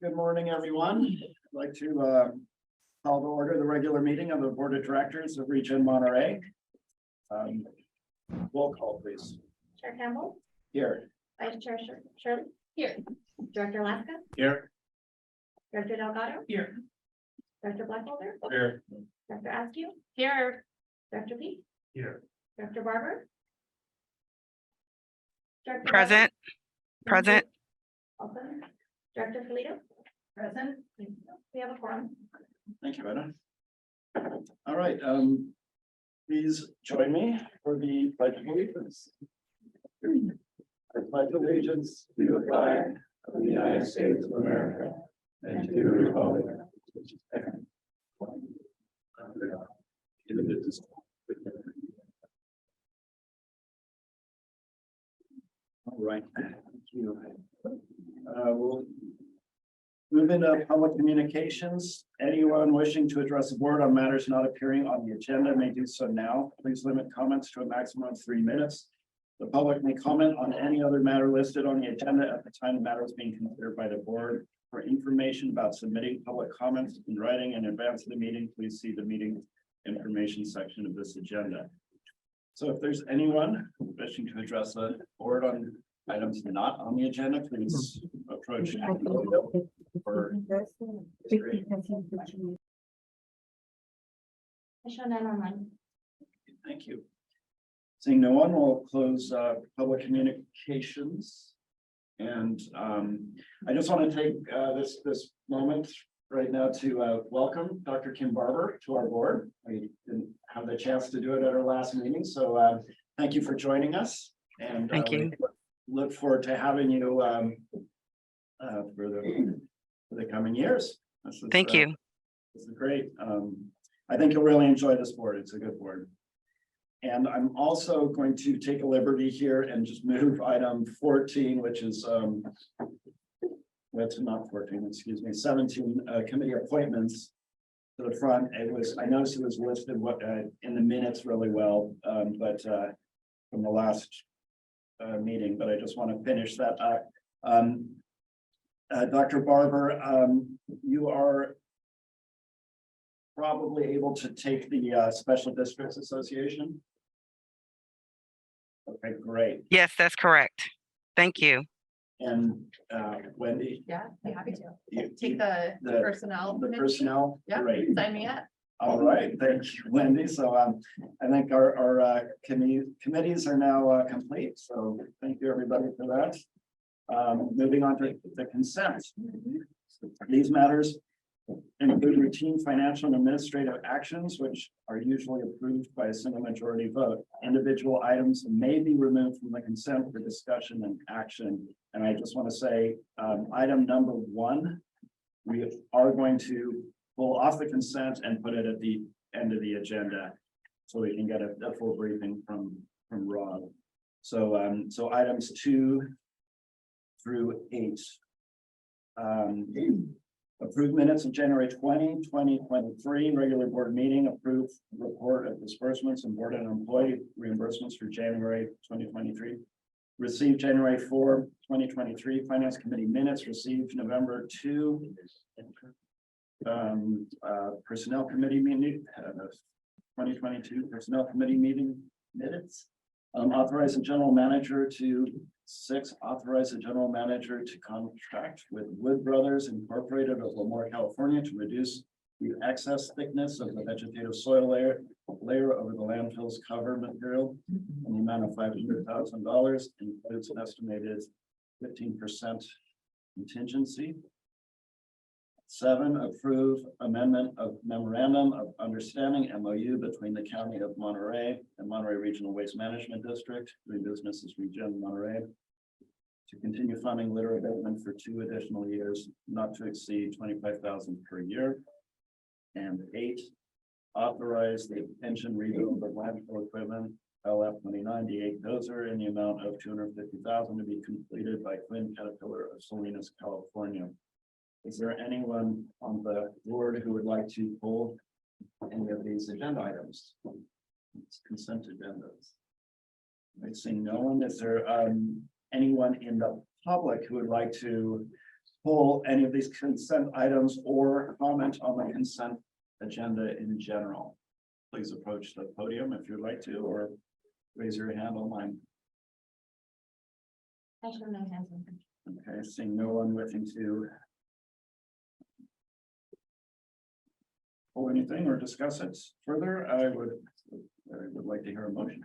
Good morning, everyone. I'd like to call to order the regular meeting of the Board of Directors of ReGen Monterey. Roll call, please. Chair Campbell, Here. Vice Chair Shirley, here. Director Alaska, Here. Director Delgado, Here. Director Blackwelder, Here. Director Askew, here. Director Peak, Here. Director Barber. Director Present. Barber, Present. Awesome. Director Polito. Present. We have a forum. Thank you, Anna. All right, please join me for the pledge of allegiance. I pledge allegiance to the flag of the United States of America and to the republic. All right, thank you. We'll move into public communications. Anyone wishing to address the board on matters not appearing on the agenda may do so now. Please limit comments to a maximum of 3 minutes. The public may comment on any other matter listed on the agenda at the time the matter is being considered by the board. For information about submitting public comments in writing in advance of the meeting, please see the meeting information section of this agenda. So if there's anyone wishing to address the board on items not on the agenda, please approach. Or I show none online. thank you. Seeing no one, we'll close public communications. And I just want to take this moment right now to welcome Dr. Kim Barber to our board. We didn't have the chance to do it at our last meeting, so thank you for joining us. And Thank you. we look forward to having you for the coming years. Thank you. This is great. I think you'll really enjoy this board. It's a good board. And I'm also going to take a liberty here and just move item 14, which is that's not 14, excuse me, 17 committee appointments to the front. I noticed it was listed in the minutes really well, but from the last meeting, but I just want to finish that up. Dr. Barber, you are probably able to take the Special Districts Association. Okay, great. Yes, that's correct. Thank you. And Wendy, Yeah, I'd be happy to. you Take the the personnel. the committee. personnel. Yeah, Great. sign me up. All right, thank you, Wendy. So I think our committees are now complete. So thank you, everybody, for that. Moving on to the consent. These matters include routine financial and administrative actions, which are usually approved by a single majority vote. Individual items may be removed from the consent for discussion and action. And I just want to say, item number 1, we are going to pull off the consent and put it at the end of the agenda, so we can get a full briefing from Rob. So so items 2 through 8. Approved minutes of January 20, 2023, regular board meeting. Approved report of disbursements and board and employee reimbursements for January 2023. Received January 4, 2023, Finance Committee minutes. Received November 2. Personnel Committee meeting, 2022 Personnel Committee meeting minutes. Authorize the general manager to authorize the general manager to contract with Wood Brothers Incorporated of Lemoore, California, to reduce the excess thickness of the vegetative soil layer over the landfill's cover material in the amount of $500,000, includes an estimated 15% contingency. 7, approve amendment of memorandum of understanding MOU between the County of Monterey and Monterey Regional Waste Management District, doing business as ReGen Monterey, to continue funding litter abatement for 2 additional years, not to exceed $25,000 per year. And 8, authorize the pension rebuild of landfill equipment LF29 D8 dozer in the amount of $250,000 to be completed by Quinn Caterpillar of Salinas, California. Is there anyone on the board who would like to pull any of these agenda items? It's consent agendas. I see no one. Is there anyone in the public who would like to pull any of these consent items or comment on the consent agenda in general, please approach the podium if you'd like to, or raise your hand online. I should know hands. Okay, seeing no one wishing to pull anything or discuss it further, I would like to hear a motion.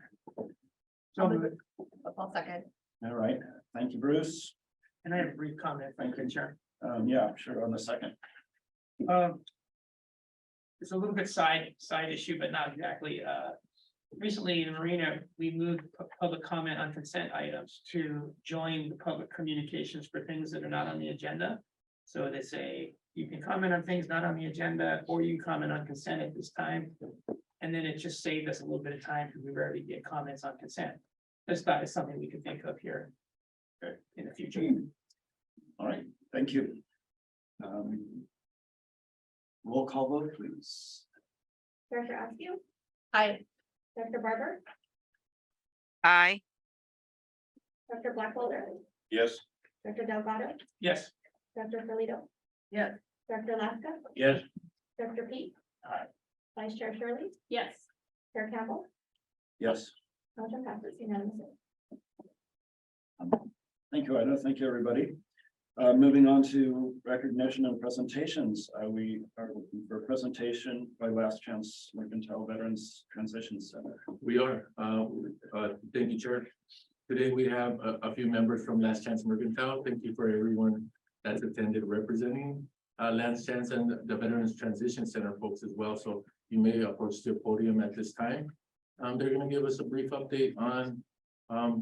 I'll second. All right, thank you, Bruce. And I have a brief comment, if I could, Chair. Yeah, sure, on the second. It's a little bit side issue, but not exactly. Recently in Marina, we moved public comment on consent items to join the public communications for things that are not on the agenda. So they say you can comment on things not on the agenda, or you can comment on consent at this time. And then it just saved us a little bit of time because we rarely get comments on consent. Just thought it's something we could think of here in the future. All right, thank you. Roll call vote, please. Director Askew? Aye. Director Barber? Aye. Dr. Blackwelder? Yes. Dr. Delgado? Yes. Dr. Polito? Yes. Dr. Alaska? Yes. Dr. Pete? Aye. Vice Chair Shirley? Yes. Chair Campbell? Yes. Motion passes unanimously. Thank you, Ida. Thank you, everybody. Moving on to recognition and presentations. We are looking for a presentation by Last Chance Mercantile Veterans Transition Center. We are. Thank you, Chair. Today we have a few members from Last Chance Mercantile. Thank you for everyone that's attended representing Last Chance and the Veterans Transition Center folks as well. So you may approach the podium at this time. They're going to give us a brief update on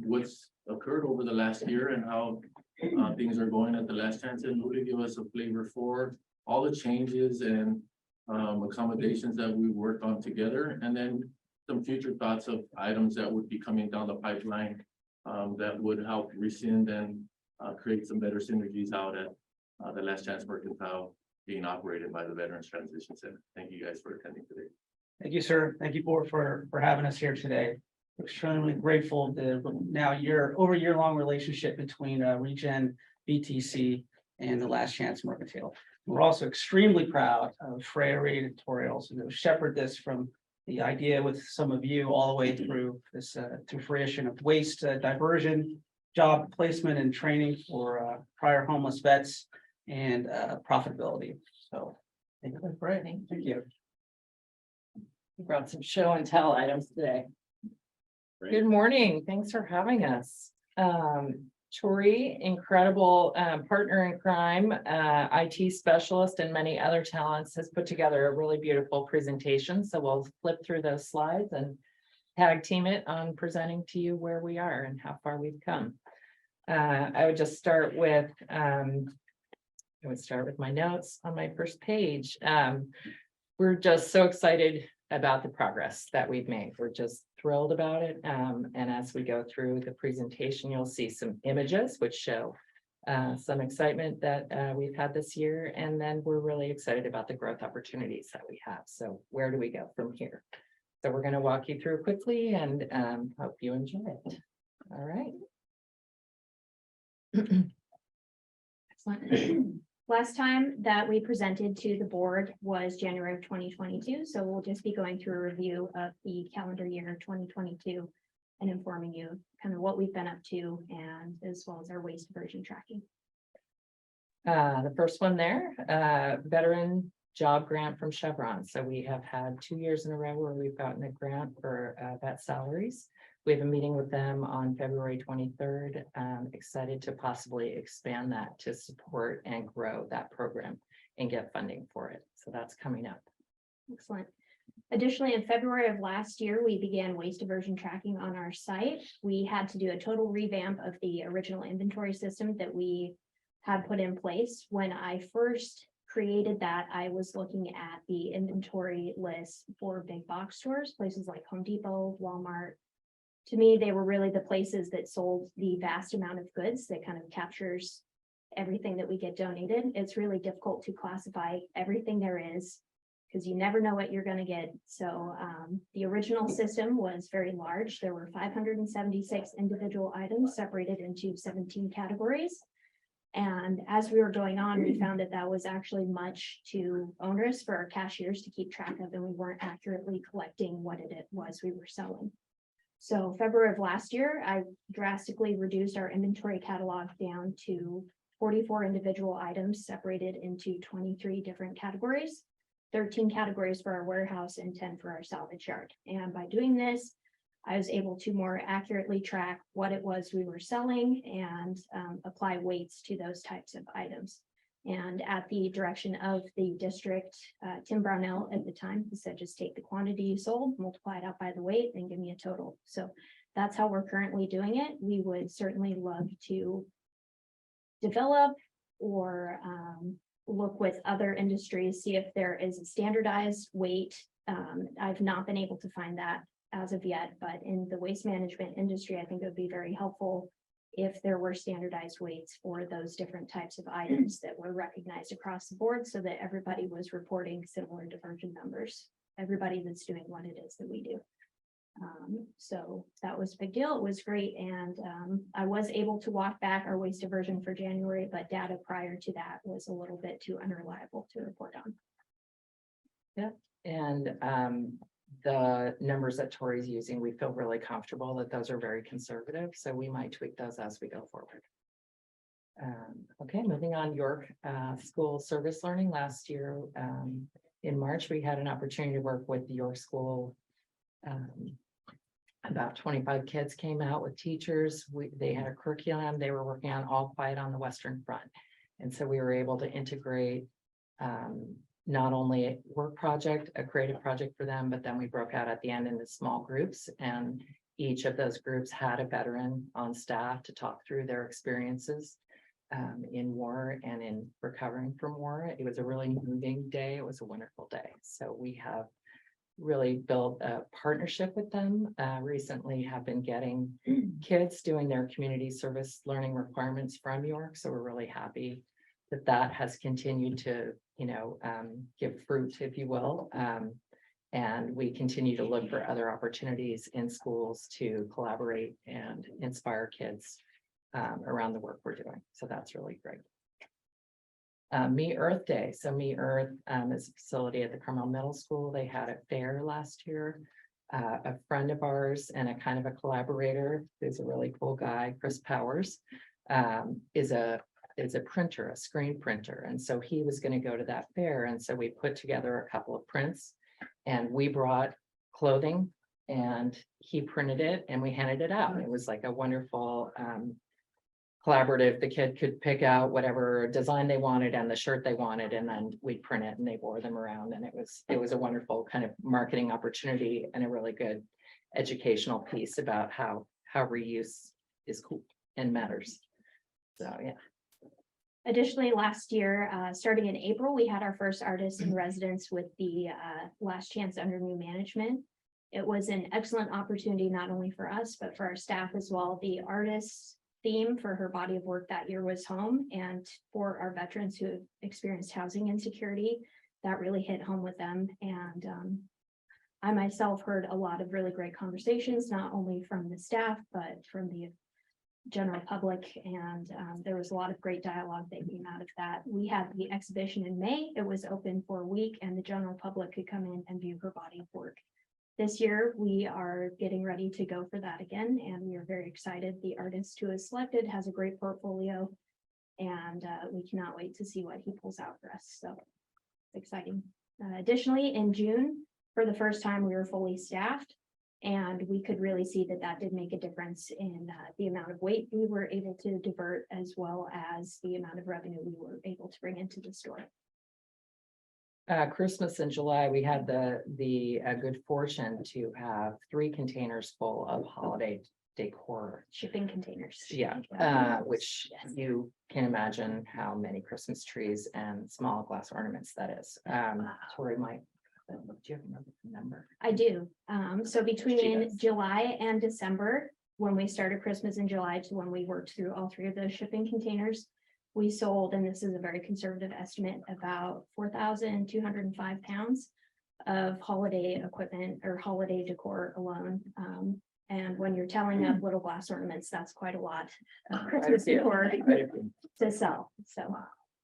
what's occurred over the last year and how things are going at the Last Chance, and really give us a flavor for all the changes and accommodations that we worked on together, and then some future thoughts of items that would be coming down the pipeline that would help rescind and create some better synergies out at the Last Chance Mercantile being operated by the Veterans Transition Center. Thank you guys for attending today. Thank you, sir. Thank you for having us here today. Extremely grateful to now over a year-long relationship between ReGen, BTC, and the Last Chance Mercantile. We're also extremely proud of Freya Reed Editorials, who shepherd this from the idea with some of you all the way through this to fruition of waste diversion, job placement and training for prior homeless vets, and profitability. So thank you. Great. Thank you. We brought some show and tell items today. Great. Good morning. Thanks for having us. Tori, incredible partner in crime, IT specialist, and many other talents, has put together a really beautiful presentation. So we'll flip through those slides and tag team it on presenting to you where we are and how far we've come. I would just start with, my notes on my first page. We're just so excited about the progress that we've made. We're just thrilled about it. And as we go through the presentation, you'll see some images which show some excitement that we've had this year. And then we're really excited about the growth opportunities that we have. So where do we go from here? So we're going to walk you through quickly and hope you enjoy it. All right. Excellent. Last time that we presented to the board was January of 2022. So we'll just be going through a review of the calendar year 2022 and informing you kind of what we've been up to, and as well as our waste diversion tracking. The first one there, veteran job grant from Chevron. So we have had 2 years in a row where we've gotten a grant for vet salaries. We have a meeting with them on February 23rd. Excited to possibly expand that to support and grow that program and get funding for it. So that's coming up. Excellent. Additionally, in February of last year, we began waste diversion tracking on our site. We had to do a total revamp of the original inventory system that we had put in place. When I first created that, I was looking at the inventory list for big box stores, places like Home Depot, Walmart. To me, they were really the places that sold the vast amount of goods that kind of captures everything that we get donated. It's really difficult to classify everything there is because you never know what you're gonna get. So the original system was very large. There were 576 individual items separated into 17 categories. And as we were going on, we found that that was actually much too onerous for our cashiers to keep track of, and we weren't accurately collecting what it was we were selling. So February of last year, I drastically reduced our inventory catalog down to 44 individual items separated into 23 different categories, 13 categories for our warehouse and 10 for our salvage yard. And by doing this, I was able to more accurately track what it was we were selling and apply weights to those types of items. And at the direction of the district, Tim Brownell at the time, he said, just take the quantity you sold, multiply it out by the weight and give me a total. So that's how we're currently doing it. We would certainly love to develop or look with other industries, see if there is a standardized weight. I've not been able to find that as of yet, but in the waste management industry, I think it would be very helpful if there were standardized weights for those different types of items that were recognized across the board so that everybody was reporting similar diversion numbers, everybody that's doing what it is that we do. So that was a big deal. It was great. And I was able to walk back our waste diversion for January, but data prior to that was a little bit too unreliable to report on. And the numbers that Tori's using, we feel really comfortable that those are very conservative, so we might tweak those as we go forward. Okay, moving on, York School Service Learning. Last year, in March, we had an opportunity to work with the York School. About 25 kids came out with teachers. They had a curriculum they were working on, all quiet on the Western Front. And so we were able to integrate not only a work project, a creative project for them, but then we broke out at the end into small groups, and each of those groups had a veteran on staff to talk through their experiences in war and in recovering from war. It was a really moving day. It was a wonderful day. So we have really built a partnership with them. Recently have been getting kids doing their community service learning requirements from York. So we're really happy that that has continued to, give fruit, if you will. And we continue to look for other opportunities in schools to collaborate and inspire kids around the work we're doing. So that's really great. Me Earth Day. So Me Earth is a facility at the Carmel Middle School. They had a fair last year. A friend of ours and a kind of a collaborator, who's a really cool guy, Chris Powers, is a printer, a screen printer. And so he was going to go to that fair. And so we put together a couple of prints and we brought clothing and he printed it and we handed it out. It was like a wonderful collaborative. The kid could pick out whatever design they wanted and the shirt they wanted, and then we'd print it and they wore them around. And it was a wonderful kind of marketing opportunity and a really good educational piece about how reuse is cool and matters. So yeah. Additionally, last year, starting in April, we had our first artist in residence with the Last Chance under new management. It was an excellent opportunity, not only for us, but for our staff as well. The artist's theme for her body of work that year was home, and for our veterans who have experienced housing insecurity, that really hit home with them. And I myself heard a lot of really great conversations, not only from the staff, but from the general public, and there was a lot of great dialogue that came out of that. We had the exhibition in May. It was open for a week and the general public could come in and view her body of work. This year we are getting ready to go for that again, and we are very excited. The artist who is selected has a great portfolio, and we cannot wait to see what he pulls out for us. So it's exciting. Additionally, in June, for the first time, we were fully staffed. And we could really see that that did make a difference in the amount of weight we were able to divert, as well as the amount of revenue we were able to bring into the store. Christmas in July, we had the good fortune to have 3 containers full of holiday decor. Shipping containers. Yeah, which Yes. you can imagine how many Christmas trees and small glass ornaments that is. Tori might. Do you have another number? I do. So She between does. July and December, when we started Christmas in July to when we worked through all 3 of those shipping containers, we sold, and this is a very conservative estimate, about 4,205 pounds of holiday equipment or holiday decor alone. And when you're telling up little glass ornaments, that's quite a lot of Christmas decor to sell, so.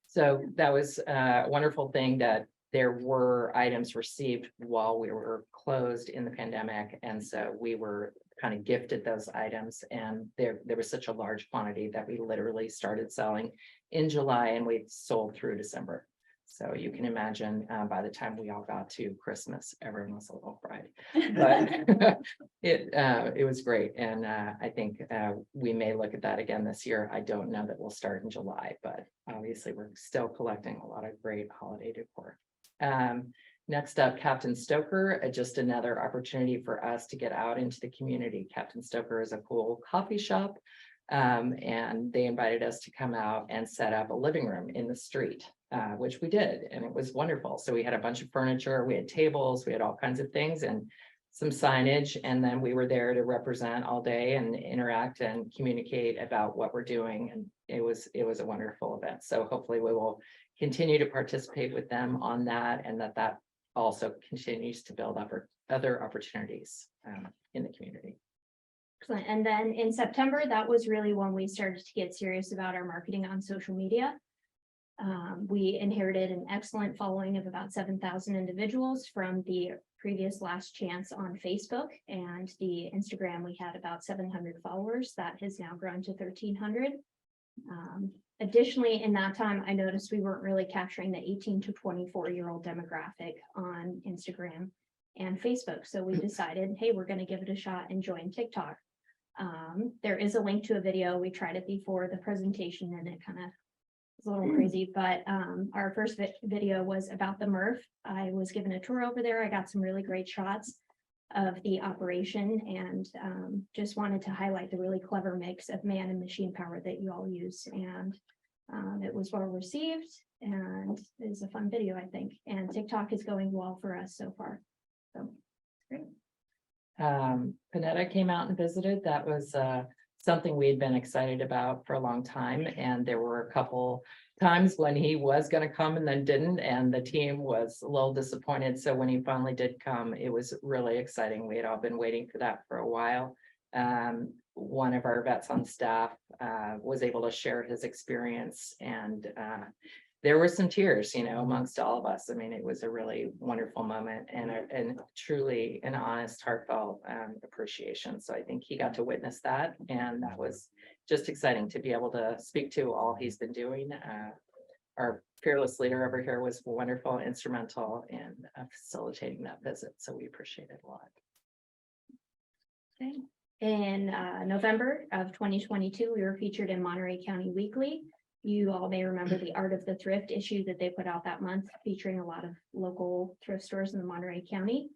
So that was a wonderful thing that there were items received while we were closed in the pandemic. And so we were kind of gifted those items, and there was such a large quantity that we literally started selling in July and we sold through December. So you can imagine by the time we all got to Christmas, everyone was a little fried. But it was great. And I think we may look at that again this year. I don't know that we'll start in July, but obviously we're still collecting a lot of great holiday decor. Next up, Captain Stoker, just another opportunity for us to get out into the community. Captain Stoker is a cool coffee shop. And they invited us to come out and set up a living room in the street, which we did, and it was wonderful. So we had a bunch of furniture, we had tables, we had all kinds of things and some signage, and then we were there to represent all day and interact and communicate about what we're doing. And it was a wonderful event. So hopefully we will continue to participate with them on that, and that also continues to build up other opportunities in the community. Excellent. And then in September, that was really when we started to get serious about our marketing on social media. We inherited an excellent following of about 7,000 individuals from the previous Last Chance on Facebook, and the Instagram, we had about 700 followers. That has now grown to 1,300. Additionally, in that time, I noticed we weren't really capturing the 18 to 24-year-old demographic on Instagram and Facebook. So we decided, hey, we're going to give it a shot and join TikTok. There is a link to a video. We tried it before the presentation and it kind of was a little crazy, but our first video was about the MRF. I was given a tour over there. I got some really great shots of the operation, and just wanted to highlight the really clever mix of man and machine power that you all use. And it was well received, and it was a fun video, I think. And TikTok is going well for us so far. So great. Panetta came out and visited. That was something we had been excited about for a long time, and there were a couple times when he was going to come and then didn't, and the team was a little disappointed. So when he finally did come, it was really exciting. We had all been waiting for that for a while. One of our vets on staff was able to share his experience, and there were some tears, amongst all of us. I mean, it was a really wonderful moment, and truly an honest, heartfelt appreciation. So I think he got to witness that, and that was just exciting to be able to speak to all he's been doing. Our fearless leader over here was wonderful, instrumental in facilitating that visit. So we appreciate it a lot. Okay. In November of 2022, we were featured in Monterey County Weekly. You all may remember the Art of the Thrift issue that they put out that month, featuring a lot of local thrift stores in the Monterey County.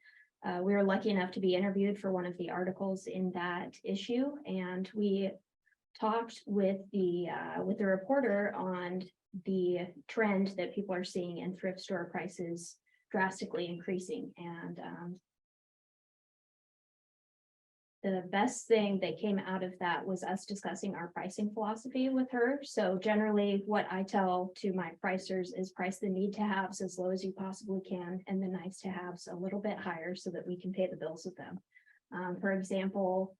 We were lucky enough to be interviewed for one of the articles in that issue, and we talked with the reporter on the trend that people are seeing in thrift store prices drastically increasing. And the best thing that came out of that was us discussing our pricing philosophy with her. So generally what I tell to my pricers is price the need to haves as low as you possibly can, and the nice to haves a little bit higher so that we can pay the bills with them. For example,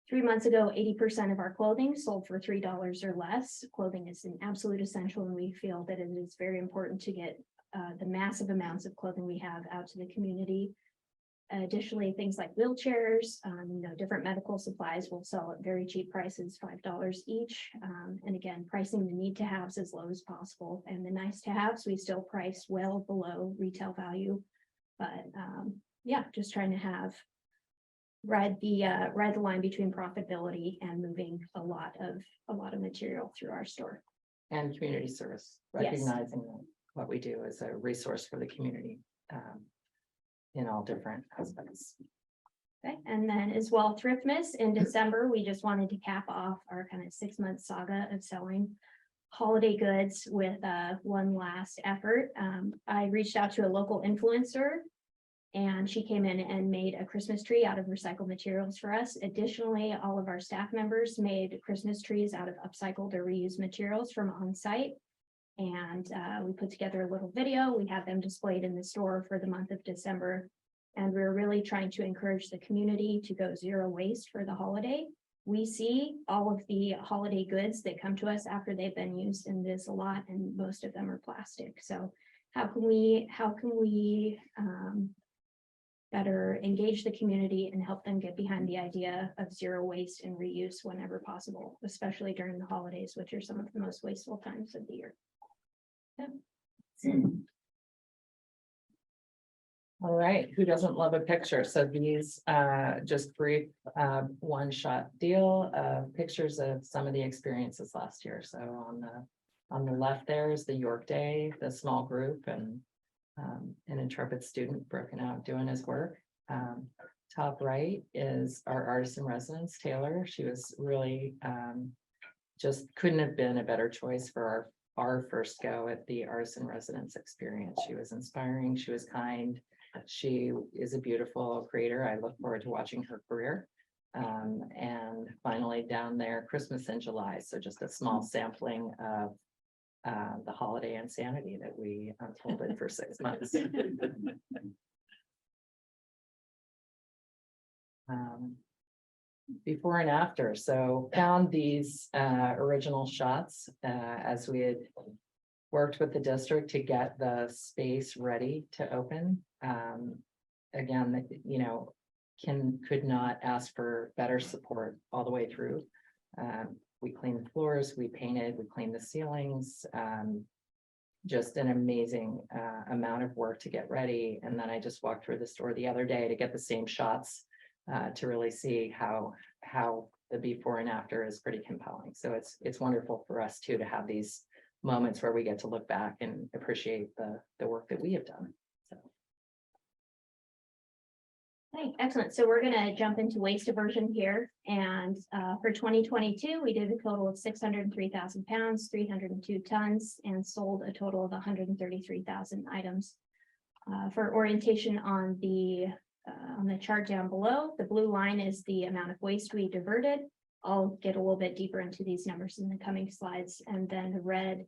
3 months ago, 80% of our clothing sold for $3 or less. Clothing is an absolute essential, and we feel that it is very important to get the massive amounts of clothing we have out to the community. Additionally, things like wheelchairs, different medical supplies will sell at very cheap prices, $5 each. And again, pricing the need to haves as low as possible, and the nice to haves, we still price well below retail value. But yeah, just trying to ride the line between profitability and moving a lot of material through our store. And community service, Yes. recognizing what we do as a resource for the community. In all different aspects. Okay, and then as well, Thriftmas in December, we just wanted to cap off our kind of 6-month saga of selling holiday goods with one last effort. I reached out to a local influencer, and she came in and made a Christmas tree out of recycled materials for us. Additionally, all of our staff members made Christmas trees out of upcycled or reused materials from on site. And we put together a little video. We had them displayed in the store for the month of December. And we're really trying to encourage the community to go zero waste for the holiday. We see all of the holiday goods that come to us after they've been used, and there's a lot, and most of them are plastic. So how can we better engage the community and help them get behind the idea of zero waste and reuse whenever possible, especially during the holidays, which are some of the most wasteful times of the year. Yeah. All right, who doesn't love a picture? So these just brief one-shot deal pictures of some of the experiences last year. So on the left there is the York Day, the small group, and an intrepid student broken out doing his work. Top right is our artist in residence, Taylor. She was really just couldn't have been a better choice for our first go at the artist in residence experience. She was inspiring, she was kind. She is a beautiful creator. I look forward to watching her career. And finally down there, Christmas in July. So just a small sampling of the holiday insanity that we unfolded for 6 months. Before and after, so found these original shots as we had worked with the district to get the space ready to open. Again, you know, could not ask for better support all the way through. We cleaned the floors, we painted, we cleaned the ceilings. Just an amazing amount of work to get ready. And then I just walked through the store the other day to get the same shots to really see how the before and after is pretty compelling. So it's wonderful for us too to have these moments where we get to look back and appreciate the work that we have done. So. Okay, excellent. So we're gonna jump into waste diversion here. And for 2022, we did a total of 603,000 pounds, 302 tons, and sold a total of 133,000 items. For orientation on the chart down below, the blue line is the amount of waste we diverted. I'll get a little bit deeper into these numbers in the coming slides. And then the red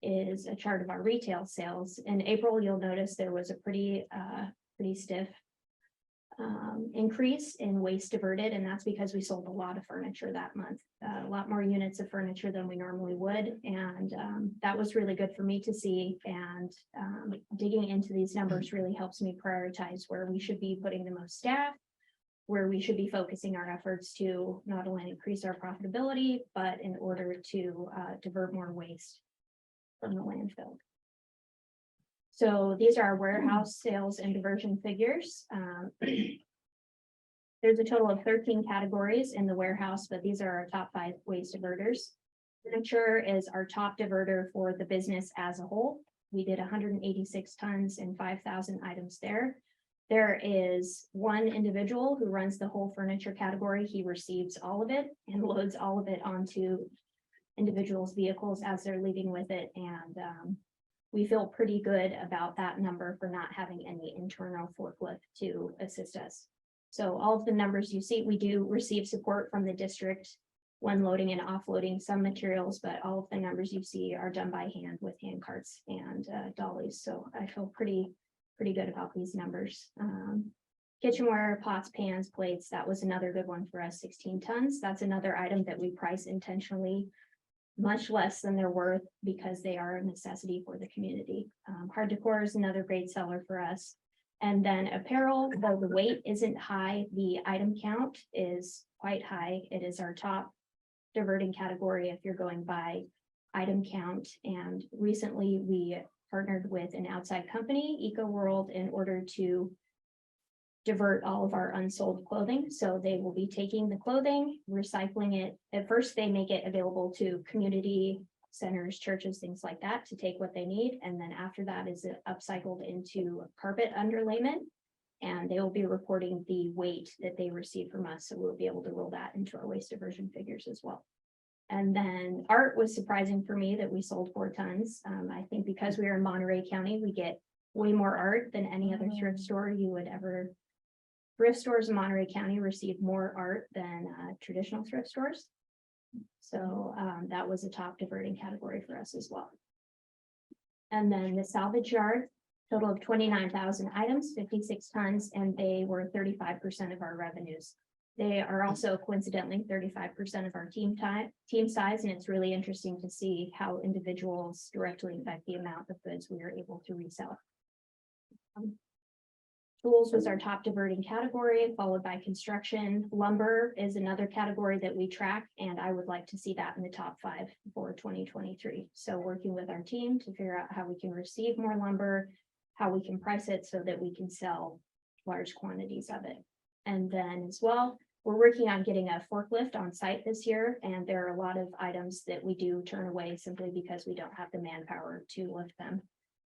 is a chart of our retail sales. In April, you'll notice there was a pretty stiff increase in waste diverted, and that's because we sold a lot of furniture that month, a lot more units of furniture than we normally would, and that was really good for me to see. And digging into these numbers really helps me prioritize where we should be putting the most staff, where we should be focusing our efforts to not only increase our profitability, but in order to divert more waste from the landfill. So these are our warehouse sales and diversion figures. There's a total of 13 categories in the warehouse, but these are our top 5 waste diverters. Furniture is our top diverter for the business as a whole. We did 186 tons and 5,000 items there. There is one individual who runs the whole furniture category. He receives all of it and loads all of it onto individuals' vehicles as they're leaving with it. And we feel pretty good about that number for not having any internal forklift to assist us. So all of the numbers you see, we do receive support from the district when loading and offloading some materials, but all of the numbers you see are done by hand with hand carts and dollies. So I feel pretty good about these numbers. Kitchenware, pots, pans, plates, that was another good one for us, 16 tons. That's another item that we price intentionally much less than they're worth because they are a necessity for the community. Hard decor is another great seller for us. And then apparel, though the weight isn't high, the item count is quite high. It is our top diverting category if you're going by item count. And recently we partnered with an outside company, Eco World, in order to divert all of our unsold clothing. So they will be taking the clothing, recycling it. At first, they make it available to community centers, churches, things like that to take what they need. And then after that is upcycled into carpet underlayment. And they will be reporting the weight that they receive from us. So we'll be able to roll that into our waste diversion figures as well. And then art was surprising for me that we sold 4 tons. I think because we are in Monterey County, we get way more art than any other thrift store you would ever. Thrift stores in Monterey County receive more art than traditional thrift stores. So that was a top diverting category for us as well. And then the salvage yard, total of 29,000 items, 56 tons, and they were 35% of our revenues. They are also coincidentally 35% of our team size, and it's really interesting to see how individuals directly affect the amount of goods we are able to resell. Tools was our top diverting category, followed by construction. Lumber is another category that we track, and I would like to see that in the top 5 for 2023. So working with our team to figure out how we can receive more lumber, how we can price it so that we can sell large quantities of it. And then as well, we're working on getting a forklift on site this year, and there are a lot of items that we do turn away simply because we don't have the manpower to lift them.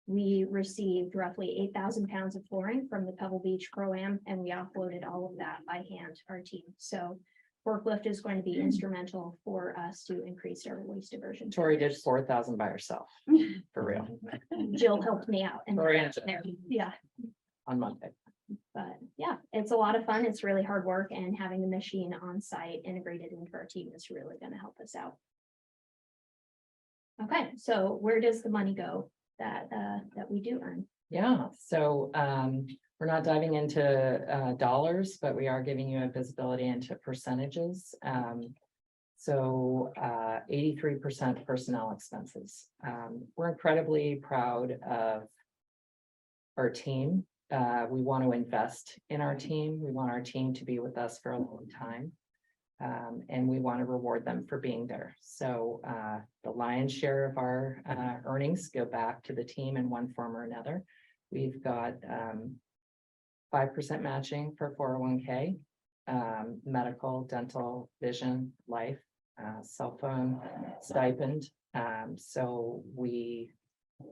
We received roughly 8,000 pounds of flooring from the Pebble Beach Pro-Am, and we offloaded all of that by hand, our team. So forklift is going to be instrumental for us to increase our waste diversion. Tori did 4,000 by herself, for real, Jill helped me out. And Tori and Jill. yeah, on Monday. but yeah, it's a lot of fun. It's really hard work, and having the machine on site integrated into our team is really going to help us out. Okay, so where does the money go that we do earn? Yeah, so we're not diving into dollars, but we are giving you a visibility into percentages. So 83% personnel expenses. We're incredibly proud of our team. We want to invest in our team. We want our team to be with us for a long time. And we want to reward them for being there. So the lion's share of our earnings go back to the team in one form or another. We've got 5% matching for 401k, medical, dental, vision, life, cell phone stipend. So we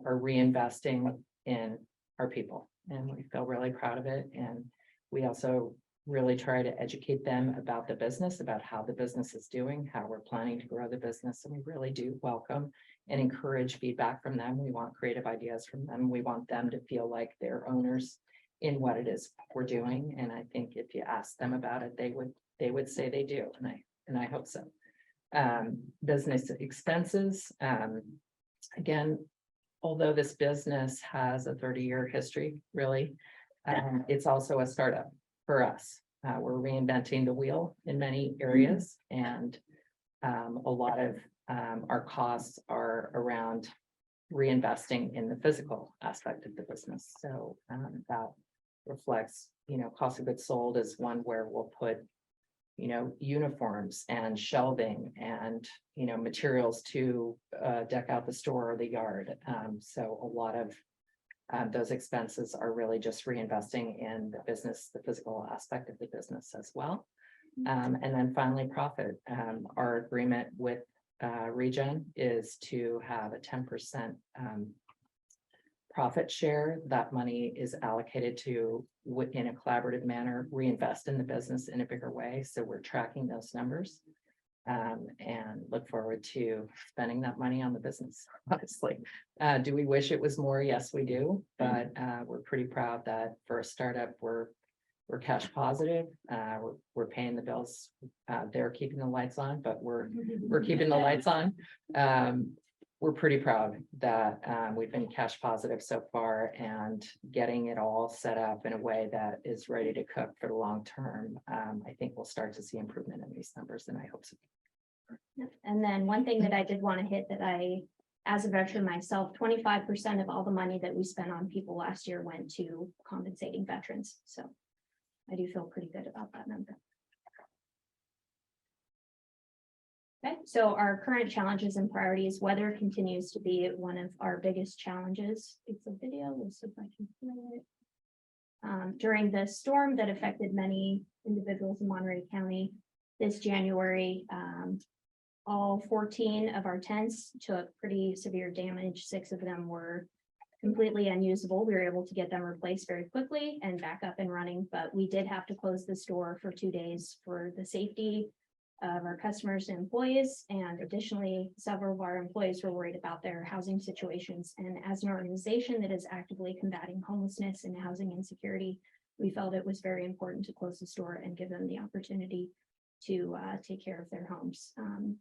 are reinvesting in our people, and we feel really proud of it. And we also really try to educate them about the business, about how the business is doing, how we're planning to grow the business. And we really do welcome and encourage feedback from them. We want creative ideas from them. We want them to feel like they're owners in what it is we're doing. And I think if you ask them about it, they would say they do. And I hope so. Business expenses. Again, although this business has a 30-year history, really, it's also a startup for us. We're reinventing the wheel in many areas, and a lot of our costs are around reinvesting in the physical aspect of the business. So that reflects, cost of goods sold is one where we'll put, uniforms and shelving and, materials to deck out the store or the yard. So a lot of those expenses are really just reinvesting in the business, the physical aspect of the business as well. And then finally, profit. Our agreement with ReGen is to have a 10% profit share. That money is allocated to, in a collaborative manner, reinvest in the business in a bigger way. So we're tracking those numbers and look forward to spending that money on the business, honestly. Do we wish it was more? Yes, we do. But we're pretty proud that for a startup, we're cash positive. We're paying the bills. They're keeping the lights on, but we're keeping the lights on. We're pretty proud that we've been cash positive so far, and getting it all set up in a way that is ready to cook for the long term. I think we'll start to see improvement in these numbers, and I hope so. And then one thing that I did want to hit that as a veteran myself, 25% of all the money that we spent on people last year went to compensating veterans. So I do feel pretty good about that number. Okay, so our current challenges and priorities, weather continues to be one of our biggest challenges. It's a video, we'll see if I can play it. During the storm that affected many individuals in Monterey County this January, all 14 of our tents took pretty severe damage. 6 of them were completely unusable. We were able to get them replaced very quickly and back up and running, but we did have to close the store for 2 days for the safety of our customers and employees. And additionally, several of our employees were worried about their housing situations. And as an organization that is actively combating homelessness and housing insecurity, we felt it was very important to close the store and give them the opportunity to take care of their homes.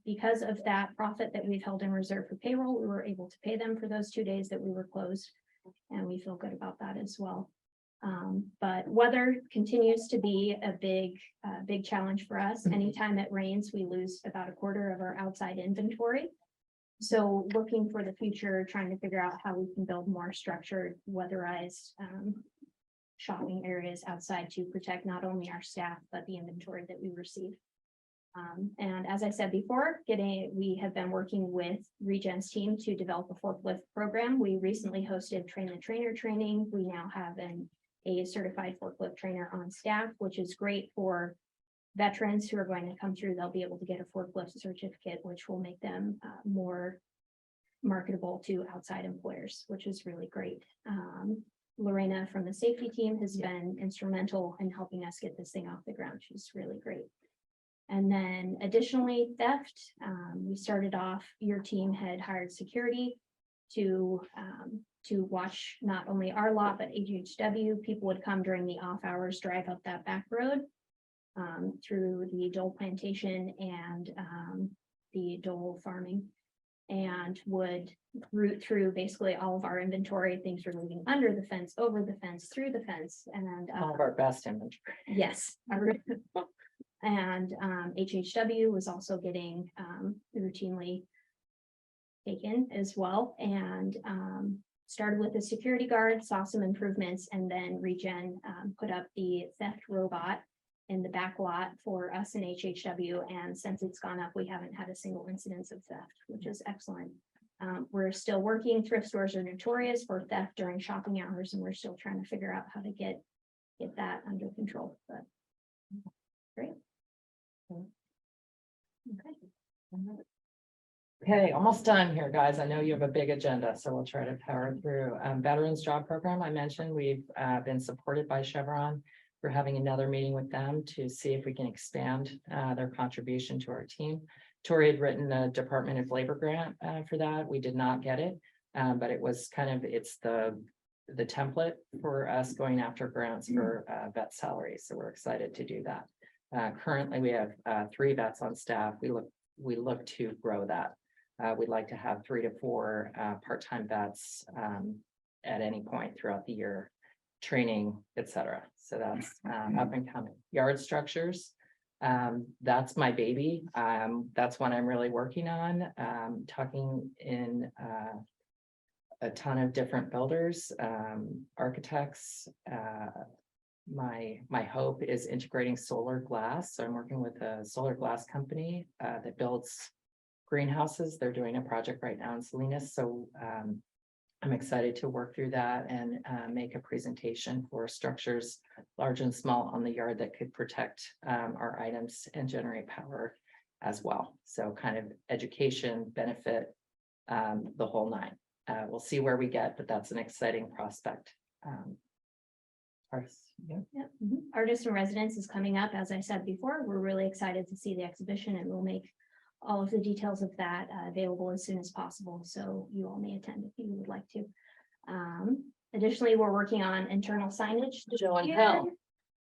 Because of that profit that we've held in reserve for payroll, we were able to pay them for those 2 days that we were closed. And we feel good about that as well. But weather continues to be a big challenge for us. Anytime it rains, we lose about a quarter of our outside inventory. So looking for the future, trying to figure out how we can build more structured, weatherized shopping areas outside to protect not only our staff, but the inventory that we receive. And as I said before, we have been working with ReGen's team to develop a forklift program. We recently hosted train the trainer training. We now have a certified forklift trainer on staff, which is great for veterans who are going to come through. They'll be able to get a forklift certificate, which will make them more marketable to outside employers, which is really great. Lorena from the safety team has been instrumental in helping us get this thing off the ground. She's really great. And then additionally, theft. We started off, your team had hired security to watch not only our lot, but HHW. People would come during the off hours, drive up that back road through the Dole plantation and the Dole farming, and would route through basically all of our inventory. Things were moving under the fence, over the fence, through the fence, and All of our best inventory. yes. And HHW was also getting routinely taken as well, and started with a security guard, saw some improvements, and then ReGen put up the theft robot in the back lot for us and HHW, and since it's gone up, we haven't had a single incidence of theft, which is excellent. We're still working. Thrift stores are notorious for theft during shopping hours, and we're still trying to figure out how to get that under control, but great. Okay. Okay, almost done here, guys. I know you have a big agenda, so we'll try to power through. Veterans Job Program, I mentioned, we've been supported by Chevron. We're having another meeting with them to see if we can expand their contribution to our team. Tori had written a Department of Labor grant for that. We did not get it, but it was it's the template for us going after grants for vet salaries. So we're excited to do that. Currently, we have 3 vets on staff. We look to grow that. We'd like to have 3 to 4 part-time vets at any point throughout the year, training, etc. So that's up and coming. Yard structures, that's my baby. That's one I'm really working on. Talking in a ton of different builders, architects. My hope is integrating solar glass. So I'm working with a solar glass company that builds greenhouses. They're doing a project right now in Salinas. So I'm excited to work through that and make a presentation for structures large and small on the yard that could protect our items and generate power as well. So kind of education, benefit, the whole 9. We'll see where we get, but that's an exciting prospect. Artists in Residence is coming up. As I said before, we're really excited to see the exhibition, and we'll make all of the details of that available as soon as possible, so you all may attend if you would like to. Additionally, we're working on internal signage. Show and tell.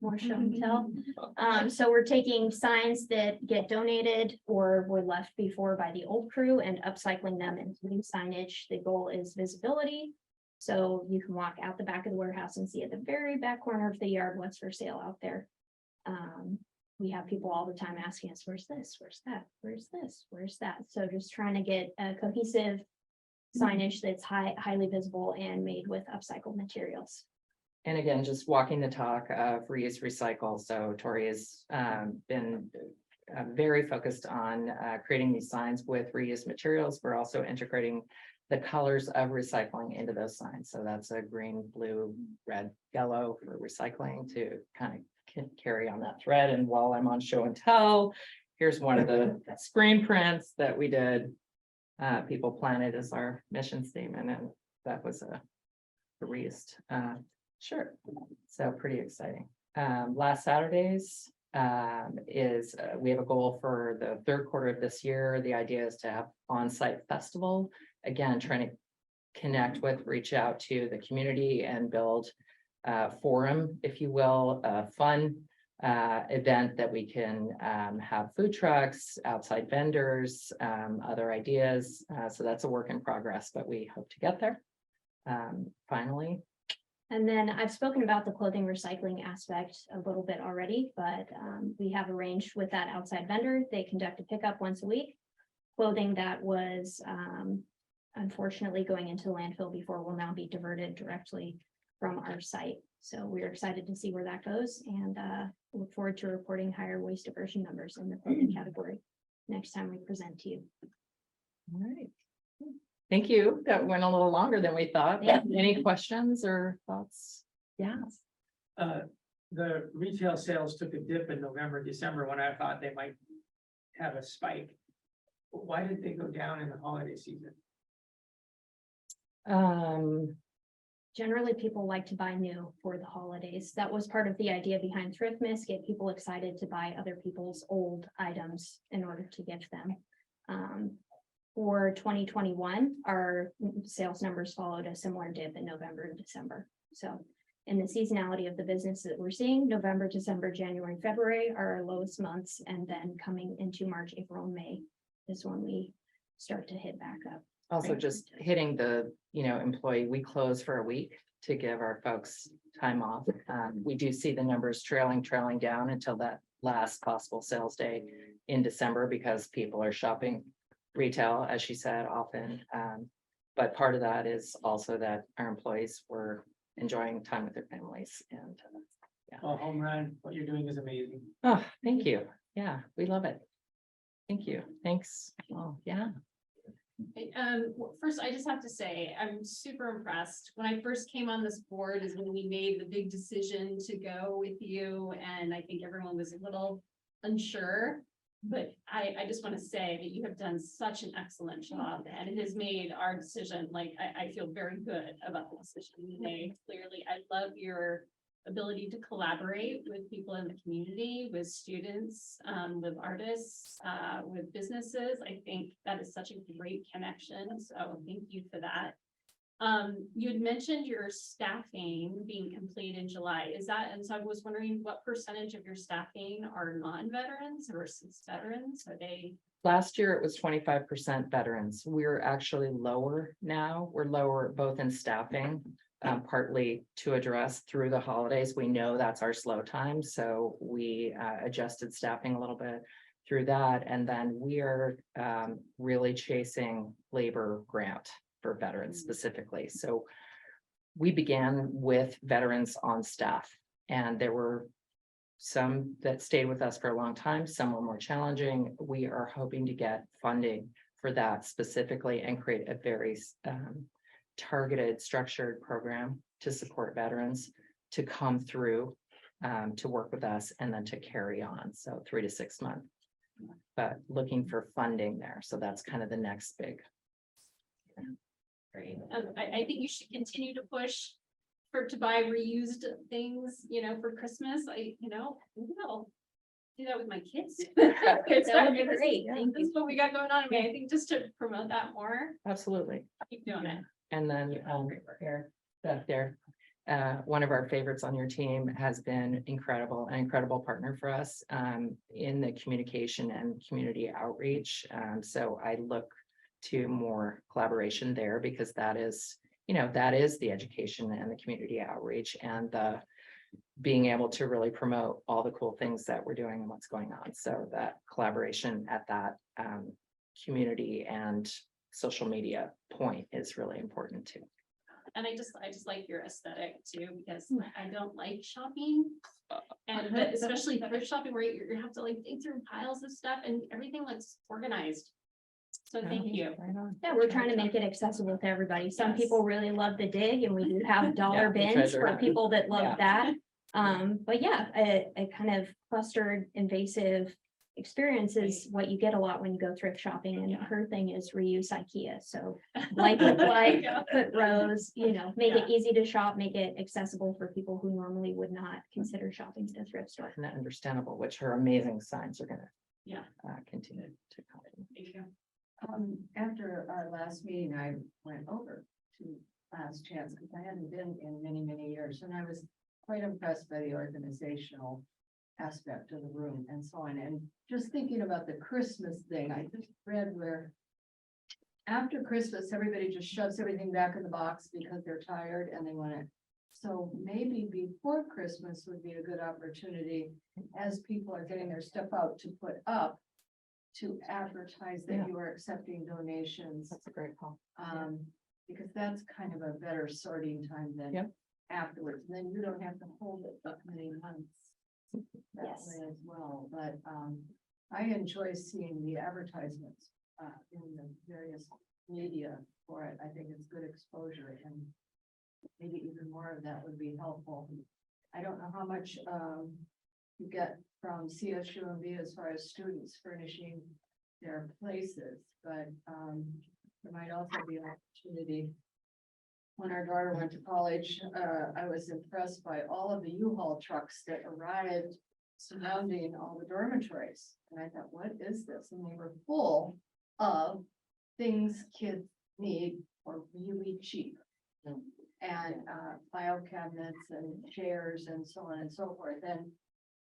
More show and tell. So we're taking signs that get donated or were left before by the old crew and upcycling them into new signage. The goal is visibility. So you can walk out the back of the warehouse and see at the very back corner of the yard what's for sale out there. We have people all the time asking us, where's this, where's that, where's this, where's that? So just trying to get a cohesive signage that's highly visible and made with upcycled materials. And again, just walking the talk of reuse, recycle. So Tori has been very focused on creating these signs with reused materials. We're also integrating the colors of recycling into those signs. So that's a green, blue, red, yellow for recycling to kind of carry on that thread. And while I'm on show and tell, here's one of the screen prints that we did. People Planet is our mission statement, and that was a reused shirt. So pretty exciting. Last Saturdays is we have a goal for the 3rd quarter of this year. The idea is to have on-site festival. Again, trying to connect with, reach out to the community and build forum, if you will, fun event that we can have food trucks, outside vendors, other ideas. So that's a work in progress, but we hope to get there. Finally, And then I've spoken about the clothing recycling aspect a little bit already, but we have arranged with that outside vendor. They conduct a pickup once a week. Clothing that was unfortunately going into the landfill before will now be diverted directly from our site. So we're excited to see where that goes and look forward to reporting higher waste diversion numbers in the clothing category next time we present to you. all right. Thank you. That went a little longer than we thought. Yeah. Any questions or thoughts? Yeah. The retail sales took a dip in November, December, when I thought they might have a spike. Why did they go down in the holiday season? Generally, people like to buy new for the holidays. That was part of the idea behind Thriftmas, get people excited to buy other people's old items in order to gift them. For 2021, our sales numbers followed a similar dip in November and December. So in the seasonality of the business that we're seeing, November, December, January, February are our lowest months, and then coming into March, April, and May is when we start to hit back up. Also just hitting the, employee, we close for a week to give our folks time off. We do see the numbers trailing down until that last possible sales day in December because people are shopping retail, as she said, often. But part of that is also that our employees were enjoying time with their families and Oh, home run, what you're doing is amazing. oh, thank you. Yeah, we love it. Thank you. Thanks. Oh, yeah. First, I just have to say, I'm super impressed. When I first came on this board is when we made the big decision to go with you, and I think everyone was a little unsure. But I just want to say that you have done such an excellent job, and it has made our decision, like, I feel very good about the decision we made. Clearly, I love your ability to collaborate with people in the community, with students, with artists, with businesses. I think that is such a great connection. So thank you for that. You had mentioned your staffing being complete in July. Is that, and so I was wondering what percentage of your staffing are non-veterans versus veterans? Are they? Last year, it was 25% veterans. We're actually lower now. We're lower both in staffing, partly to address through the holidays. We know that's our slow time, so we adjusted staffing a little bit through that. And then we are really chasing labor grant for veterans specifically. So we began with veterans on staff, and there were some that stayed with us for a long time. Some were more challenging. We are hoping to get funding for that specifically and create a very targeted, structured program to support veterans to come through to work with us and then to carry on. So 3 to 6 months, but looking for funding there. So that's kind of the next big. Great. I think you should continue to push to buy reused things, for Christmas. Maybe I'll do that with my kids. That would be great. Thank This is what we got going on. I mean, I think just to promote that more, Absolutely. keep doing it. And then here, back there, one of our favorites on your team has been an incredible partner for us in the communication and community outreach. So I look to more collaboration there because that is the education and the community outreach and the being able to really promote all the cool things that we're doing and what's going on. So that collaboration at that community and social media point is really important too. And I just like your aesthetic too, because I don't like shopping. And but especially thrift shopping where you have to like dig through piles of stuff and everything looks organized. So thank you. Right on. Yeah, we're trying to make it accessible to everybody. Some Yes. people really love the dig, and we do have dollar Yeah, the bins treasure for hunt. people that Yeah. love that. But yeah, a kind of clustered invasive experience is what you get a lot when you go thrift shopping, and her thing is reuse IKEA. So like with like, put rows, make it easy to shop, make it accessible for people who normally would not consider shopping at a thrift store. And understandable, which her amazing signs are gonna Yeah. continue to come. Thank you. After our last meeting, I went over to Last Chance because I hadn't been in many, many years, and I was quite impressed by the organizational aspect of the room and so on. And just thinking about the Christmas thing, I just read where after Christmas, everybody just shoves everything back in the box because they're tired and they want it. So maybe before Christmas would be a good opportunity, as people are getting their stuff out to put up, to advertise that Yeah. you are accepting donations. That's a great call. Because that's kind of a better sorting time than Yep. afterwards. Then you don't have to hold it that many months. That Yes. way as well, but I enjoy seeing the advertisements in the various media for it. I think it's good exposure and maybe even more of that would be helpful. I don't know how much you get from CSUMB as far as students furnishing their places, but there might also be an opportunity. When our daughter went to college, I was impressed by all of the U-Haul trucks that arrived surrounding all the dormitories. And I thought, what is this? And they were full of things kids need for really cheap. And file cabinets and chairs and so on and so forth. And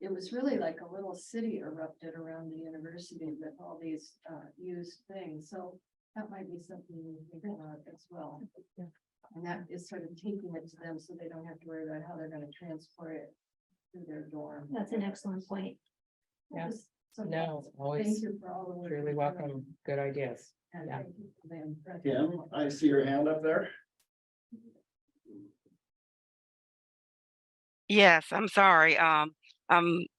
it was really like a little city erupted around the university with all these used things. So that might be something you think about as well. And that is sort of taking it to them so they don't have to worry about how they're going to transport it to their dorm. That's an excellent point. Yeah. Just some No, thoughts. always Thank you for all the work. Truly you're welcome. doing, Good ideas. and Yeah. thank you for the impressive Kim, work. I see your hand up there. Yes, I'm sorry.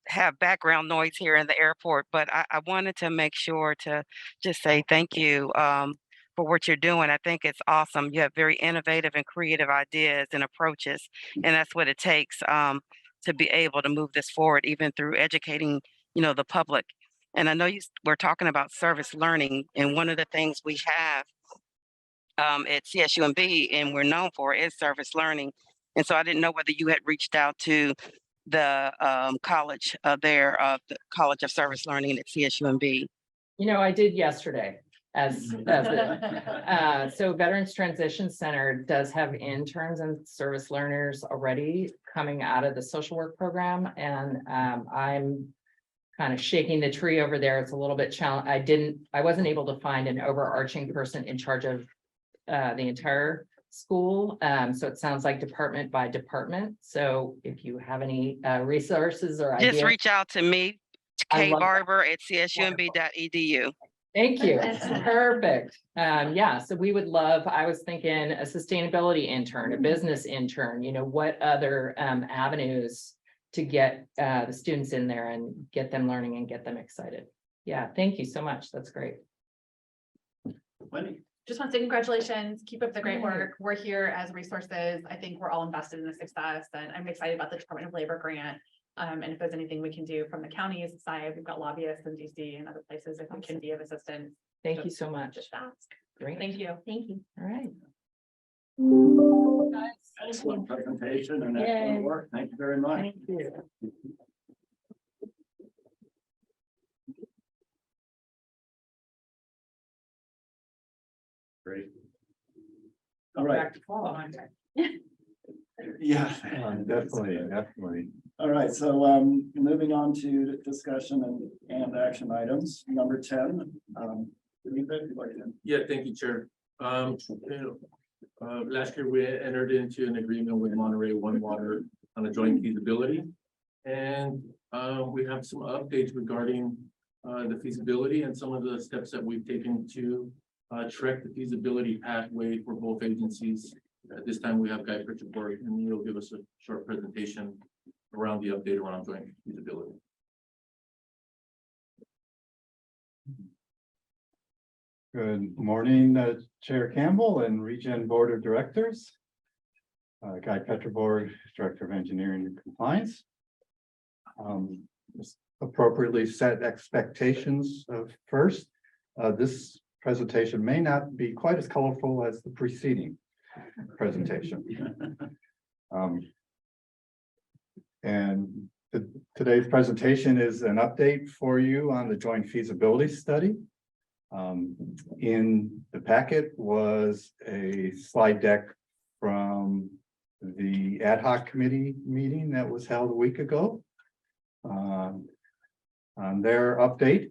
Have background noise here in the airport, but I wanted to make sure to just say thank you for what you're doing. I think it's awesome. You have very innovative and creative ideas and approaches, and that's what it takes to be able to move this forward, even through educating, the public. And I know we're talking about service learning, and one of the things we have at CSUMB and we're known for is service learning. And so I didn't know whether you had reached out to the college there, the College of Service Learning at CSUMB. I did yesterday so Veterans Transition Center does have interns and service learners already coming out of the social work program. And I'm kind of shaking the tree over there. It's a little bit challenging. I wasn't able to find an overarching person in charge of the entire school. So it sounds like department by department. So if you have any resources or ideas. Just reach out to me, I love that. kbarber@csunb.edu. Thank you. Excellent. Perfect. Yeah, so we would love, I was thinking a sustainability intern, a business intern, what other avenues to get the students in there and get them learning and get them excited. Yeah, thank you so much. That's great. Wendy, Just want to say congratulations, keep up the great Yay. work. We're here as resources. I think we're all invested in the success and I'm excited about the Department of Labor grant. And if there's anything we can do from the county's side, we've got lobbyists in DC and other places, if we can be of assistance, Thank you so much. just ask. Great. Thank you. Thank you. All right. excellent presentation and Yay. excellent work. Thank you very much. Thank you. Great. All right, Back to fall, aren't I? yeah. Definitely. All right, so moving on to discussion and action items. Number 10. Yeah, thank you, Chair. Last year we entered into an agreement with Monterey One Water on a joint feasibility. And we have some updates regarding the feasibility and some of the steps that we've taken to track the feasibility pathway for both agencies. At this time, we have Guy Pritchard, and he'll give us a short presentation around the update around joint feasibility. Good morning, Chair Campbell and ReGen Board of Directors. Guy Petrobord, Director of Engineering and Compliance. Just appropriately set expectations first. This presentation may not be quite as colorful as the preceding presentation. And today's presentation is an update for you on the joint feasibility study. In the packet was a slide deck from the ad hoc committee meeting that was held a week ago. on their update.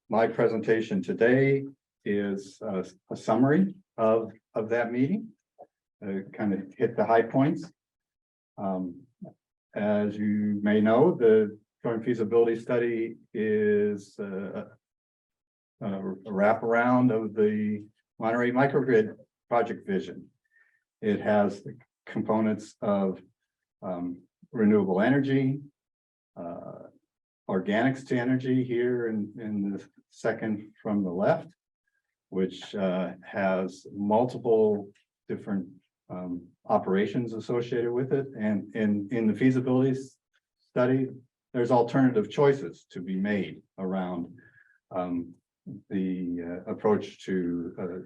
My presentation today is a summary of that meeting. Kind of hit the high points. As you may know, the joint feasibility study is a wraparound of the Monterey microgrid project vision. It has the components of renewable energy, organics to energy here in the second from the left, which has multiple different operations associated with it. And in the feasibility study, there's alternative choices to be made around the approach to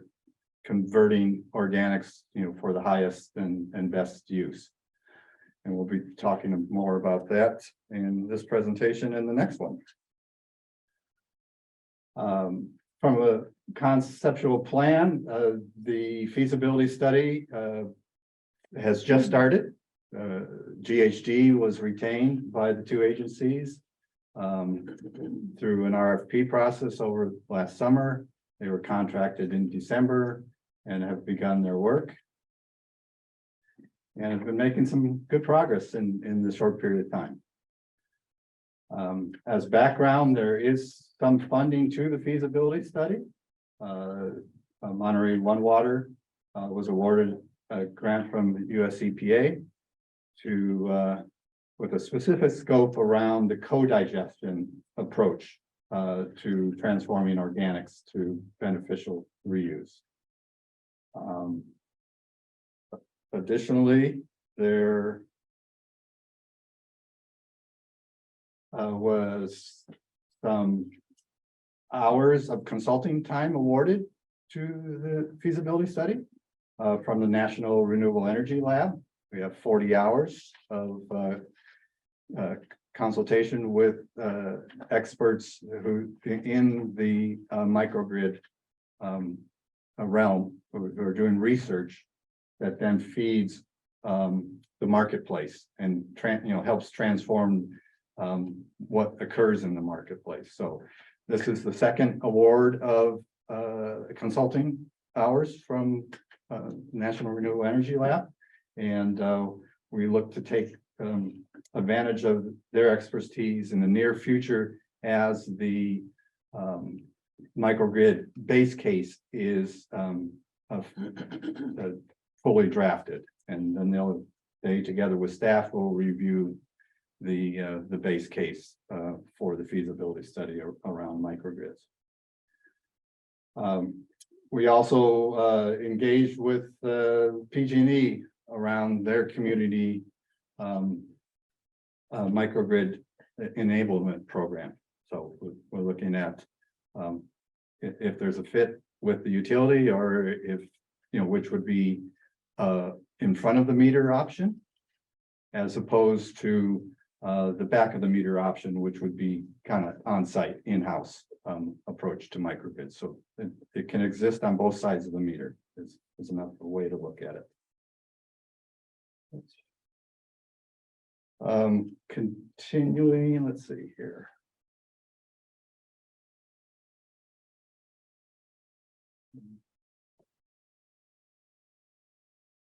converting organics, for the highest and best use. And we'll be talking more about that in this presentation and the next one. From a conceptual plan, the feasibility study has just started. GHG was retained by the two agencies through an RFP process over last summer. They were contracted in December and have begun their work. And have been making some good progress in the short period of time. As background, there is some funding to the feasibility study. Monterey One Water was awarded a grant from the US EPA to with a specific scope around the co-digestion approach to transforming organics to beneficial reuse. Additionally, there was some hours of consulting time awarded to the feasibility study from the National Renewable Energy Lab. We have 40 hours of consultation with experts who in the microgrid realm who are doing research that then feeds the marketplace and helps transform what occurs in the marketplace. So this is the second award of consulting hours from National Renewable Energy Lab, and we look to take advantage of their expertise in the near future as the microgrid base case is fully drafted, and then they together with staff will review the base case for the feasibility study around microgrids. We also engaged with PG&E around their community microgrid enablement program. So we're looking at if there's a fit with the utility, or if which would be in front of the meter option, as opposed to the back of the meter option, which would be kind of on-site, in-house approach to microgrids. So it can exist on both sides of the meter is another way to look at it. Continuing, let's see here.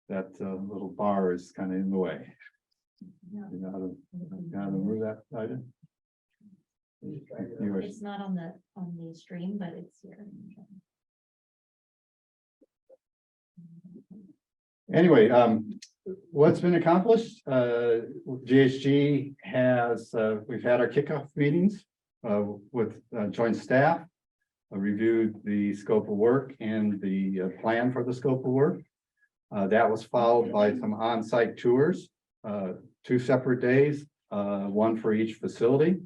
That little bar is kind of in the way. You know how to move that item? It's not on the stream, but it's here. Anyway, what's been accomplished? GHG has, we've had our kickoff meetings with joint staff, reviewed the scope of work and the plan for the scope of work. That was followed by some on-site tours, 2 separate days, one for each facility.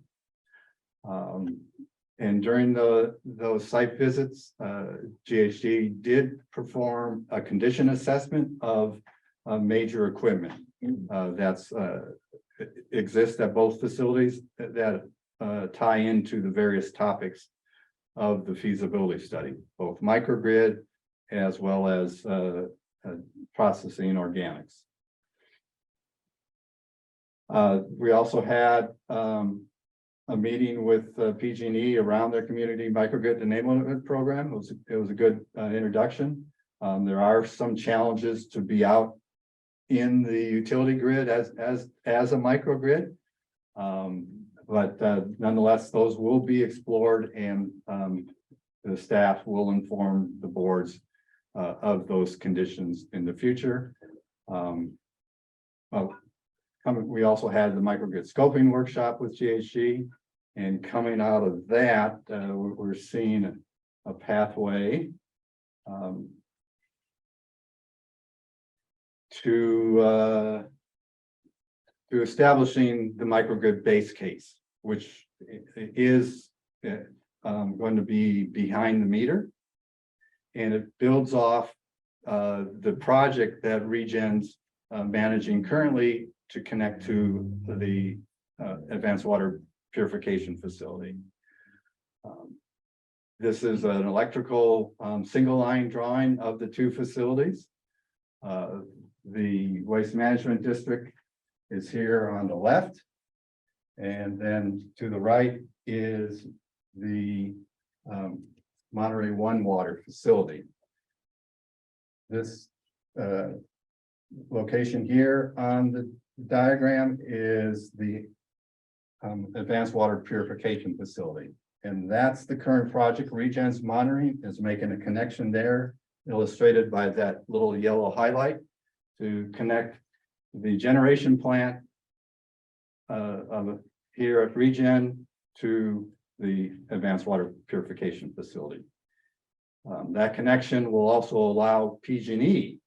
And during those site visits, GHG did perform a condition assessment of major equipment that's exists at both facilities that tie into the various topics of the feasibility study, both microgrid as well as processing organics. We also had a meeting with PG&E around their community microgrid enablement program. It was a good introduction. There are some challenges to be out in the utility grid as a microgrid. But nonetheless, those will be explored, and the staff will inform the boards of those conditions in the future. We also had the microgrid scoping workshop with GHG, and coming out of that, we're seeing a pathway to establishing the microgrid base case, which is going to be behind the meter. And it builds off the project that ReGen's managing currently to connect to the advanced water purification facility. This is an electrical single line drawing of the two facilities. The waste management district is here on the left. And then to the right is the Monterey 1 water facility. This location here on the diagram is the advanced water purification facility. And that's the current project ReGen's monitoring, is making a connection there, illustrated by that little yellow highlight, to connect the generation plant here at ReGen to the advanced water purification facility. That connection will also allow PG&E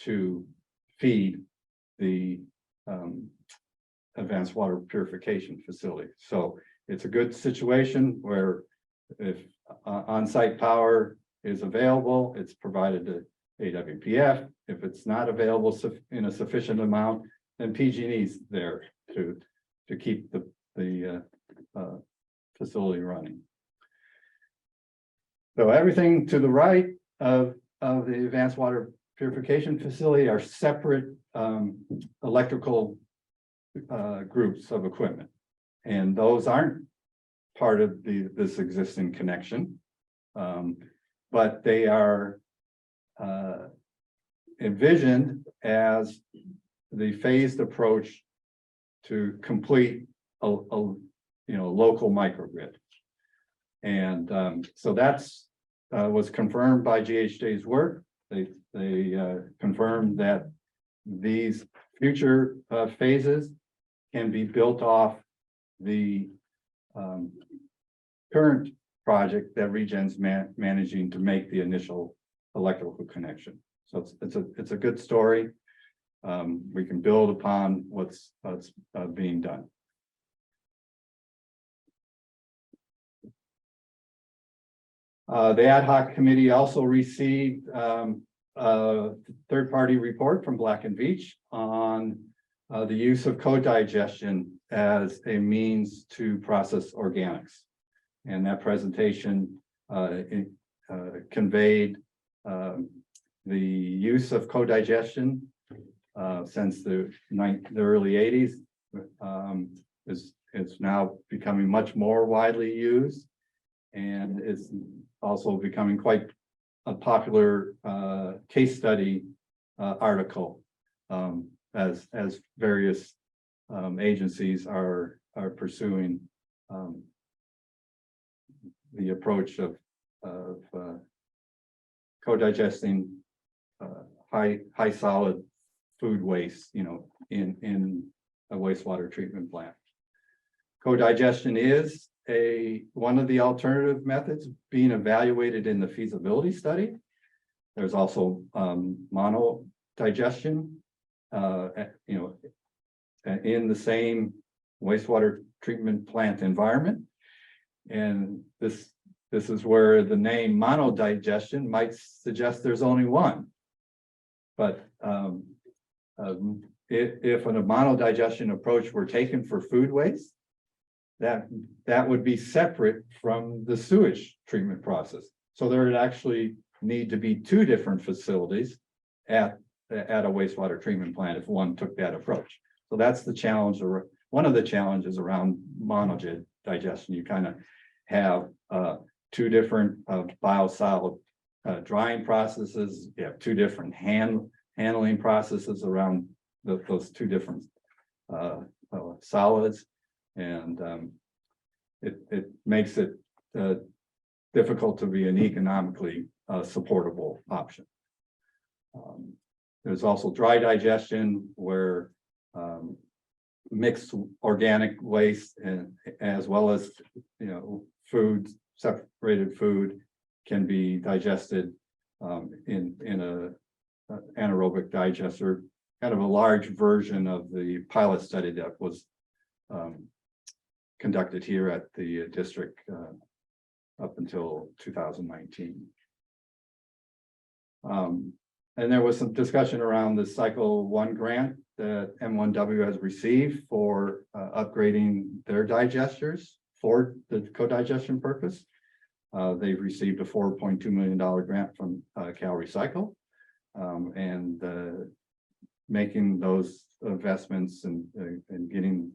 to feed the advanced water purification facility. So it's a good situation where if on-site power is available, it's provided to AWPF. If it's not available in a sufficient amount, then PG&E's there to keep the facility running. So everything to the right of the advanced water purification facility are separate electrical groups of equipment, and those aren't part of this existing connection, but they are envisioned as the phased approach to complete a local microgrid. And so that's was confirmed by GHJ's work. They confirmed that these future phases can be built off the current project that ReGen's managing to make the initial electrical connection. So it's a good story. We can build upon what's being done. The ad hoc committee also received a third-party report from Black and Veatch on the use of co-digestion as a means to process organics. And that presentation conveyed the use of co-digestion since the early 80s. It's now becoming much more widely used, and it's also becoming quite a popular case study article as various agencies are pursuing the approach of co-digesting high solid food waste, in a wastewater treatment plant. Co-digestion is one of the alternative methods being evaluated in the feasibility study. There's also monodigestion, in the same wastewater treatment plant environment. And this is where the name monodigestion might suggest there's only one. But if a monodigestion approach were taken for food waste, that would be separate from the sewage treatment process. So there would actually need to be two different facilities at a wastewater treatment plant if one took that approach. So that's the challenge, or one of the challenges around monogen digestion. You kind of have two different biosolid drying processes. You have two different handling processes around those two different solids. And it makes it difficult to be an economically supportable option. There's also dry digestion where mixed organic waste and as well as, food, separated food can be digested in a anaerobic digester, kind of a large version of the pilot study that was conducted here at the district up until 2019. And there was some discussion around the Cycle 1 grant that M1W has received for upgrading their digesters for the co-digestion purpose. They've received a $4.2 million grant from Cal Recycle, and making those investments and getting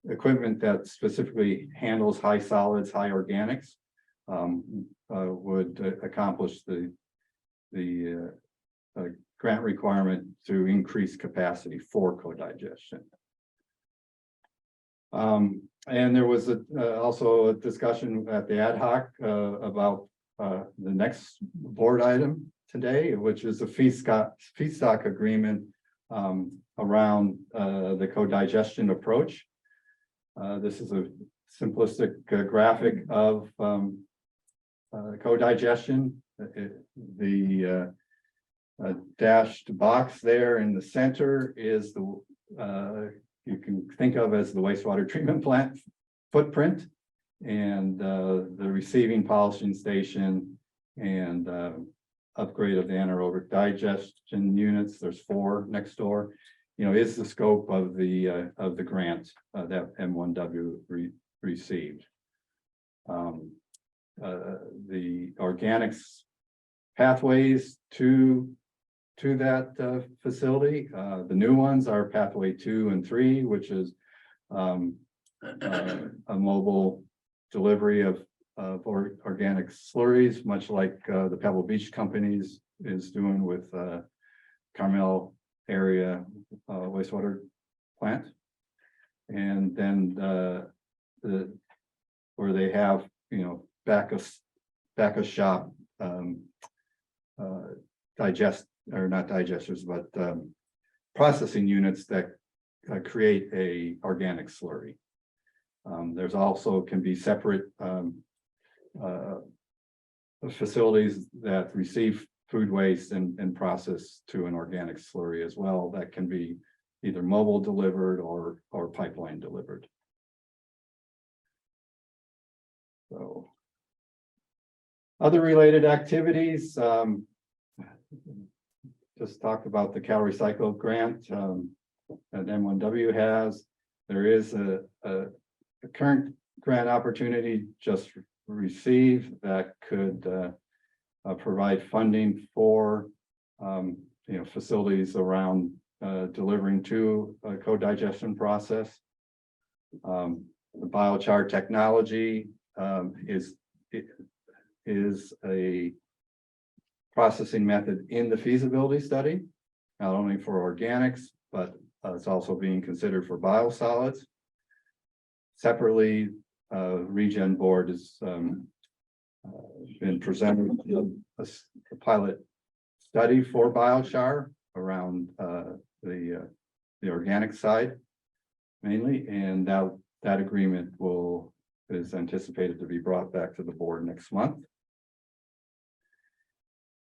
equipment that specifically handles high solids, high organics, would accomplish the grant requirement to increase capacity for co-digestion. And there was also a discussion at the ad hoc about the next board item today, which is a feedstock agreement around the co-digestion approach. This is a simplistic graphic of co-digestion. The dashed box there in the center is the you can think of as the wastewater treatment plant footprint, and the receiving polishing station and upgrade of the anaerobic digestion units. There's 4 next door. Is the scope of the grant that M1W received. The organics pathways to that facility. The new ones are pathway 2 and 3, which is a mobile delivery of organic slurries, much like the Pebble Beach companies is doing with Carmel area wastewater plant. And then where they have back of shop not digesters, but processing units that create a organic slurry. There's also can be separate facilities that receive food waste and process to an organic slurry as well, that can be either mobile delivered or pipeline delivered. So other related activities, just talked about the Cal Recycle grant that M1W has. There is a current grant opportunity just received that could provide funding for facilities around delivering to a co-digestion process. The biochar technology is a processing method in the feasibility study, not only for organics, but it's also being considered for biosolids. Separately, ReGen board has been presented a pilot study for biochar around the organic side mainly, and that agreement is anticipated to be brought back to the board next month.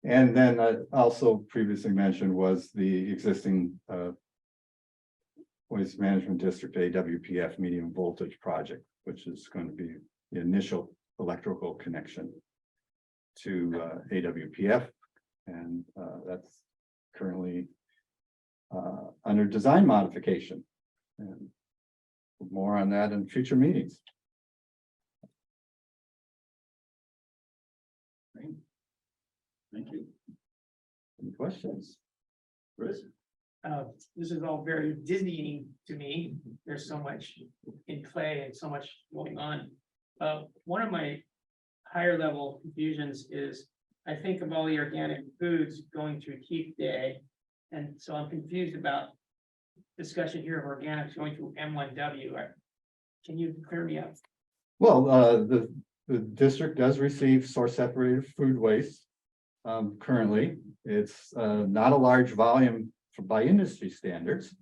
And then also previously mentioned was the existing Waste Management District AWPF medium voltage project, which is going to be the initial electrical connection to AWPF, and that's currently under design modification. And more on that in future meetings. Thank you. Any questions? Chris? This is all very Disney to me. There's so much in play and so much going on. One of my higher level confusions is I think of all the organic foods going through Keep Day. And so I'm confused about discussion here of organics going through M1W. Can you clear me up? Well, the district does receive source separated food waste. Currently, it's not a large volume by industry standards.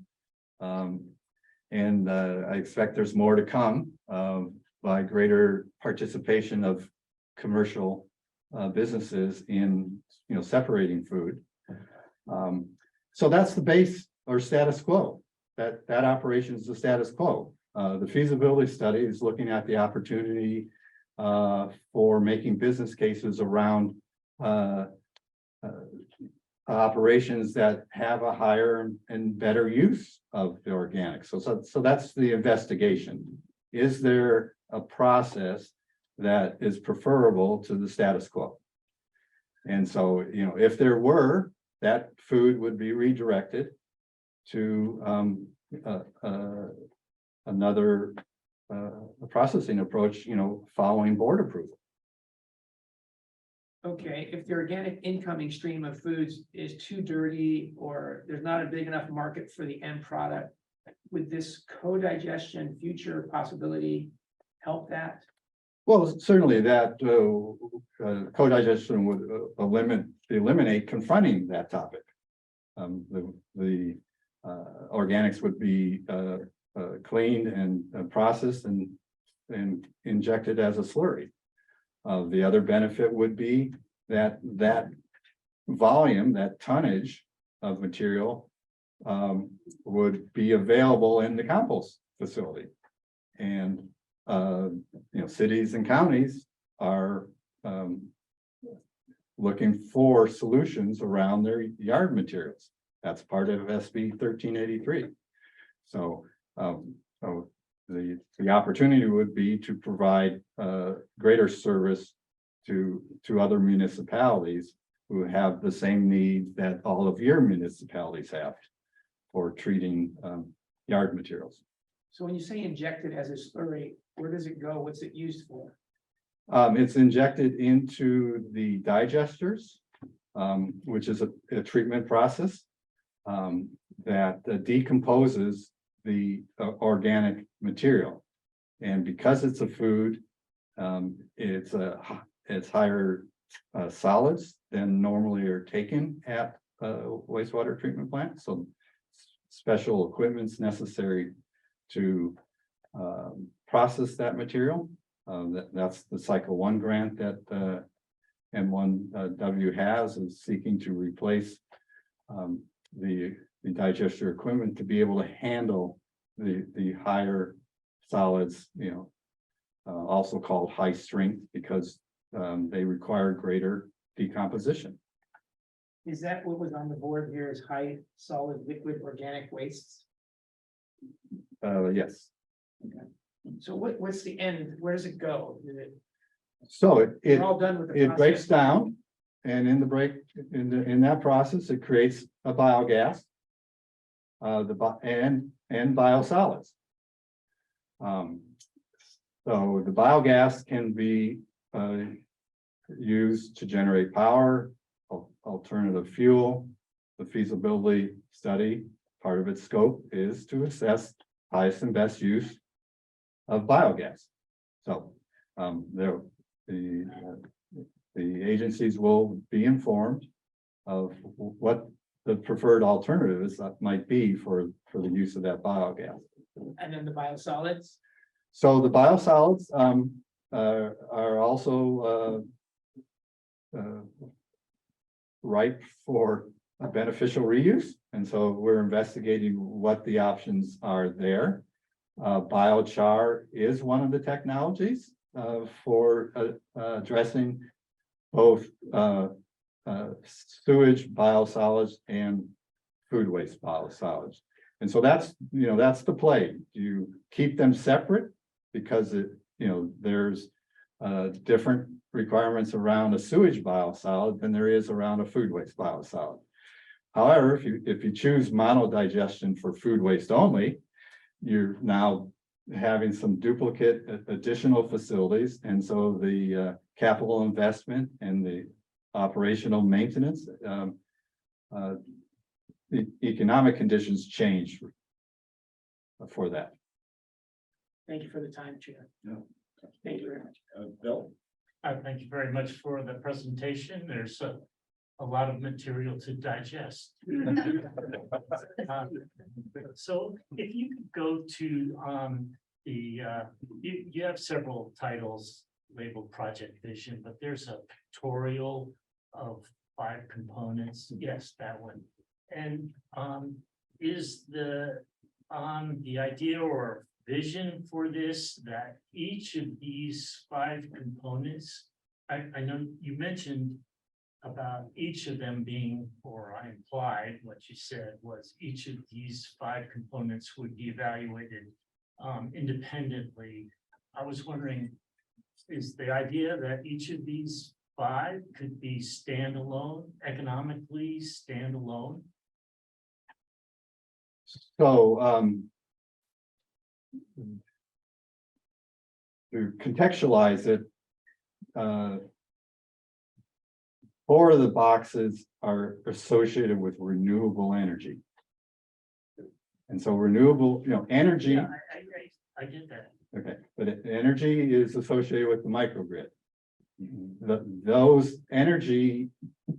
And I expect there's more to come by greater participation of commercial businesses in, separating food. So that's the base or status quo. That operation is the status quo. The feasibility study is looking at the opportunity for making business cases around operations that have a higher and better use of the organics. So that's the investigation. Is there a process that is preferable to the status quo? And so, if there were, that food would be redirected to another processing approach, following board approval. Okay, if the organic incoming stream of foods is too dirty or there's not a big enough market for the end product, would this co-digestion future possibility help that? Well, certainly that co-digestion would eliminate confronting that topic. The organics would be cleaned and processed and injected as a slurry. The other benefit would be that volume, that tonnage of material would be available in the compost facility. And cities and counties are looking for solutions around their yard materials. That's part of SB 1383. So the opportunity would be to provide greater service to other municipalities who have the same needs that all of your municipalities have for treating yard materials. So when you say injected as a slurry, where does it go? What's it used for? It's injected into the digesters, which is a treatment process that decomposes the organic material. And because it's a food, it's higher solids than normally are taken at wastewater treatment plant. So special equipment's necessary to process that material. That's the cycle 1 grant that M1W has, is seeking to replace the digester equipment to be able to handle the higher solids, also called high strength, because they require greater decomposition. Is that what was on the board here is high solid liquid organic wastes? Yes. So what's the end? Where does it go? So We're all done with the it breaks process. down, and in that process, it creates a biogas. And biosolids. So the biogas can be used to generate power, alternative fuel. The feasibility study, part of its scope is to assess highest and best use of biogas. So the agencies will be informed of what the preferred alternatives that might be for the use of that biogas. And then the biosolids? So the biosolids are also ripe for a beneficial reuse. And so we're investigating what the options are there. Biochar is one of the technologies for addressing both sewage biosolids and food waste biosolids. And so that's the play. You keep them separate because there's different requirements around a sewage biosolid than there is around a food waste biosolid. However, if you choose monodigestion for food waste only, you're now having some duplicate additional facilities, and so the capital investment and the operational maintenance, the economic conditions change for that. Thank you for the time, Chair. Yeah. Thank you very much. Bill? Thank you very much for the presentation. There's a lot of material to digest. So if you could go to you have several titles labeled Project Vision, but there's a pictorial of 5 components. Yes, that one. And is the idea or vision for this that each of these 5 components, I know you mentioned about each of them being, or I implied what you said was each of these 5 components would be evaluated independently. I was wondering, is the idea that each of these 5 could be standalone, economically standalone? So, to contextualize it, 4 of the boxes are associated with renewable energy. And so renewable, energy, Yeah, I get that. okay, but energy is associated with the microgrid. Those energy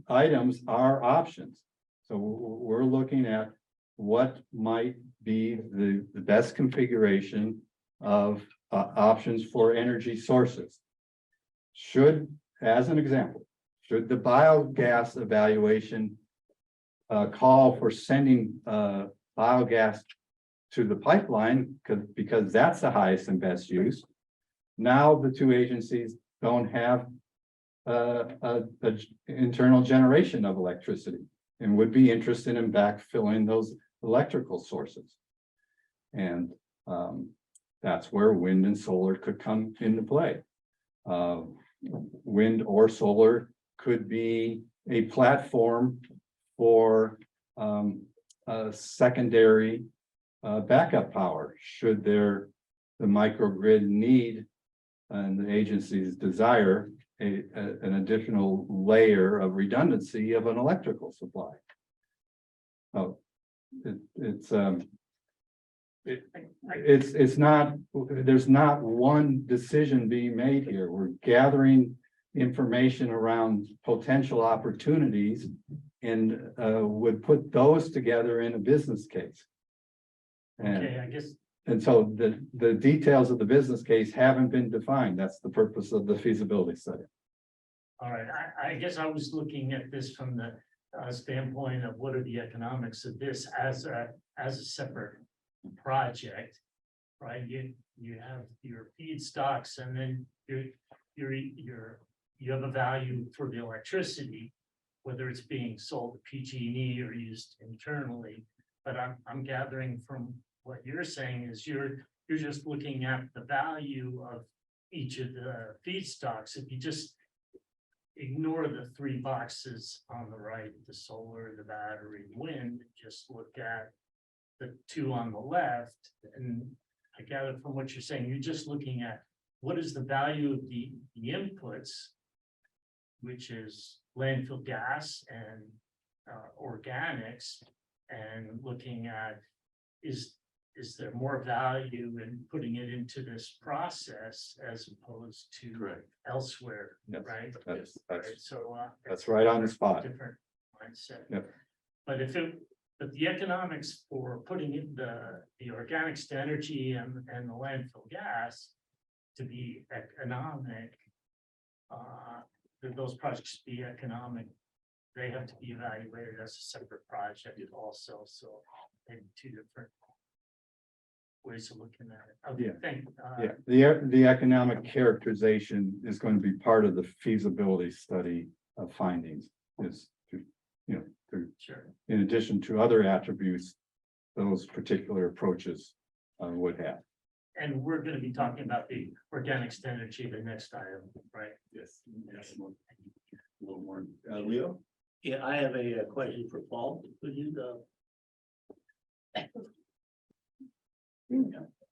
items are options. So we're looking at what might be the best configuration of options for energy sources. Should, as an example, should the biogas evaluation call for sending biogas to the pipeline because that's the highest and best use? Now the 2 agencies don't have a internal generation of electricity and would be interested in backfilling those electrical sources. And that's where wind and solar could come into play. Wind or solar could be a platform for secondary backup power should the microgrid need and the agency's desire an additional layer of redundancy of an electrical supply. Oh, it's not, there's not one decision being made here. We're gathering information around potential opportunities and would put those together in a business case. Okay, I guess. And so the details of the business case haven't been defined. That's the purpose of the feasibility study. All right, I guess I was looking at this from the standpoint of what are the economics of this as a separate project, right? You have your feedstocks, and then you have a value for the electricity, whether it's being sold to PG&E or used internally. But I'm gathering from what you're saying is you're just looking at the value of each of the feedstocks. If you just ignore the 3 boxes on the right, the solar, the battery, wind, just look at the 2 on the left. And I gather from what you're saying, you're just looking at what is the value of the inputs, which is landfill gas and organics, and looking at is there more value in putting it into this process as opposed to Correct. elsewhere, Yes, right? That's Right, so that's right on the spot. different mindset. Yep. But but the economics for putting in the organics to energy and the landfill gas to be economic, that those projects be economic, they have to be evaluated as a separate project also, so maybe 2 different ways of looking at it. Okay, Yeah. Yeah, the economic characterization is going to be part of the feasibility study of findings, is to, sure. in addition to other attributes, those particular approaches would have. And we're gonna be talking about the organics to energy, the next item, right? Yes. A little more. Leo? Yeah, I have a question for Paul. Could you,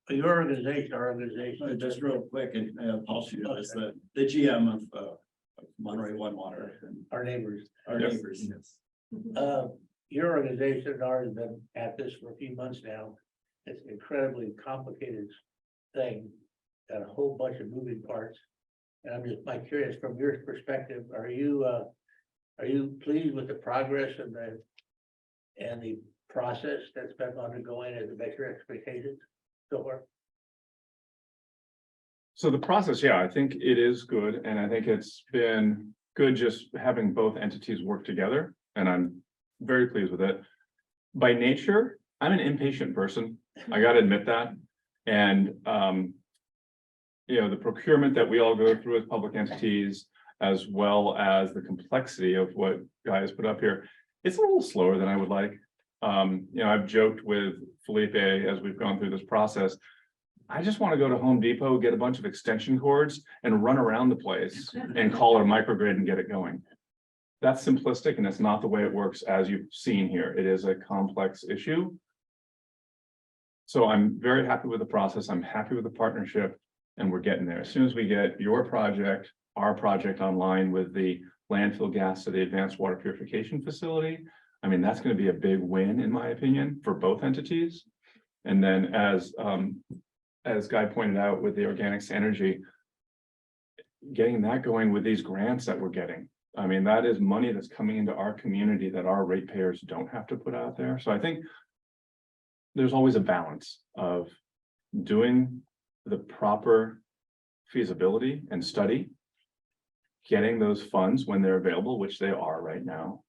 your organization. Just real quick, and Paul Shudo is the GM of Monterey One Water and Our neighbors. our Yes. neighbors. Yes. Your organization has already been at this for a few months now. It's an incredibly complicated thing, got a whole bunch of moving parts. And I'm just curious, from your perspective, are you pleased with the progress and the process that's been undergoing as it makes your expectations so far? So the process, yeah, I think it is good, and I think it's been good just having both entities work together, and I'm very pleased with it. By nature, I'm an impatient person, I gotta admit that, and you know, the procurement that we all go through as public entities, as well as the complexity of what Guy has put up here, it's a little slower than I would like. You know, I've joked with Felipe as we've gone through this process. I just want to go to Home Depot, get a bunch of extension cords and run around the place and call it a microgrid and get it going. That's simplistic, and it's not the way it works as you've seen here. It is a complex issue. So I'm very happy with the process. I'm happy with the partnership, and we're getting there. As soon as we get your project, our project online with the landfill gas to the advanced water purification facility, I mean, that's going to be a big win, in my opinion, for both entities. And then as Guy pointed out with the organics energy, getting that going with these grants that we're getting. I mean, that is money that's coming into our community that our ratepayers don't have to put out there. So I think there's always a balance of doing the proper feasibility and study, getting those funds when they're available, which they are right now,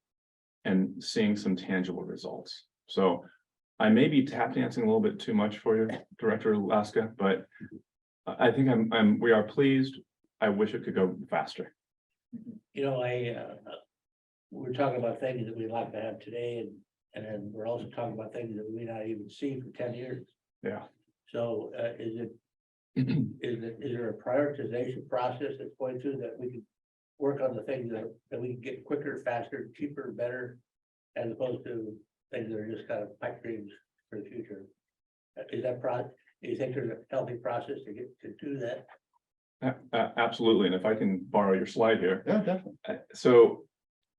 and seeing some tangible results. So I may be tap dancing a little bit too much for you, Director Alaska, but I think we are pleased. I wish it could go faster. You know, we're talking about things that we'd like to have today, and then we're also talking about things that we may not even see for 10 years. Yeah. So is there a prioritization process that's going through that we can work on the things that we can get quicker, faster, cheaper, better, as opposed to things that are just kind of pipe dreams for the future? Is that do you think there's a healthy process to do that? Absolutely. And if I can borrow your slide here. Yeah, definitely. So,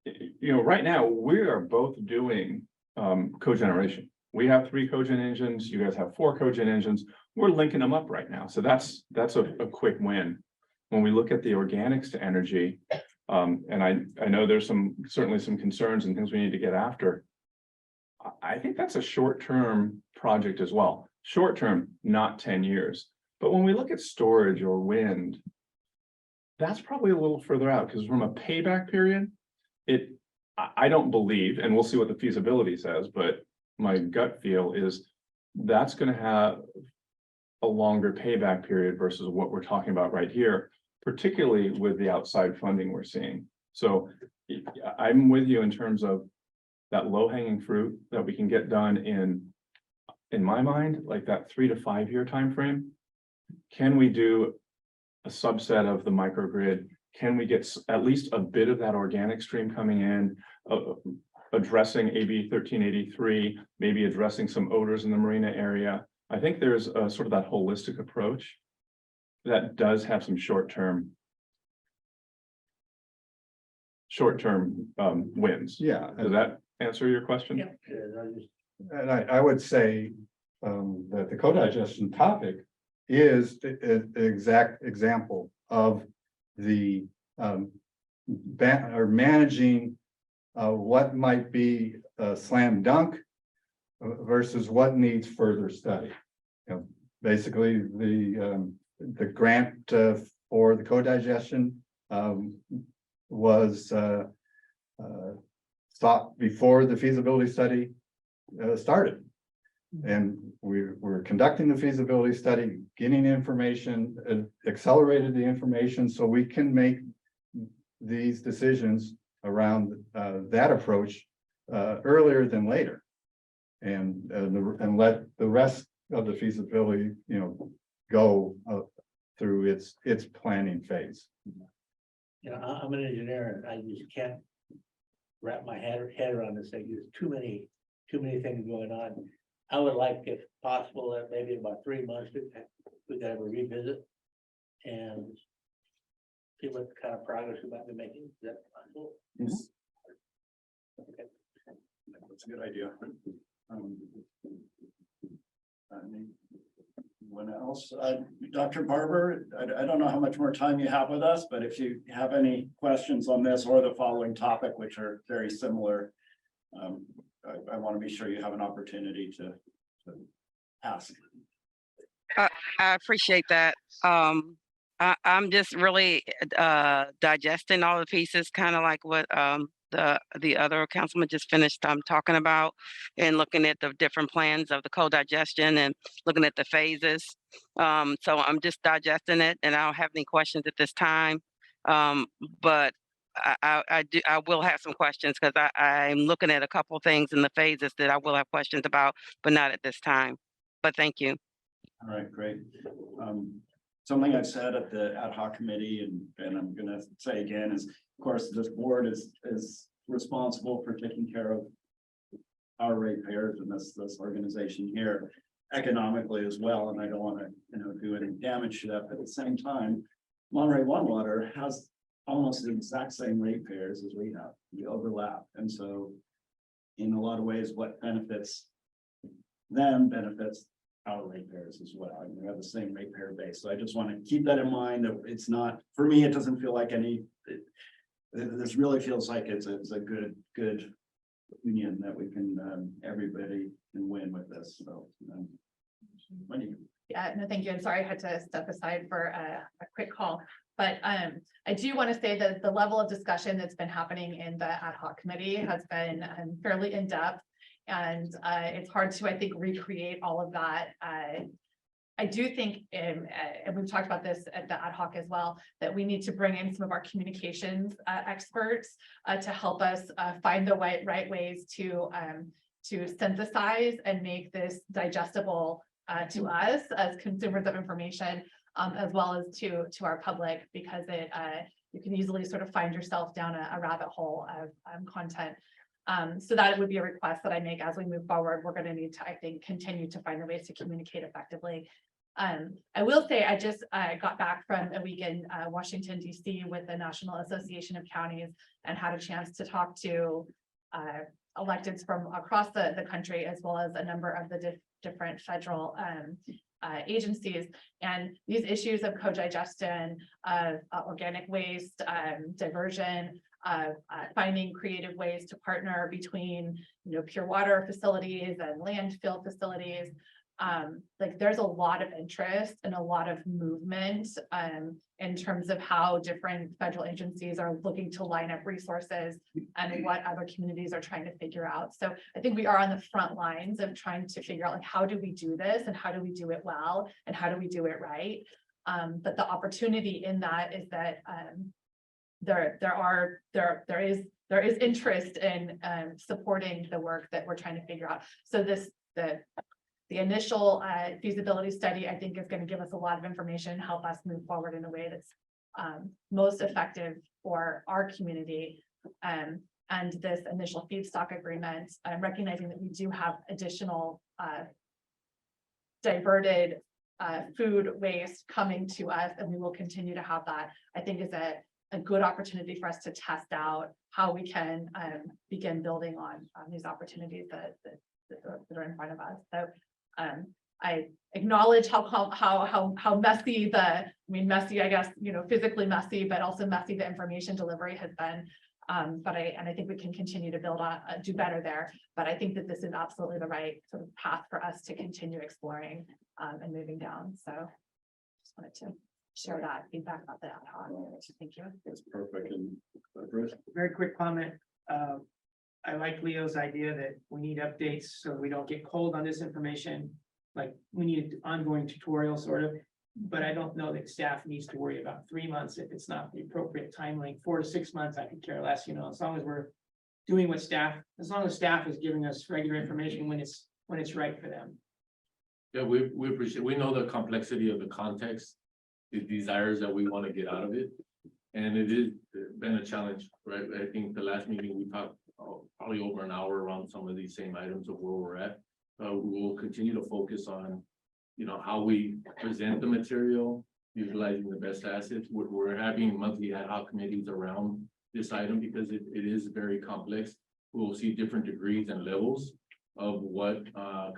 you know, right now we are both doing cogeneration. We have 3 cogen engines. You guys have 4 cogen engines. We're linking them up right now. So that's a quick win. When we look at the organics to energy, and I know there's certainly some concerns and things we need to get after. I think that's a short-term project as well. Short-term, not 10 years. But when we look at storage or wind, that's probably a little further out, because from a payback period, I don't believe, and we'll see what the feasibility says, but my gut feel is that's going to have a longer payback period versus what we're talking about right here, particularly with the outside funding we're seeing. So I'm with you in terms of that low-hanging fruit that we can get done in my mind, like that 3 to 5 year time frame. Can we do a subset of the microgrid? Can we get at least a bit of that organic stream coming in, addressing AB 1383, maybe addressing some odors in the marina area? I think there's a sort of that holistic approach that does have some short-term wins. Yeah. Does that answer your question? Yeah. And I would say that the co-digestion topic is the exact example of the or managing what might be a slam dunk versus what needs further study. You know, basically the grant for the co-digestion was sought before the feasibility study started. And we're conducting the feasibility study, getting information, accelerated the information so we can make these decisions around that approach earlier than later. And let the rest of the feasibility, you know, go through its planning phase. You know, I'm an engineer and I just can't wrap my head around this thing. There's too many things going on. I would like, if possible, that maybe in about 3 months, we could have a revisit and see what kind of progress we might be making. Is that possible? Yes. Okay. That's a good idea. Anyone else? Dr. Barber, I don't know how much more time you have with us, but if you have any questions on this or the following topic, which are very similar, I want to be sure you have an opportunity to ask. I appreciate that. I'm just really digesting all the pieces, kind of like what the other councilman just finished talking about, and looking at the different plans of the co-digestion and looking at the phases. So I'm just digesting it, and I don't have any questions at this time. But I will have some questions, because I'm looking at a couple things in the phases that I will have questions about, but not at this time. But thank you. All right, great. Something I've said at the ad hoc committee, and I'm gonna say again, is of course, this board is responsible for taking care of our ratepayers and this organization here economically as well. And I don't want to, do any damage to that. But at the same time, Monterey One Water has almost the exact same ratepayers as we have. We overlap. And so in a lot of ways, what benefits them benefits our ratepayers as well. I mean, we have the same ratepayer base. So I just want to keep that in mind, that it's not, for me, it doesn't feel like this really feels like it's a good union that we can, everybody can win with this. So, when you. Yeah, no, thank you. I'm sorry I had to step aside for a quick call. But I do want to say that the level of discussion that's been happening in the ad hoc committee has been fairly in-depth. And it's hard to, I think, recreate all of that. I do think, and we've talked about this at the ad hoc as well, that we need to bring in some of our communications experts to help us find the right ways to synthesize and make this digestible to us as consumers of information, as well as to our public, because you can easily sort of find yourself down a rabbit hole of content. So that would be a request that I make as we move forward. We're going to need to, I think, continue to find the ways to communicate effectively. I will say I just got back from a week in Washington, D.C. with the National Association of Counties, and had a chance to talk to electeds from across the country, as well as a number of the different federal agencies. And these issues of co-digestion, of organic waste, diversion, finding creative ways to partner between, pure water facilities and landfill facilities. Like there's a lot of interest and a lot of movement in terms of how different federal agencies are looking to line up resources and what other communities are trying to figure out. So I think we are on the front lines of trying to figure out, like, how do we do this, and how do we do it well, and how do we do it right? But the opportunity in that is that there is interest in supporting the work that we're trying to figure out. So the initial feasibility study, I think, is going to give us a lot of information, help us move forward in a way that's most effective for our community. And this initial feedstock agreement, recognizing that we do have additional diverted food waste coming to us, and we will continue to have that, I think is a good opportunity for us to test out how we can begin building on these opportunities that are in front of us. So I acknowledge how messy messy, I guess, physically messy, but also messy the information delivery has been. But I think we can continue to build on, do better there. But I think that this is absolutely the right sort of path for us to continue exploring and moving down. So just wanted to share that feedback about the ad hoc. Thank you. That's perfect. And Bruce? Very quick comment. I like Leo's idea that we need updates so we don't get cold on this information. Like, we need an ongoing tutorial sort of, but I don't know that staff needs to worry about 3 months if it's not the appropriate time length. 4 to 6 months, I could care less, as long as we're doing what as long as staff is giving us regular information when it's right for them. Yeah, we appreciate, we know the complexity of the context, the desires that we want to get out of it. And it has been a challenge, right? I think the last meeting we talked probably over an hour around some of these same items of where we're at. We will continue to focus on, how we present the material, utilizing the best assets. We're having monthly ad hoc committees around this item because it is very complex. We'll see different degrees and levels of what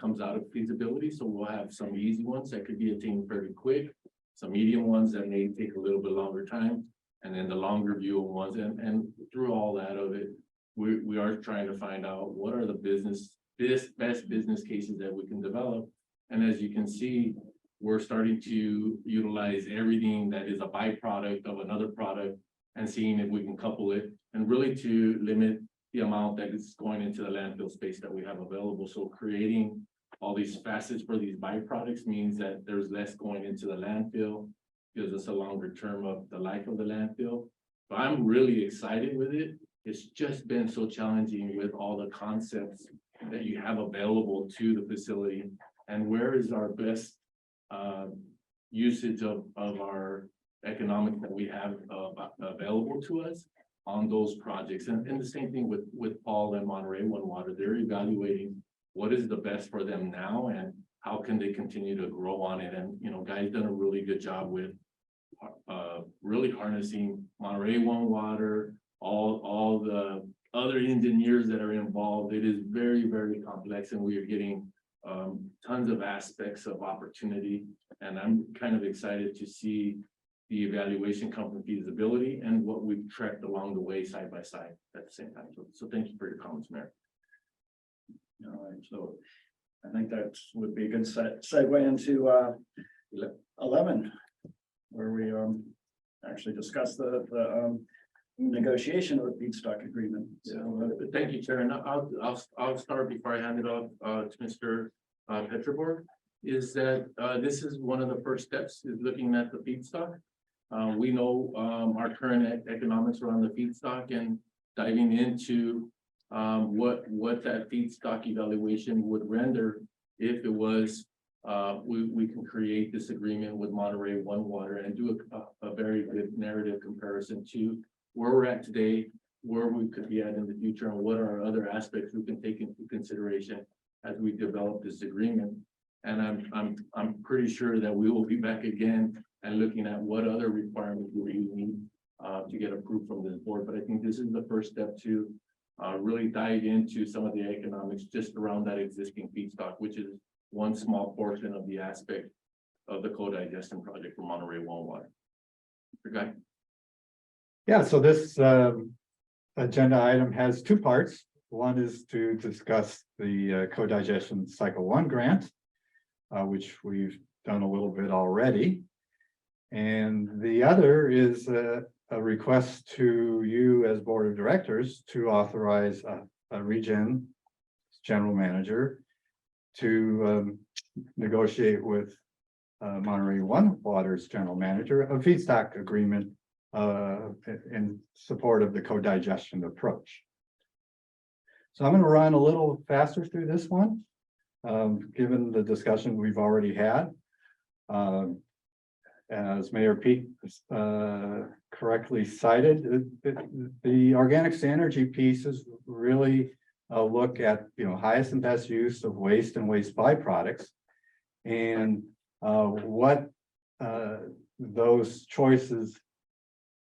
comes out of feasibility. So we'll have some easy ones that could be attained very quick, some medium ones that may take a little bit longer time, and then the longer view ones. And through all that of it, we are trying to find out what are the best business cases that we can develop. And as you can see, we're starting to utilize everything that is a byproduct of another product and seeing if we can couple it and really to limit the amount that is going into the landfill space that we have available. So creating all these facets for these byproducts means that there's less going into the landfill, gives us a longer term of the life of the landfill. But I'm really excited with it. It's just been so challenging with all the concepts that you have available to the facility. And where is our best usage of our economics that we have available to us on those projects. And the same thing with Paul and Monterey One Water. They're evaluating what is the best for them now and how can they continue to grow on it. And, Guy's done a really good job with really harnessing Monterey One Water, all the other engineers that are involved. It is very, very complex, and we are getting tons of aspects of opportunity. And I'm kind of excited to see the evaluation come from feasibility and what we've tracked along the way side by side at the same time. So thank you for your comments, Mayor. All right, so I think that would be a good segue into 11, where we actually discuss the negotiation of the feedstock agreement. So Thank you, Chair. And I'll start before I hand it off to Mr. Petrobor. Is that this is one of the first steps is looking at the feedstock. We know our current economics around the feedstock and diving into what that feedstock evaluation would render if it was we can create this agreement with Monterey One Water and do a very good narrative comparison to where we're at today, where we could be at in the future, and what are other aspects we can take into consideration as we develop this agreement. And I'm pretty sure that we will be back again and looking at what other requirements we need to get approved from this board. But I think this is the first step to really dive into some of the economics just around that existing feedstock, which is one small portion of the aspect of the co-digestion project for Monterey One Water. Mr. Guy? Yeah, so this agenda item has two parts. One is to discuss the co-digestion cycle 1 grant, which we've done a little bit already. And the other is a request to you as board of directors to authorize a ReGen general manager to negotiate with Monterey One Water's general manager a feedstock agreement in support of the co-digestion approach. So I'm going to run a little faster through this one, given the discussion we've already had. As Mayor Peak correctly cited, the organics to energy piece is really a look at highest and best use of waste and waste byproducts, and what those choices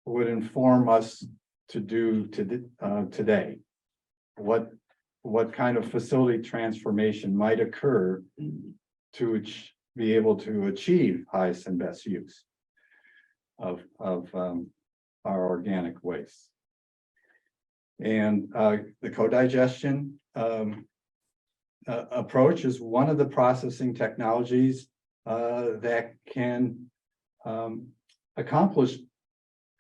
would inform us to do today. What kind of facility transformation might occur to be able to achieve highest and best use of our organic waste. And the co-digestion approach is one of the processing technologies that can accomplish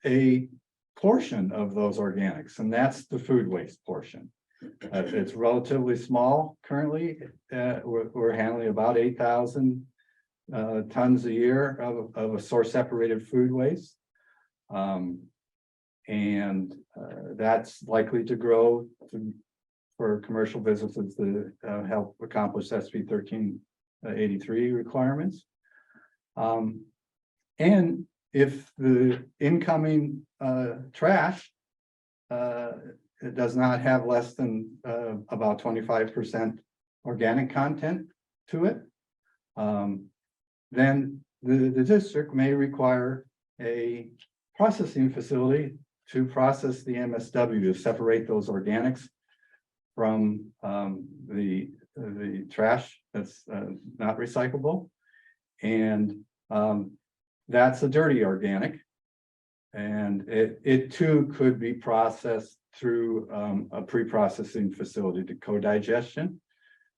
a portion of those organics, and that's the food waste portion. It's relatively small currently. We're handling about 8,000 tons a year of a source separated food waste. And that's likely to grow for commercial businesses to help accomplish SB 1383 requirements. And if the incoming trash it does not have less than about 25% organic content to it, then the district may require a processing facility to process the MSW, to separate those organics from the trash that's not recyclable. And that's a dirty organic. And it too could be processed through a pre-processing facility to co-digestion,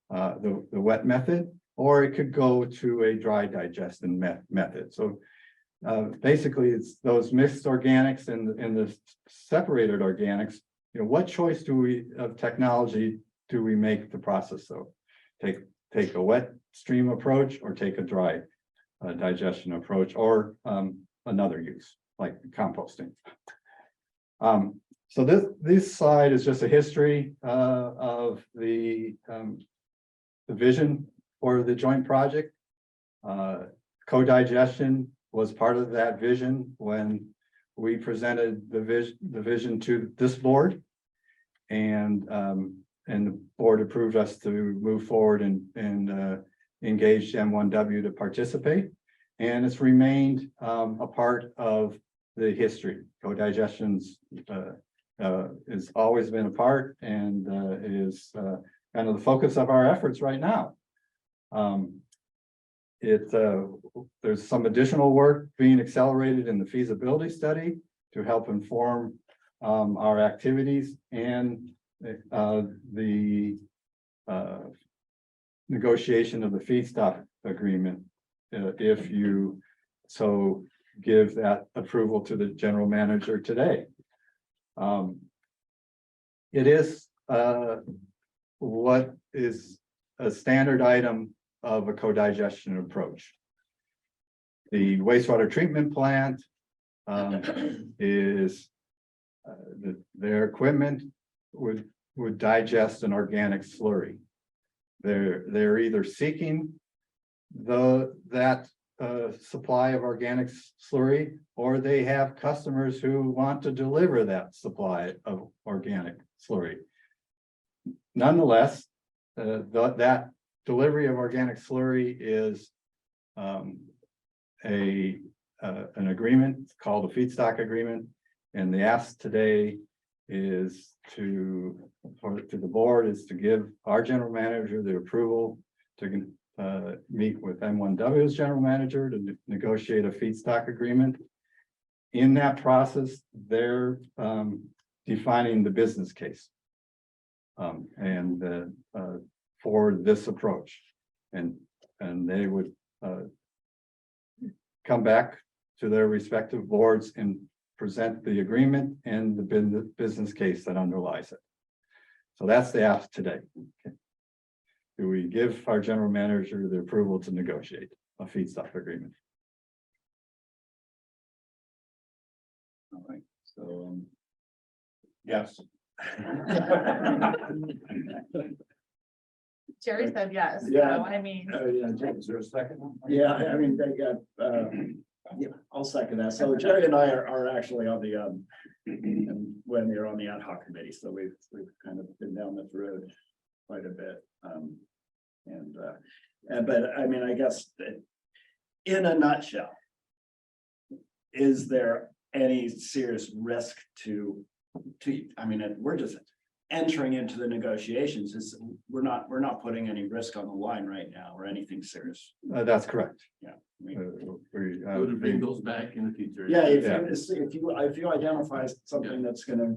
the wet method, or it could go to a dry digestion method. So basically, it's those mixed organics and the separated organics. You know, what choice of technology do we make the process? So take a wet stream approach, or take a dry digestion approach, or another use like composting. So this slide is just a history of the vision for the joint project. Co-digestion was part of that vision when we presented the vision to this board, and the board approved us to move forward and engage M1W to participate. And it's remained a part of the history. Co-digestion's has always been a part, and is kind of the focus of our efforts right now. There's some additional work being accelerated in the feasibility study to help inform our activities, and the negotiation of the feedstock agreement, if you so give that approval to the general manager today. It is what is a standard item of a co-digestion approach. The wastewater treatment plant is their equipment would digest an organic slurry. They're either seeking that supply of organic slurry, or they have customers who want to deliver that supply of organic slurry. Nonetheless, that delivery of organic slurry is an agreement called a feedstock agreement, and the ask today is to the board is to give our general manager the approval to meet with M1W's general manager to negotiate a feedstock agreement. In that process, they're defining the business case and for this approach, and they would come back to their respective boards and present the agreement and the business case that underlies it. So that's the ask today. Okay. Do we give our general manager the approval to negotiate a feedstock agreement? All right, so yes. Jerry said yes, Yeah. so I mean. Is there a second one? Yeah, I mean, they got, yeah, I'll second that. So Jerry and I are actually on the, when you're on the ad hoc committee, so we've kind of been down this road quite a bit. But I mean, I guess that in a nutshell, is there any serious risk to, I mean, we're just entering into the negotiations, is we're not putting any risk on the line right now or anything serious. That's correct. Yeah. Would bring those back in the future. Yeah, if you identify something that's gonna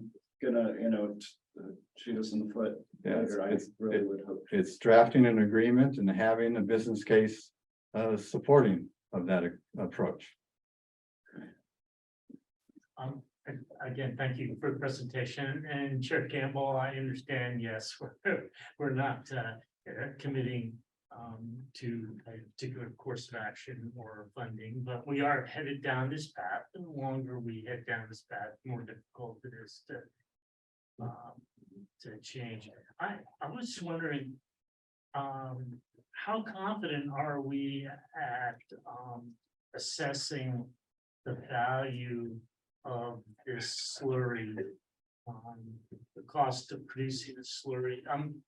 shoot us in the foot. Yeah, I really would hope. It's drafting an agreement and having a business case supporting of that approach. Again, thank you for the presentation, and Chair Campbell, I understand, yes, we're not committing to a particular course of action or funding, but we are headed down this path. And the longer we head down this path, the more difficult it is to change. I was just wondering, how confident are we at assessing the value of this slurry the cost of producing a slurry. I'm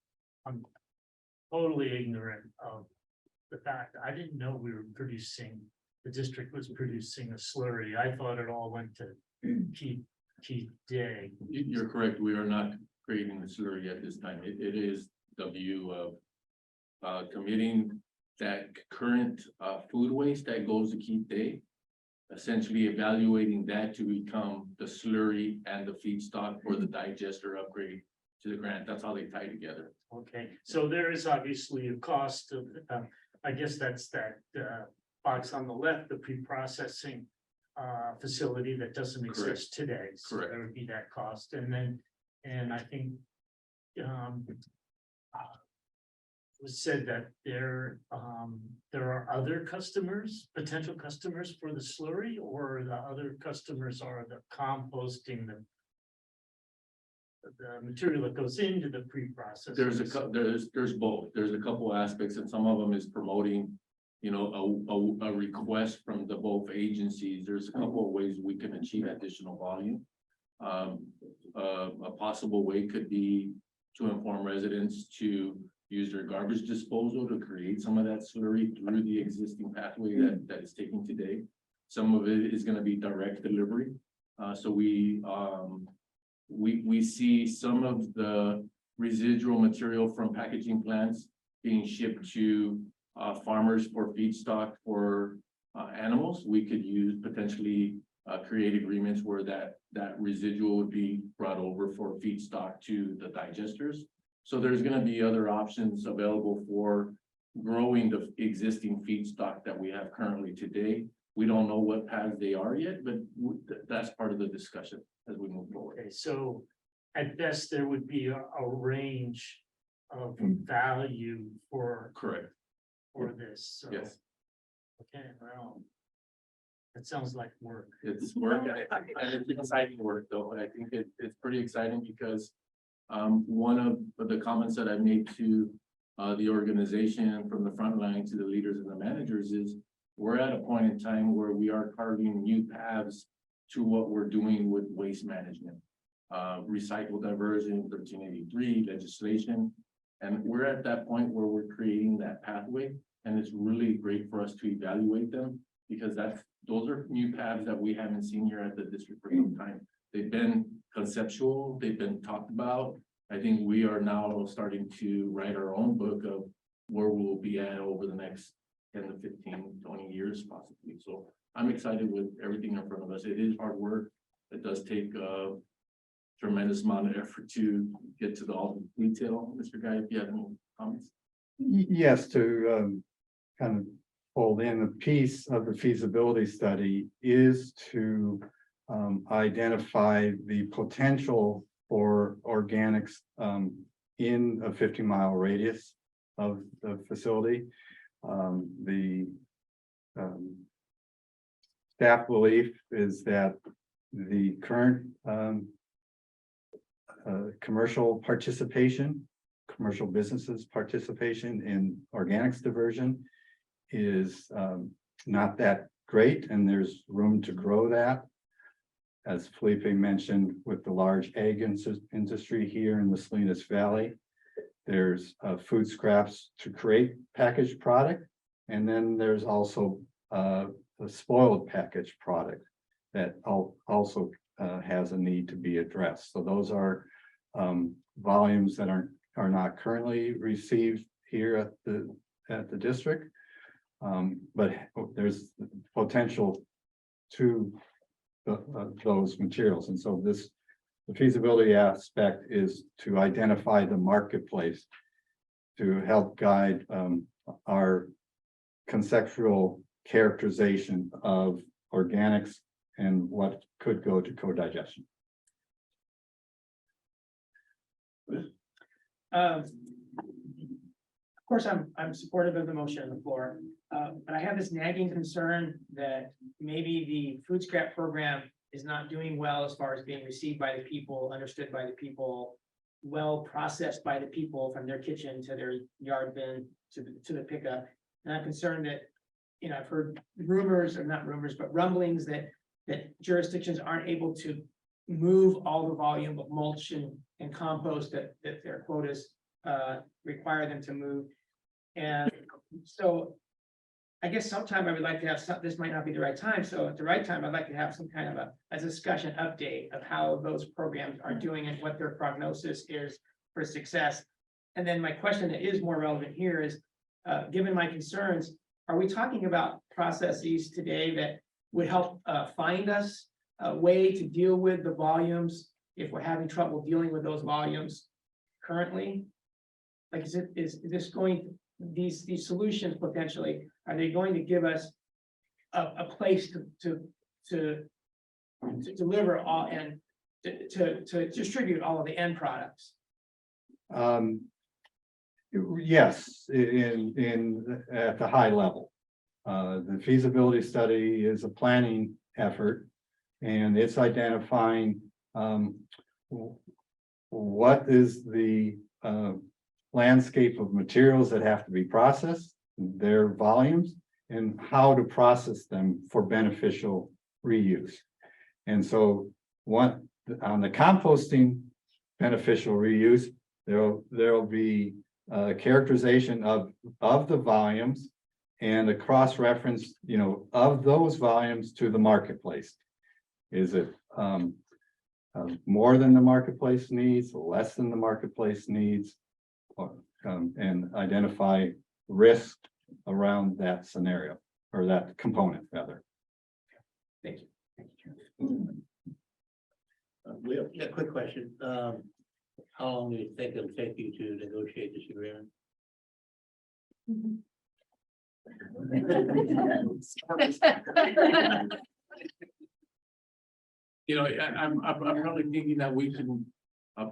totally ignorant of the fact. I didn't know we were producing, the district was producing a slurry. I thought it all went to Keith Day. You're correct. We are not creating the slurry at this time. It is the view of committing that current food waste that goes to Keith Day, essentially evaluating that to become the slurry and the feedstock for the digester upgrade to the grant. That's how they tie together. Okay, so there is obviously a cost of, I guess that's that box on the left, the pre-processing facility that doesn't Correct. exist today. So Correct. there would be that cost, and then, and I think it was said that there are other customers, potential customers for the slurry, or the other customers are the composting, the material that goes into the pre-process. There's both. There's a couple aspects, and some of them is promoting, you know, a request from the both agencies. There's a couple of ways we can achieve additional volume. A possible way could be to inform residents to use their garbage disposal to create some of that slurry through the existing pathway that is taking today. Some of it is gonna be direct delivery. So we see some of the residual material from packaging plants being shipped to farmers for feedstock for animals. We could use potentially create agreements where that residual would be brought over for feedstock to the digesters. So there's gonna be other options available for growing the existing feedstock that we have currently today. We don't know what paths they are yet, but that's part of the discussion as we move forward. Okay, so at best, there would be a range of value for Correct. this, so. Yes, Okay, well. That sounds like work. it's work and it's exciting work though. I think it's pretty exciting because one of the comments that I made to the organization from the front line to the leaders and the managers is we're at a point in time where we are carving new paths to what we're doing with waste management. Recycle diversion, 1383 legislation. And we're at that point where we're creating that pathway, and it's really great for us to evaluate them because those are new paths that we haven't seen here at the district for some time. They've been conceptual, they've been talked about. I think we are now starting to write our own book of where we'll be at over the next 10 to 15, 20 years possibly. So I'm excited with everything in front of us. It is hard work. It does take a tremendous amount of effort to get to all the detail. Mr. Guy, if you have any comments. Yes, to kind of fold in, a piece of the feasibility study is to identify the potential for organics in a 50-mile radius of the facility. The staff belief is that the current commercial businesses participation in organics diversion is not that great, and there's room to grow that. As Felipe mentioned, with the large ag industry here in the Salinas Valley, there's food scraps to create packaged product. And then there's also a spoiled packaged product that also has a need to be addressed. So those are volumes that are not currently received here at the district. But there's potential to those materials. And so the feasibility aspect is to identify the marketplace to help guide our conceptual characterization of organics and what could go to co-digestion. Of course, I'm supportive of the motion on the floor, but I have this nagging concern that maybe the food scrap program is not doing well as far as being received by the people, understood by the people, well processed by the people from their kitchen to their yard bin to the pickup. And I'm concerned that, you know, I've heard rumors, or not rumors, but rumblings that jurisdictions aren't able to move all the volume of mulch and compost that their quotas require them to move. And so I guess sometime I would like to have some, this might not be the right time, so at the right time, I'd like to have some kind of a discussion update of how those programs are doing and what their prognosis is for success. And then my question that is more relevant here is, given my concerns, are we talking about processes today that would help find us a way to deal with the volumes if we're having trouble dealing with those volumes currently? Like, is this going, these solutions potentially, are they going to give us a place to deliver all and to distribute all of the end products? Yes, at the high level. The feasibility study is a planning effort, and it's identifying what is the landscape of materials that have to be processed, their volumes, and how to process them for beneficial reuse. And so on the composting beneficial reuse, there'll be characterization of the volumes and a cross-reference, of those volumes to the marketplace. Is it more than the marketplace needs, less than the marketplace needs, and identify risk around that scenario or that component rather. Thank you. We have a quick question. How long do you think it'll take you to negotiate this agreement? I'm probably thinking that we can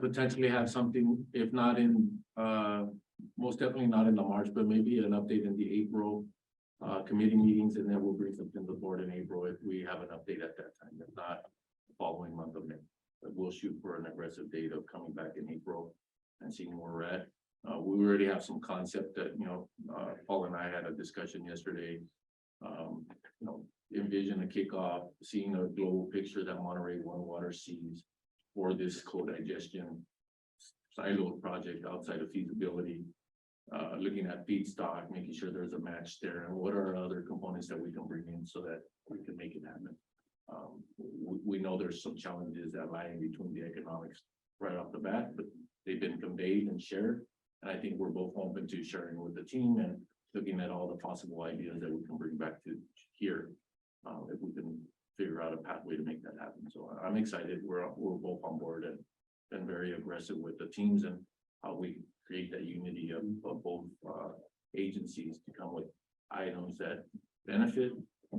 potentially have something, if not in, most definitely not in the March, but maybe an update in the April committee meetings, and then we'll bring something to the board in April if we have an update at that time, if not the following month of May. But we'll shoot for an aggressive date of coming back in April and seeing where we're at. We already have some concept that, Paul and I had a discussion yesterday. Envision a kickoff, seeing a global picture that Monterey One Water sees for this co-digestion siloed project outside of feasibility. Looking at feedstock, making sure there's a match there, and what are other components that we can bring in so that we can make it happen. We know there's some challenges that lie in between the economics right off the bat, but they've been conveyed and shared. And I think we're both open to sharing with the team and looking at all the possible ideas that we can bring back to here. If we can figure out a pathway to make that happen. So I'm excited. We're both on board and been very aggressive with the teams and how we create that unity of both agencies to come with items that benefit,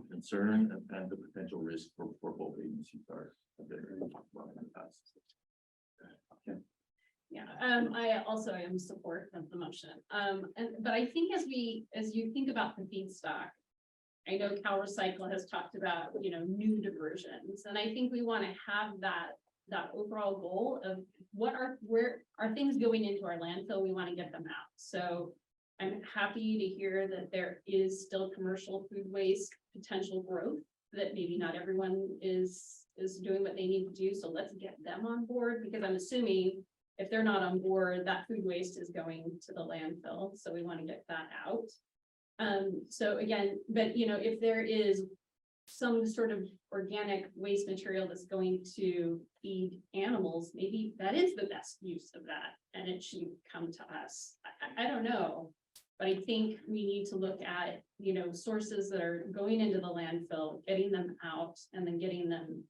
concern, and the potential risk for both agencies are that we talked about in the past. Okay. Yeah, I also am in support of the motion. But I think as you think about the feedstock, I know Cal Recycle has talked about, new diversions, and I think we want to have that overall goal of where are things going into our landfill, we want to get them out. So I'm happy to hear that there is still commercial food waste potential growth, that maybe not everyone is doing what they need to do. So let's get them on board, because I'm assuming if they're not on board, that food waste is going to the landfill. So we want to get that out. So again, but if there is some sort of organic waste material that's going to feed animals, maybe that is the best use of that, and it shouldn't come to us. I don't know, but I think we need to look at, sources that are going into the landfill, getting them out, and then getting them,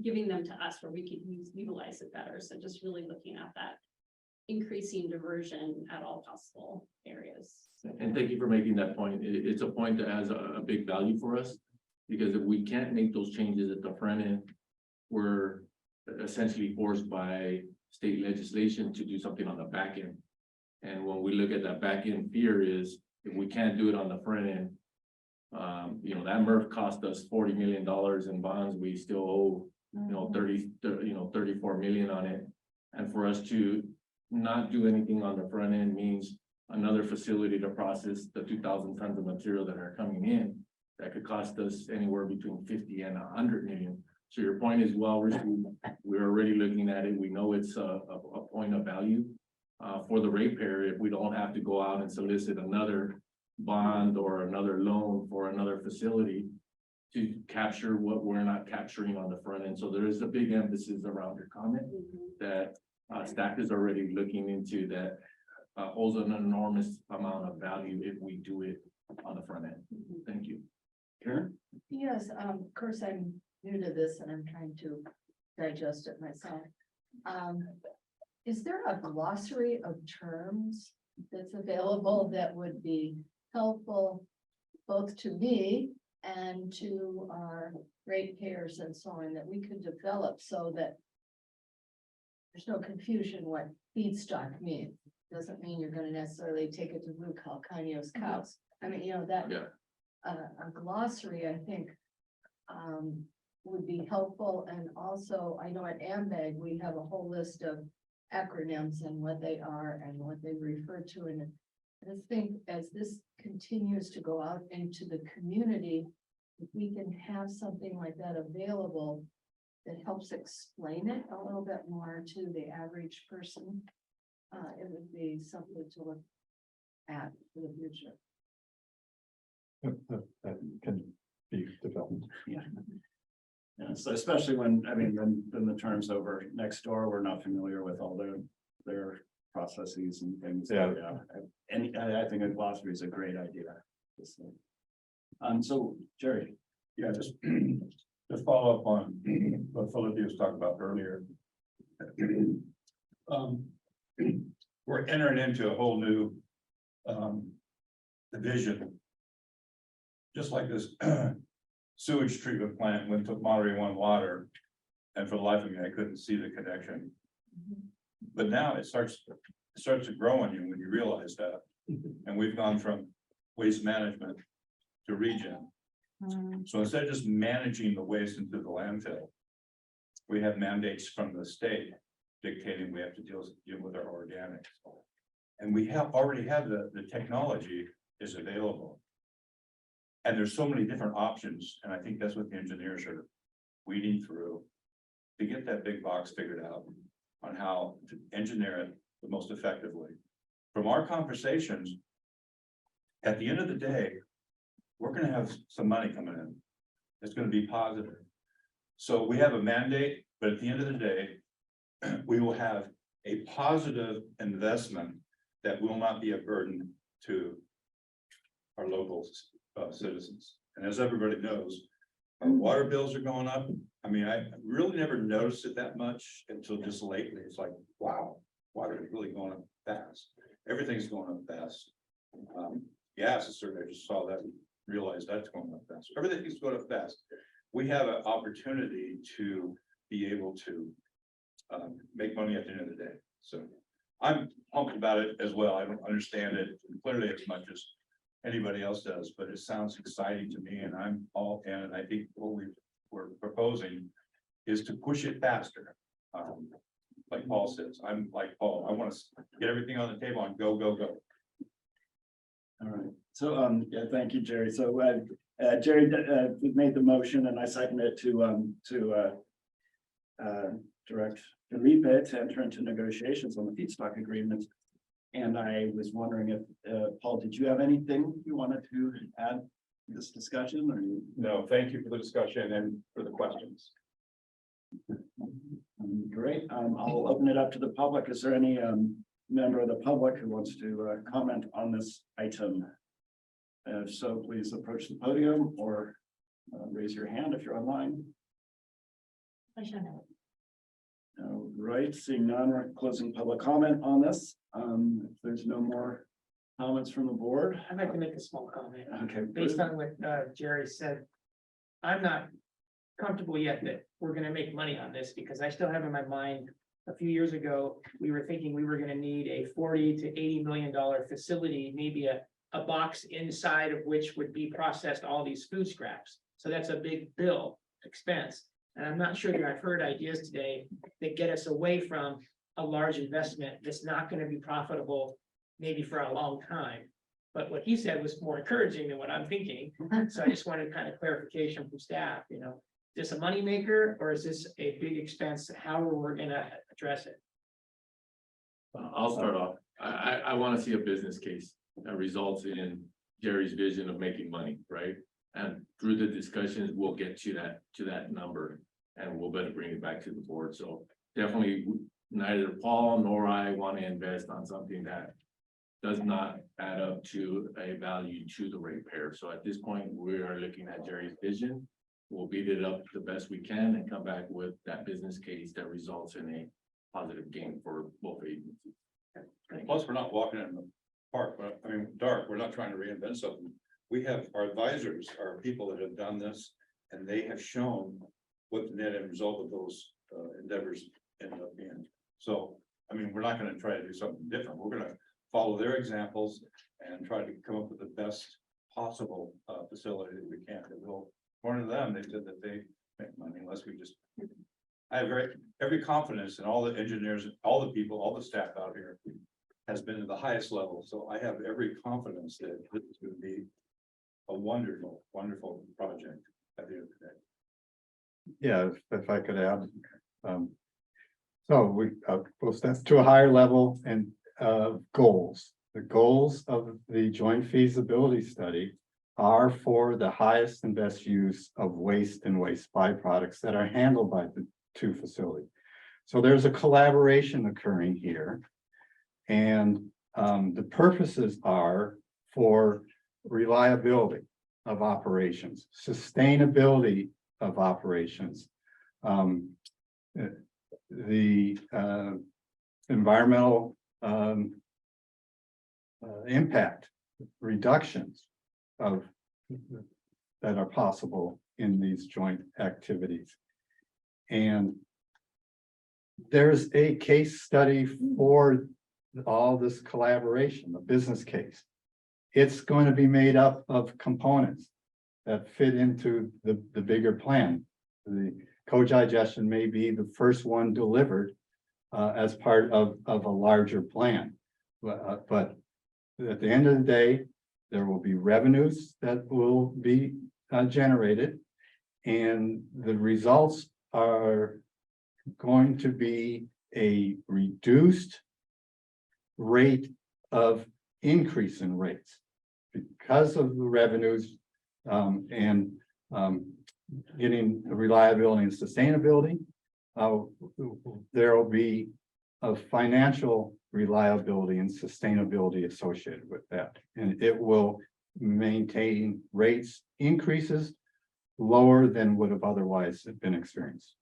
giving them to us where we could utilize it better. So just really looking at that increasing diversion at all possible areas. And thank you for making that point. It's a point that has a big value for us, because if we can't make those changes at the front end, we're essentially forced by state legislation to do something on the back end. And when we look at that back end, fear is if we can't do it on the front end, that MRF cost us $40 million in bonds. We still owe, 34 million on it. And for us to not do anything on the front end means another facility to process the 2,000 tons of material that are coming in that could cost us anywhere between 50 and 100 million. So your point is well received. We're already looking at it. We know it's a point of value. For the ratepayer, if we don't have to go out and solicit another bond or another loan for another facility to capture what we're not capturing on the front end. So there is a big emphasis around your comment that staff is already looking into that holds an enormous amount of value if we do it on the front end. Thank you. Karen? Yes, of course, I'm new to this and I'm trying to digest it myself. Is there a glossary of terms that's available that would be helpful both to me and to our ratepayers and so on, that we could develop so that there's no confusion what feedstock means? Doesn't mean you're gonna necessarily take it to Blue Calcaneo's cows. I mean, you know, that Yeah. A glossary, I think, would be helpful. And also, I know at AMBAG, we have a whole list of acronyms and what they are and what they refer to. And I think as this continues to go out into the community, if we can have something like that available that helps explain it a little bit more to the average person, it would be something to look at for the future. That can be developed. Yeah. Yeah, so especially when, I mean, when the terms over next door, we're not familiar with all their processes and things. Yeah. And I think a glossary is a great idea. So Jerry. Yeah, just follow up on what Philippi was talking about earlier. We're entering into a whole new division. Just like this sewage treatment plant went to Monterey One Water, and for the life of me, I couldn't see the connection. But now it starts to grow on you when you realize that. And we've gone from waste management to ReGen. So instead of just managing the waste into the landfill, we have mandates from the state dictating we have to deal with our organics. And we already have the technology is available. And there's so many different options, and I think that's what the engineers are weeding through to get that big box figured out on how to engineer it the most effectively. From our conversations, at the end of the day, we're gonna have some money coming in. It's gonna be positive. So we have a mandate, but at the end of the day, we will have a positive investment that will not be a burden to our local citizens. And as everybody knows, our water bills are going up. I mean, I really never noticed it that much until just lately. It's like, wow, water is really going up fast. Everything's going up fast. Gas is certainly, I just saw that and realized that's going up fast. Everything's going up fast. We have an opportunity to be able to make money at the end of the day. So I'm pumped about it as well. I don't understand it clearly as much as anybody else does, but it sounds exciting to me, and I'm all in. And I think what we're proposing is to push it faster. Like Paul says, I'm like Paul, I want to get everything on the table and go, go, go. All right, so, yeah, thank you, Jerry. So, Jerry, made the motion and I second it to direct the REPA to enter into negotiations on the feedstock agreement. And I was wondering if, Paul, did you have anything you wanted to add to this discussion, or you? No, thank you for the discussion and for the questions. Great, I'll open it up to the public. Is there any member of the public who wants to comment on this item? If so, please approach the podium or raise your hand if you're online. All right, seeing none, we're closing public comment on this. If there's no more comments from the board. I'd like to make a small comment. Okay. Based on what Jerry said, I'm not comfortable yet that we're gonna make money on this, because I still have in my mind, a few years ago, we were thinking we were gonna need a $40 to $80 million facility, maybe a box inside of which would be processed all these food scraps. So that's a big bill expense. And I'm not sure that I've heard ideas today that get us away from a large investment that's not gonna be profitable maybe for a long time. But what he said was more encouraging than what I'm thinking. So I just wanted kind of clarification from staff, this a moneymaker or is this a big expense? How are we gonna address it? I'll start off. I want to see a business case that results in Jerry's vision of making money, right? And through the discussions, we'll get to that number and we'll better bring it back to the board. So definitely neither Paul nor I want to invest on something that does not add up to a value to the ratepayer. So at this point, we are looking at Jerry's vision. We'll beat it up the best we can and come back with that business case that results in a positive gain for both agencies. Plus, we're not walking in the park, but I mean, dark, we're not trying to reinvent something. We have our advisors, are people that have done this, and they have shown what the net end result of those endeavors end up being. So, I mean, we're not gonna try to do something different. We're gonna follow their examples and try to come up with the best possible facility that we can. That will, according to them, they said that they make money unless we just. I have every confidence in all the engineers, all the people, all the staff out here has been at the highest level. So I have every confidence that this is going to be a wonderful, wonderful project at the end of the day. Yeah, if I could add. So we'll step to a higher level and goals. The goals of the joint feasibility study are for the highest and best use of waste and waste byproducts that are handled by the two facilities. So there's a collaboration occurring here. And the purposes are for reliability of operations, sustainability of operations, the environmental impact reductions of that are possible in these joint activities. And there's a case study for all this collaboration, the business case. It's going to be made up of components that fit into the bigger plan. The co-digestion may be the first one delivered as part of a larger plan. But at the end of the day, there will be revenues that will be generated, and the results are going to be a reduced rate of increase in rates because of the revenues and getting reliability and sustainability. There will be a financial reliability and sustainability associated with that, and it will maintain rates increases lower than would have otherwise been experienced.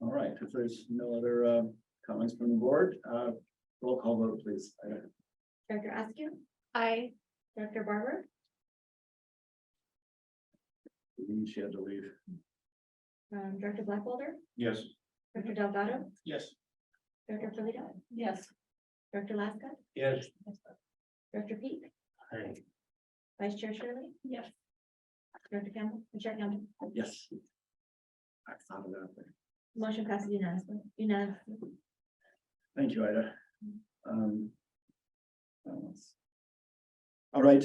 All right, if there's no other comments from the board, roll call vote, please. Dr. Askew? Aye. Dr. Barber? She had to leave. Dr. Blackwelder? Yes. Dr. Delgado? Yes. Dr. Polito? Yes. Dr. Laska? Yes. Dr. Peak? Aye. Vice Chair Shirley? Yes. Dr. Campbell? Chair Campbell? Yes. I thought of that. Motion passes unanimously. Thank you, Ida. All right,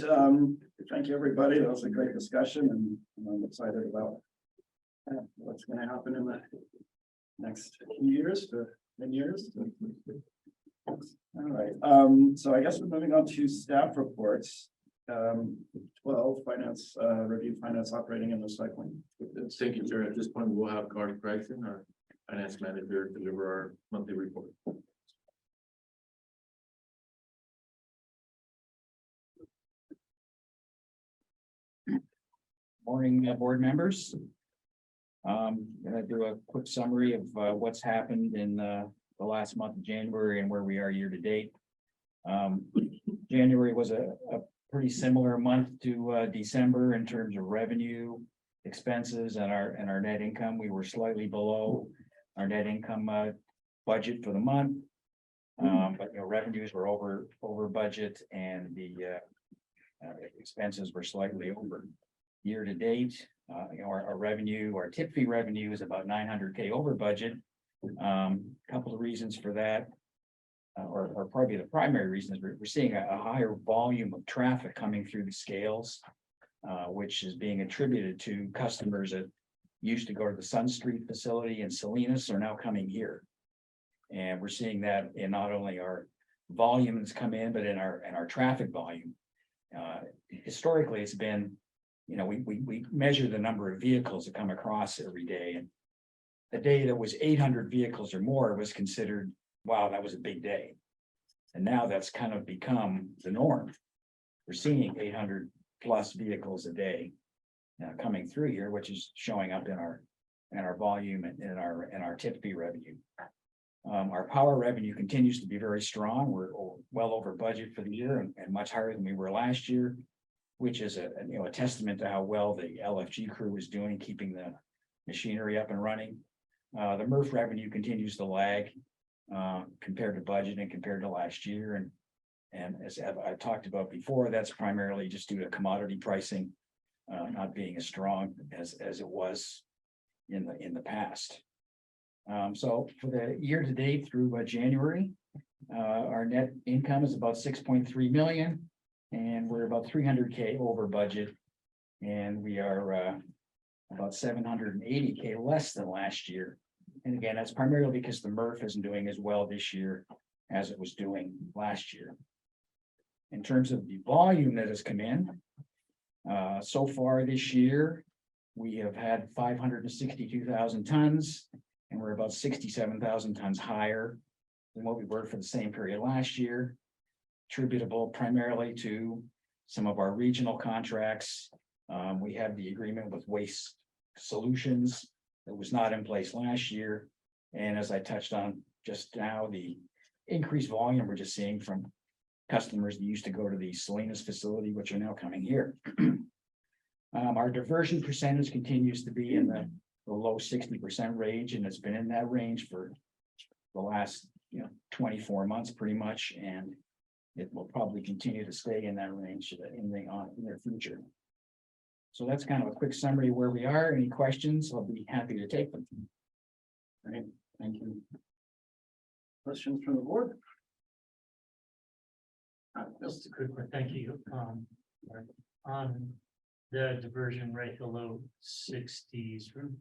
thank you, everybody. That was a great discussion, and I'm excited about what's going to happen in the next few years to 10 years. All right, so I guess we're moving on to staff reports. 12, finance, review finance, operating and recycling. Thank you, Chair. At this point, we'll have Garth Gregson, our finance manager, deliver our monthly report. Morning, board members. Gonna do a quick summary of what's happened in the last month of January and where we are year to date. January was a pretty similar month to December in terms of revenue, expenses, and our net income. We were slightly below our net income budget for the month. But revenues were over budget, and the expenses were slightly over. Year to date, our revenue, our tip fee revenue is about $900K over budget. Couple of reasons for that, or probably the primary reason is we're seeing a higher volume of traffic coming through the scales. which is being attributed to customers that used to go to the Sun Street facility in Salinas are now coming here. And we're seeing that in not only our volume that's come in, but in our traffic volume. Historically, it's been, we measure the number of vehicles that come across every day, and a day that was 800 vehicles or more was considered, wow, that was a big day. And now that's kind of become the norm. We're seeing 800 plus vehicles a day coming through here, which is showing up in our volume and in our tip fee revenue. Our power revenue continues to be very strong. We're well over budget for the year and much higher than we were last year, which is a testament to how well the LFG crew is doing, keeping the machinery up and running. The MRF revenue continues to lag compared to budget and compared to last year. And as I talked about before, that's primarily just due to commodity pricing not being as strong as it was in the past. So for the year to date through January, our net income is about 6.3 million, and we're about 300K over budget, and we are about 780K less than last year. And again, that's primarily because the MRF isn't doing as well this year as it was doing last year. In terms of the volume that has come in, so far this year, we have had 562,000 tons, and we're about 67,000 tons higher than what we were for the same period last year, attributable primarily to some of our regional contracts. We have the agreement with Waste Solutions that was not in place last year. And as I touched on just now, the increased volume we're just seeing from customers that used to go to the Salinas facility, which are now coming here. Our diversion percentage continues to be in the low 60% range, and it's been in that range for the last 24 months pretty much, and it will probably continue to stay in that range in the near future. So that's kind of a quick summary of where we are. Any questions? I'll be happy to take them. All right, thank you. Questions from the board? Just a quick one, thank you. On the diversion rate below 60s, could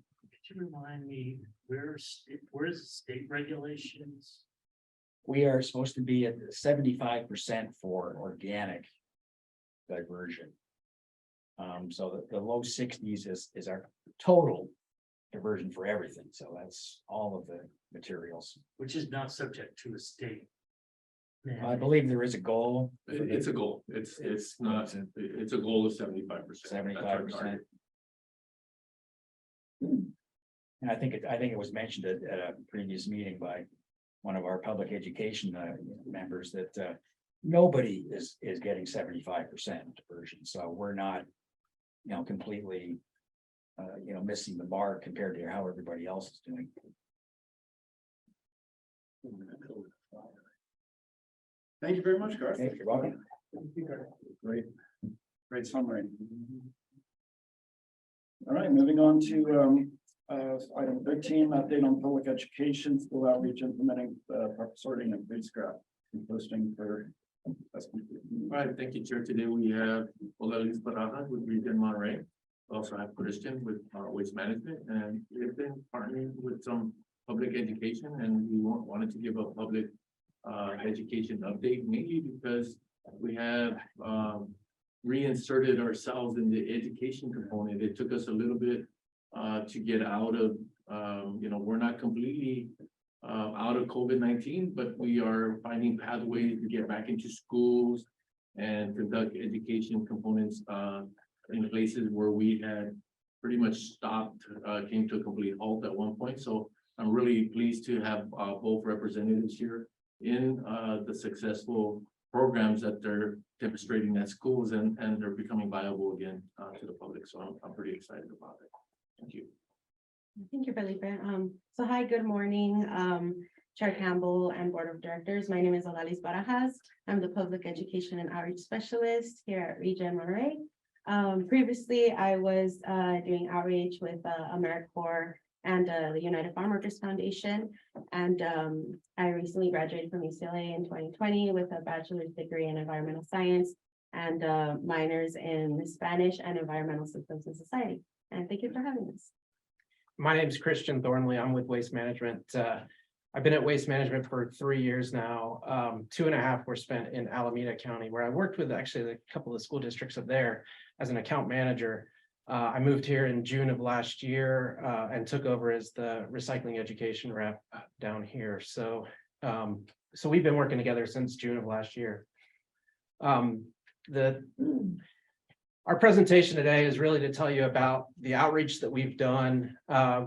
you remind me where's the state regulations? We are supposed to be at 75% for organic diversion. So the low 60s is our total diversion for everything. So that's all of the materials. Which is not subject to a state. I believe there is a goal. It's a goal. It's not, it's a goal of 75%. 75%. And I think it was mentioned at a previous meeting by one of our public education members that nobody is getting 75% diversion. So we're not, completely, missing the mark compared to how everybody else is doing. Thank you very much, Garth. Hey, you're welcome. Great summary. All right, moving on to item 13, update on public education, school outreach, implementing sorting and food scrap composting for. All right, thank you, Chair. Today we have Olalis Barajas with ReGen Monterey. We also have Christian with Waste Management, and we've been partnering with some public education, and we wanted to give a public education update, mainly because we have reinserted ourselves in the education component. It took us a little bit to get out of, we're not completely out of COVID-19, but we are finding pathways to get back into schools and conduct education components in places where we had pretty much stopped, came to a complete halt at one point. So I'm really pleased to have both representatives here in the successful programs that they're demonstrating at schools, and they're becoming viable again to the public. So I'm pretty excited about it. Thank you. Thank you, Felipe. So hi, good morning, Chair Campbell and Board of Directors. My name is Olalis Barajas. I'm the Public Education and Outreach Specialist here at ReGen Monterey. Previously, I was doing outreach with AmeriCorps and the United Farm Workers Foundation. And I recently graduated from UCLA in 2020 with a bachelor's degree in environmental science. and minors in Spanish and Environmental Systems and Society. And thank you for having us. My name is Christian Thornley. I'm with Waste Management. I've been at Waste Management for 3 years now. 2.5 were spent in Alameda County, where I worked with actually a couple of school districts up there as an account manager. I moved here in June of last year and took over as the recycling education rep down here. So we've been working together since June of last year. Our presentation today is really to tell you about the outreach that we've done,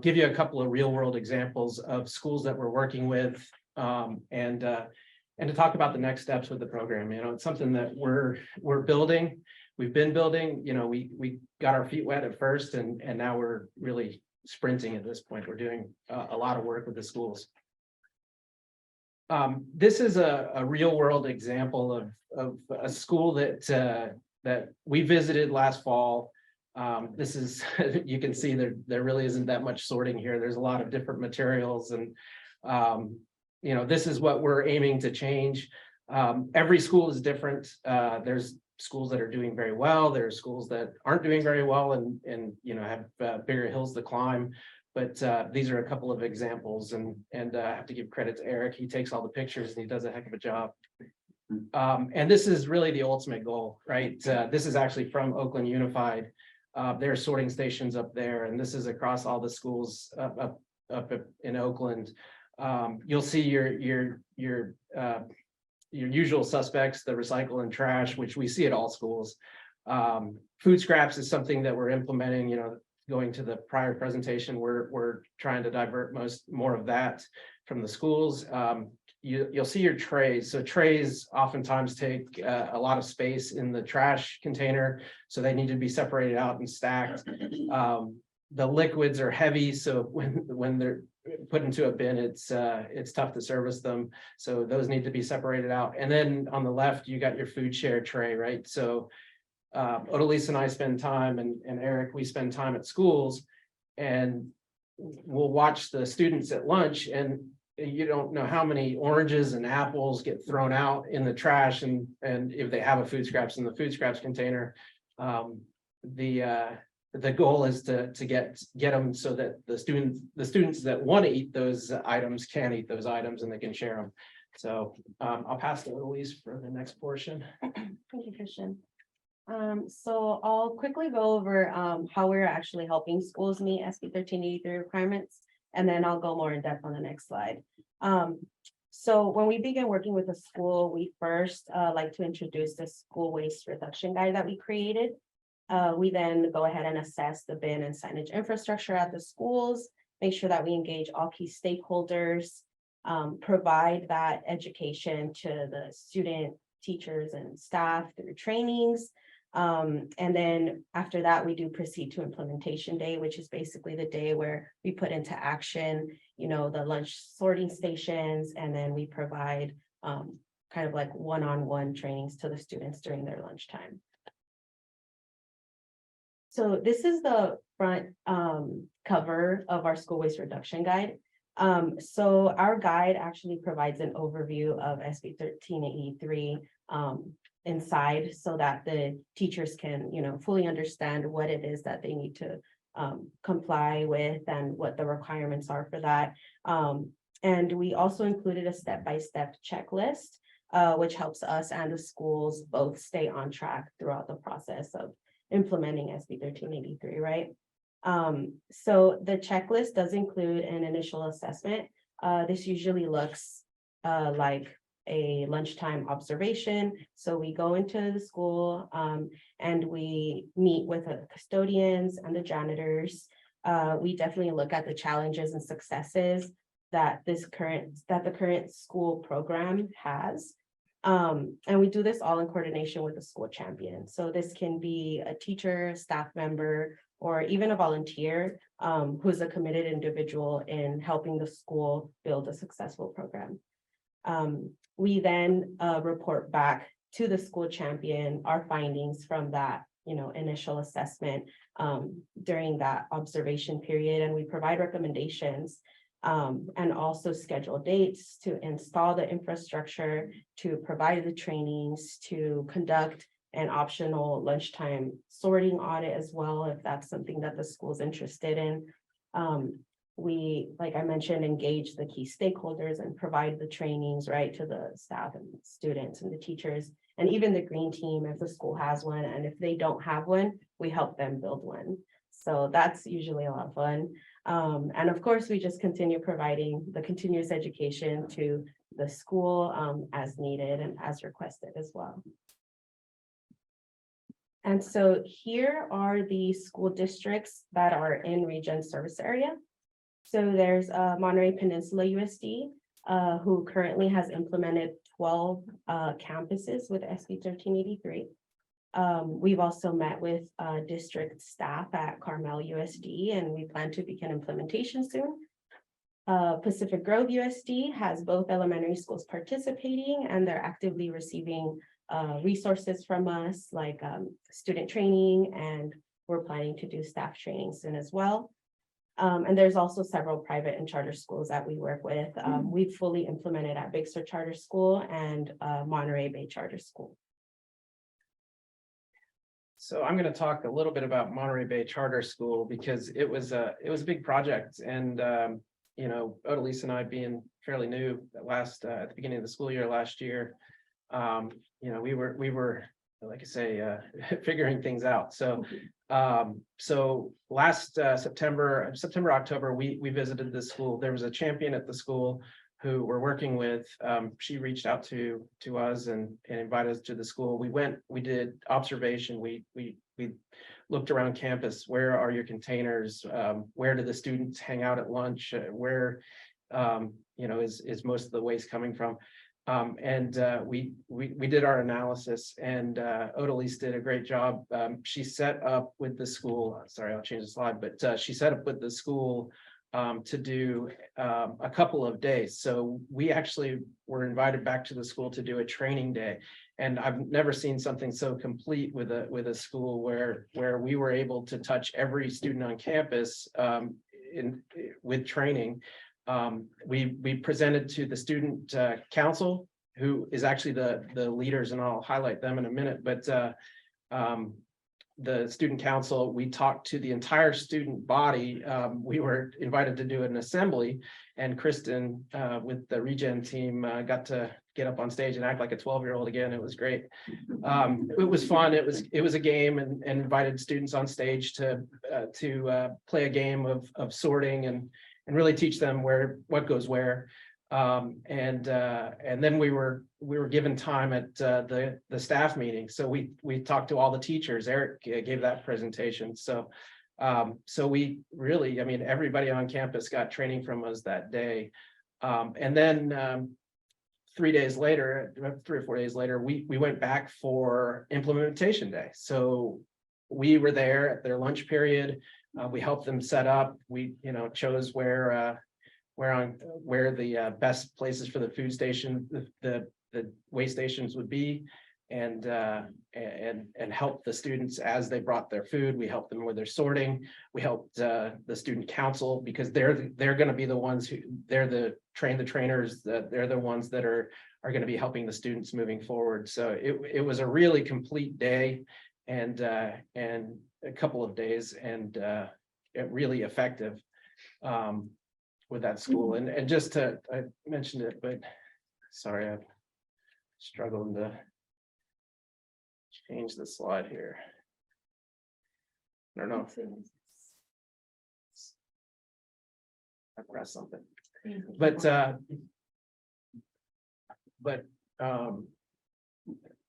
give you a couple of real world examples of schools that we're working with, and to talk about the next steps with the program. You know, it's something that we're building. We've been building, you know, we got our feet wet at first, and now we're really sprinting at this point. We're doing a lot of work with the schools. This is a real world example of a school that we visited last fall. This is, you can see there really isn't that much sorting here. There's a lot of different materials, and you know, this is what we're aiming to change. Every school is different. There's schools that are doing very well. There are schools that aren't doing very well and you know, have bigger hills to climb. But these are a couple of examples, and I have to give credit to Eric. He takes all the pictures and he does a heck of a job. And this is really the ultimate goal, right? This is actually from Oakland Unified. There are sorting stations up there, and this is across all the schools up in Oakland. You'll see your usual suspects, the recycle and trash, which we see at all schools. Food scraps is something that we're implementing. You know, going to the prior presentation, we're trying to divert more of that from the schools. You'll see your trays. So trays oftentimes take a lot of space in the trash container, so they need to be separated out and stacked. The liquids are heavy, so when they're put into a bin, it's tough to service them. So those need to be separated out. And then on the left, you got your food share tray, right? So Odalise and I spend time, and Eric, we spend time at schools, and we'll watch the students at lunch, and you don't know how many oranges and apples get thrown out in the trash, and if they have a food scraps in the food scraps container. The goal is to get them so that the students that want to eat those items can eat those items, and they can share them. So I'll pass to Elise for the next portion. Thank you, Christian. So I'll quickly go over how we're actually helping schools meet SB 1383 requirements, and then I'll go more in depth on the next slide. So when we begin working with a school, we first like to introduce the school waste reduction guide that we created. We then go ahead and assess the bin and signage infrastructure at the schools, make sure that we engage all key stakeholders, provide that education to the student, teachers, and staff through trainings. And then after that, we do proceed to implementation day, which is basically the day where we put into action, you know, the lunch sorting stations, and then we provide kind of like one-on-one trainings to the students during their lunchtime. So this is the front cover of our school waste reduction guide. So our guide actually provides an overview of SB 1383 inside, so that the teachers can, you know, fully understand what it is that they need to comply with and what the requirements are for that. And we also included a step-by-step checklist, which helps us and the schools both stay on track throughout the process of implementing SB 1383, right? So the checklist does include an initial assessment. This usually looks like a lunchtime observation. So we go into the school and we meet with the custodians and the janitors. We definitely look at the challenges and successes that the current school program has. And we do this all in coordination with the school champion. So this can be a teacher, staff member, or even a volunteer who's a committed individual in helping the school build a successful program. We then report back to the school champion our findings from that, you know, initial assessment during that observation period, and we provide recommendations and also schedule dates to install the infrastructure, to provide the trainings, to conduct an optional lunchtime sorting audit as well, if that's something that the school's interested in. We, like I mentioned, engage the key stakeholders and provide the trainings, right, to the staff and students and the teachers, and even the green team if the school has one, and if they don't have one, we help them build one. So that's usually a lot of fun. And of course, we just continue providing the continuous education to the school as needed and as requested as well. And so here are the school districts that are in ReGen service area. So there's Monterey Peninsula USD, who currently has implemented 12 campuses with SB 1383. We've also met with district staff at Carmel USD, and we plan to begin implementation soon. Pacific Grove USD has both elementary schools participating, and they're actively receiving resources from us, like student training, and we're planning to do staff training soon as well. And there's also several private and charter schools that we work with. We've fully implemented at Big Sur Charter School and Monterey Bay Charter School. So I'm going to talk a little bit about Monterey Bay Charter School because it was a big project, and you know, Odalise and I being fairly new at the beginning of the school year last year, you know, we were like I say, figuring things out. So so last September, October, we visited the school. There was a champion at the school who we're working with. She reached out to us and invited us to the school. We did observation. We looked around campus. Where are your containers? Where do the students hang out at lunch? Where you know, is most of the waste coming from? We did our analysis, and Odalise did a great job. She set up with the school, sorry, I'll change the slide, but she set up with the school to do a couple of days. So we actually were invited back to the school to do a training day. And I've never seen something so complete with a school where we were able to touch every student on campus with training. We presented to the student council, who is actually the leaders, and I'll highlight them in a minute, but the student council, we talked to the entire student body. We were invited to do an assembly, and Kristen with the ReGen team got to get up on stage and act like a 12-year-old again. It was great. It was fun. It was a game, and invited students on stage to play a game of sorting and really teach them what goes where. And then we were given time at the staff meeting. So we talked to all the teachers. Eric gave that presentation. So we really, I mean, everybody on campus got training from us that day. And then 3 days later, 3 or 4 days later, we went back for implementation day. So we were there at their lunch period. We helped them set up. We, you know, chose where the best places for the food station, the waste stations would be, and help the students as they brought their food. We helped them with their sorting. We helped the student council, because they're going to be the ones who they're the trainers, that they're the ones that are going to be helping the students moving forward. So it was a really complete day, and a couple of days, and really effective with that school. And just to, I mentioned it, but sorry, I'm struggling to change the slide here. I don't know. I pressed something, but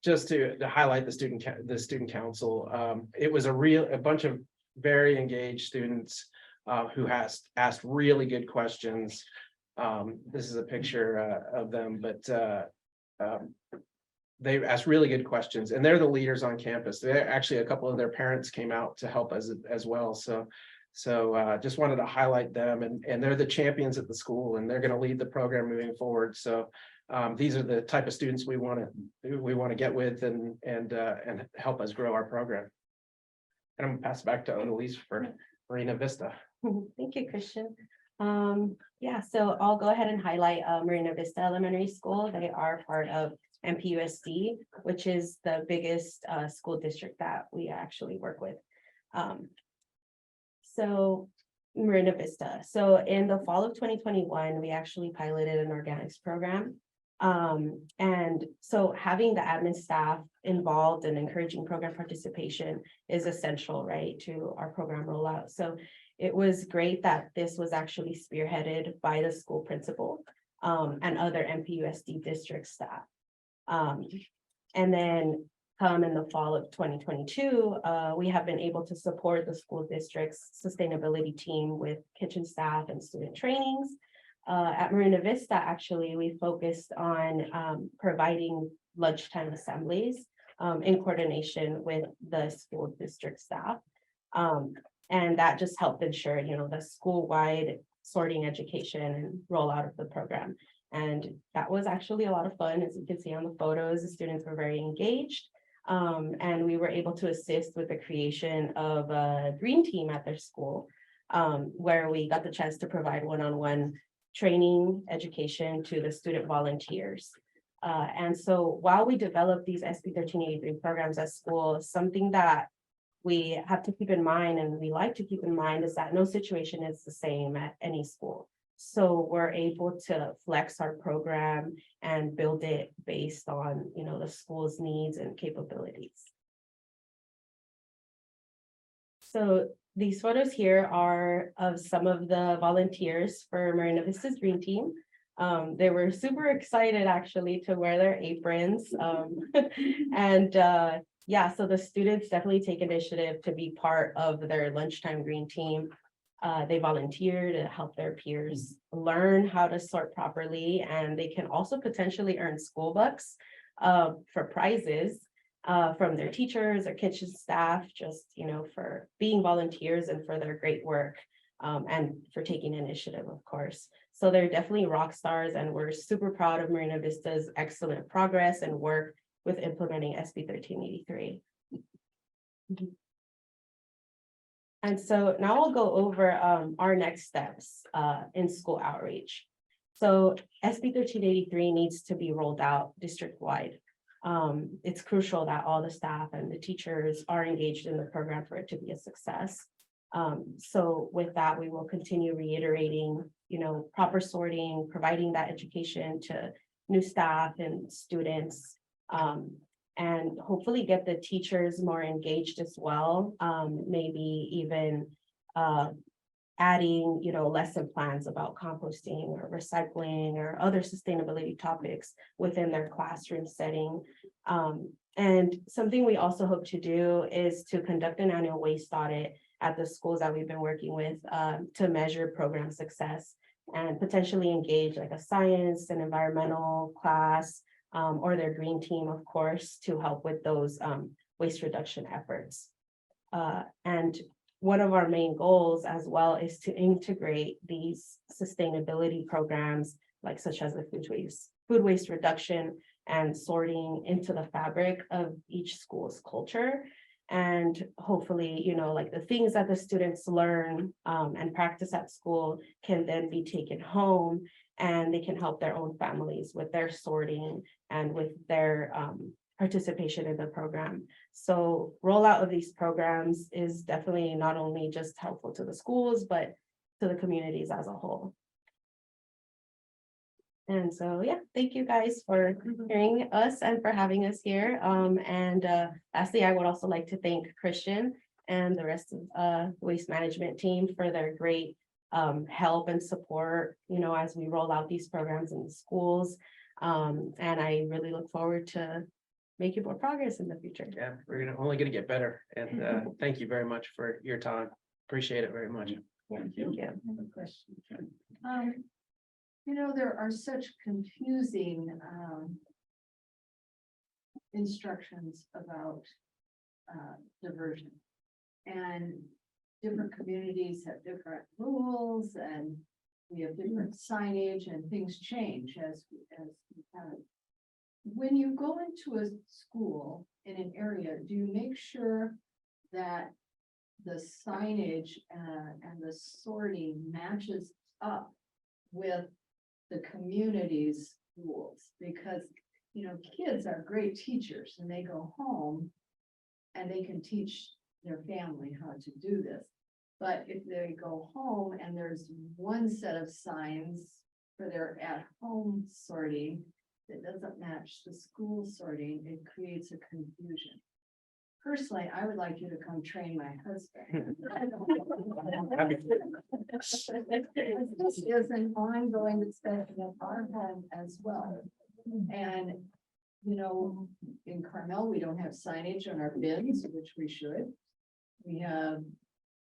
just to highlight the student council, it was a bunch of very engaged students who asked really good questions. This is a picture of them, but they asked really good questions, and they're the leaders on campus. They're actually, a couple of their parents came out to help us as well. So just wanted to highlight them, and they're the champions at the school, and they're going to lead the program moving forward. So these are the type of students we want to get with and help us grow our program. And I'm gonna pass it back to Odalise for Marina Vista. Thank you, Christian. Yeah, so I'll go ahead and highlight Marina Vista Elementary School. They are part of MPUSD, which is the biggest school district that we actually work with. So Marina Vista. So in the fall of 2021, we actually piloted an organics program. And so having the admin staff involved and encouraging program participation is essential, right, to our program rollout. So it was great that this was actually spearheaded by the school principal and other MPUSD district staff. And then come in the fall of 2022, we have been able to support the school district's sustainability team with kitchen staff and student trainings. At Marina Vista, actually, we focused on providing lunchtime assemblies in coordination with the school district staff. And that just helped ensure, you know, the school-wide sorting education and rollout of the program. And that was actually a lot of fun. As you can see on the photos, the students were very engaged. And we were able to assist with the creation of a green team at their school, where we got the chance to provide one-on-one training education to the student volunteers. And so while we develop these SB 1383 programs at school, something that we have to keep in mind, and we like to keep in mind, is that no situation is the same at any school. So we're able to flex our program and build it based on, you know, the school's needs and capabilities. So these photos here are of some of the volunteers for Marina Vista's Green Team. They were super excited actually to wear their aprons. And yeah, so the students definitely take initiative to be part of their lunchtime green team. They volunteer to help their peers learn how to sort properly, and they can also potentially earn school bucks for prizes from their teachers or kitchen staff, just, you know, for being volunteers and for their great work and for taking initiative, of course. So they're definitely rock stars, and we're super proud of Marina Vista's excellent progress and work with implementing SB 1383. And so now I'll go over our next steps in school outreach. So SB 1383 needs to be rolled out district-wide. It's crucial that all the staff and the teachers are engaged in the program for it to be a success. So with that, we will continue reiterating, you know, proper sorting, providing that education to new staff and students, and hopefully get the teachers more engaged as well. Maybe even adding, you know, lesson plans about composting or recycling or other sustainability topics within their classroom setting. And something we also hope to do is to conduct an annual waste audit at the schools that we've been working with to measure program success and potentially engage like a science and environmental class or their green team, of course, to help with those waste reduction efforts. And one of our main goals as well is to integrate these sustainability programs, like such as the food waste reduction and sorting into the fabric of each school's culture. And hopefully, you know, like the things that the students learn and practice at school can then be taken home, and they can help their own families with their sorting and with their participation in the program. So rollout of these programs is definitely not only just helpful to the schools, but to the communities as a whole. And so, yeah, thank you guys for hearing us and for having us here. Lastly, I would also like to thank Christian and the rest of the waste management team for their great help and support, you know, as we roll out these programs in the schools. And I really look forward to making more progress in the future. Yeah, we're only gonna get better. And thank you very much for your time. Appreciate it very much. Thank you. I have a question. You know, there are such confusing instructions about diversion. And different communities have different rules, and we have different signage, and things change as when you go into a school in an area, do you make sure that the signage and the sorting matches up with the community's rules, because, you know, kids are great teachers and they go home and they can teach their family how to do this. But if they go home and there's one set of signs for their at-home sorting that doesn't match the school sorting, it creates a confusion. Personally, I would like you to come train my husband. This is an ongoing discussion at our home as well. And, you know, in Carmel, we don't have signage on our bins, which we should. We have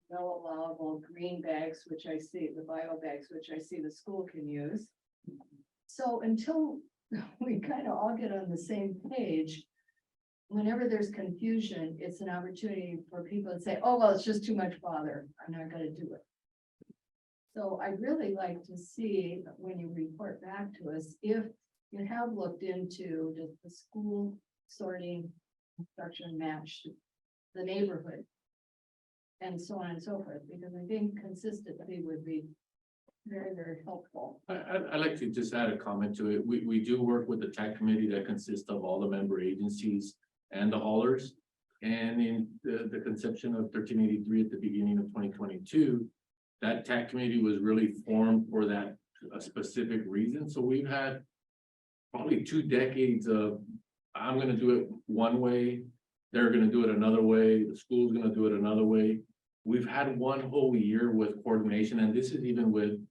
no allowable green bags, which I see, the bio bags, which I see the school can use. So until we kind of all get on the same page, whenever there's confusion, it's an opportunity for people to say, oh, well, it's just too much bother. I'm not gonna do it. So I'd really like to see when you report back to us, if you have looked into, does the school sorting instruction match the neighborhood? And so on and so forth, because I think consistency would be very, very helpful. I'd like to just add a comment to it. We do work with the TAC committee that consists of all the member agencies and the haulers. And in the conception of 1383 at the beginning of 2022, that TAC committee was really formed for that a specific reason. So we've had probably 2 decades of, I'm gonna do it one way, they're gonna do it another way, the school's gonna do it another way. We've had 1 whole year with coordination, and this is even with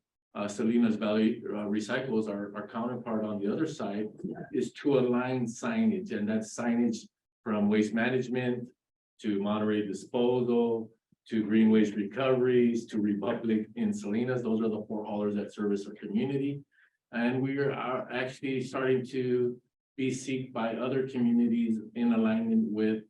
Salinas Valley Recycles, our counterpart on the other side, is to align signage, and that's signage from waste management to Monterey disposal, to green waste recoveries, to Republic in Salinas. Those are the 4 haulers that service our community. And we are actually starting to be sought by other communities in alignment with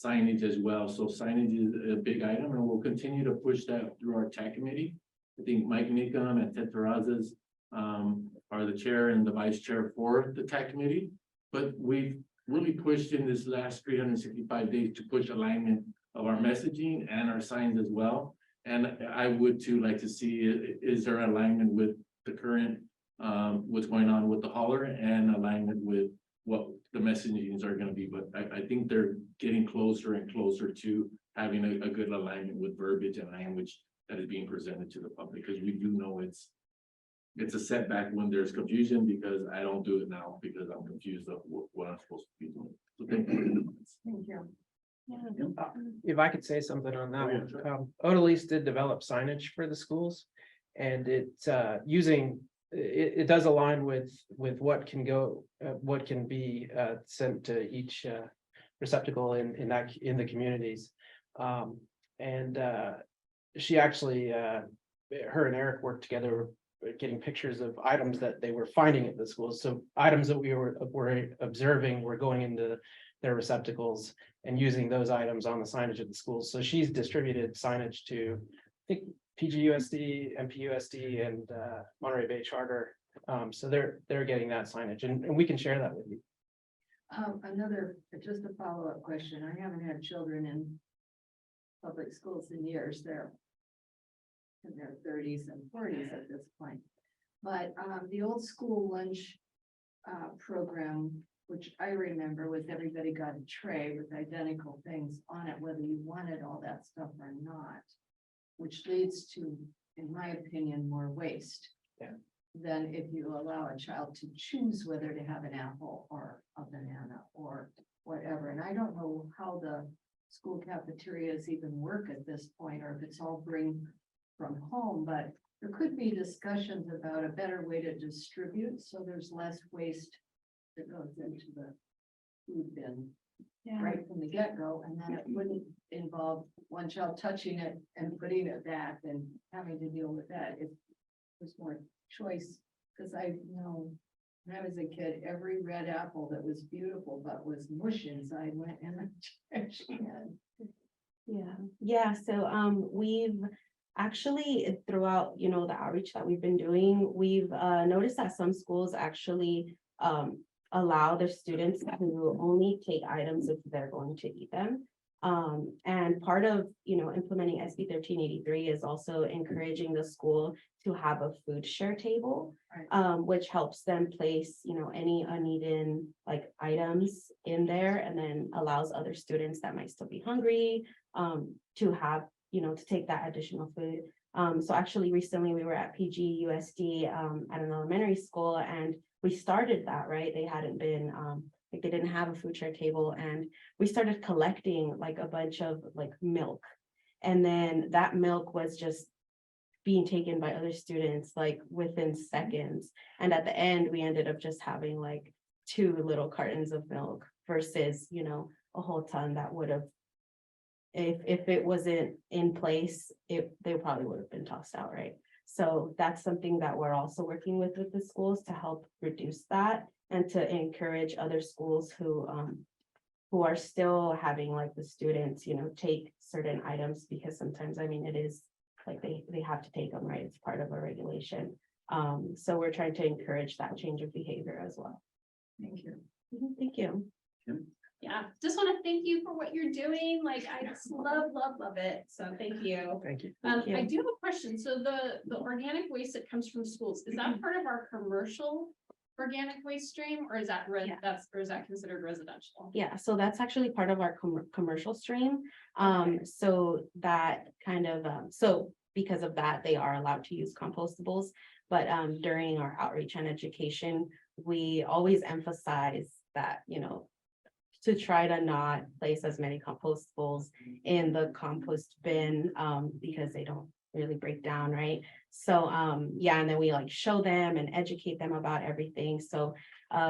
signage as well. So signage is a big item, and we'll continue to push that through our TAC committee. I think Mike Nickum and Ted Terrazas are the chair and the vice chair for the TAC committee. But we've really pushed in this last 365 days to push alignment of our messaging and our signs as well. And I would too like to see, is there alignment with the current, what's going on with the hauler, and alignment with what the messagings are gonna be. But I think they're getting closer and closer to having a good alignment with verbiage and language that is being presented to the public, because we do know it's a setback when there's confusion, because I don't do it now because I'm confused of what I'm supposed to be doing. So thank you. Thank you. If I could say something on that one, Odalise did develop signage for the schools. And it's it does align with what can go, what can be sent to each receptacle in the communities. She actually, her and Eric worked together getting pictures of items that they were finding at the schools. So items that we were observing were going into their receptacles and using those items on the signage at the schools. So she's distributed signage to, I think, PGUSD, MPUSD, and Monterey Bay Charter. So they're getting that signage, and we can share that with you. Just a follow-up question. I haven't had children in public schools in years. They're in their 30s and 40s at this point. But the old school lunch program, which I remember, was everybody got a tray with identical things on it, whether you wanted all that stuff or not, which leads to, in my opinion, more waste. Yeah. Than if you allow a child to choose whether to have an apple or a banana or whatever. And I don't know how the school cafeterias even work at this point, or if it's all bring from home, but there could be discussions about a better way to distribute, so there's less waste that goes into the food bin right from the get-go, and then it wouldn't involve one child touching it and putting it back and having to deal with that. It was more choice, because I know when I was a kid, every red apple that was beautiful but was mush inside went in the trash can. Yeah. So we've actually, throughout, you know, the outreach that we've been doing, we've noticed that some schools actually allow their students to only take items if they're going to eat them. And part of, implementing SB 1383 is also encouraging the school to have a food share table, which helps them place, any uneaten like items in there and then allows other students that might still be hungry, to have, to take that additional food. So actually recently we were at PGUSD at an elementary school and we started that, right? They hadn't been, like they didn't have a food share table and we started collecting like a bunch of like milk. And then that milk was just being taken by other students like within seconds. And at the end, we ended up just having like 2 little cartons of milk versus, a whole ton that would have, if it wasn't in place, they probably would have been tossed out, right? So that's something that we're also working with the schools to help reduce that and to encourage other schools who are still having like the students, take certain items because sometimes, it is like they have to take them, right? It's part of a regulation. So we're trying to encourage that change of behavior as well. Thank you. Thank you. Yeah, just want to thank you for what you're doing. Like, I just love it. So thank you. Thank you. I do have a question. So the organic waste that comes from schools, is that part of our commercial organic waste stream or is that or is that considered residential? Yeah, so that's actually part of our commercial stream. So that kind of, so because of that, they are allowed to use compostables. But during our outreach and education, we always emphasize that, to try to not place as many compostables in the compost bin because they don't really break down, right? So yeah, and then we like show them and educate them about everything. So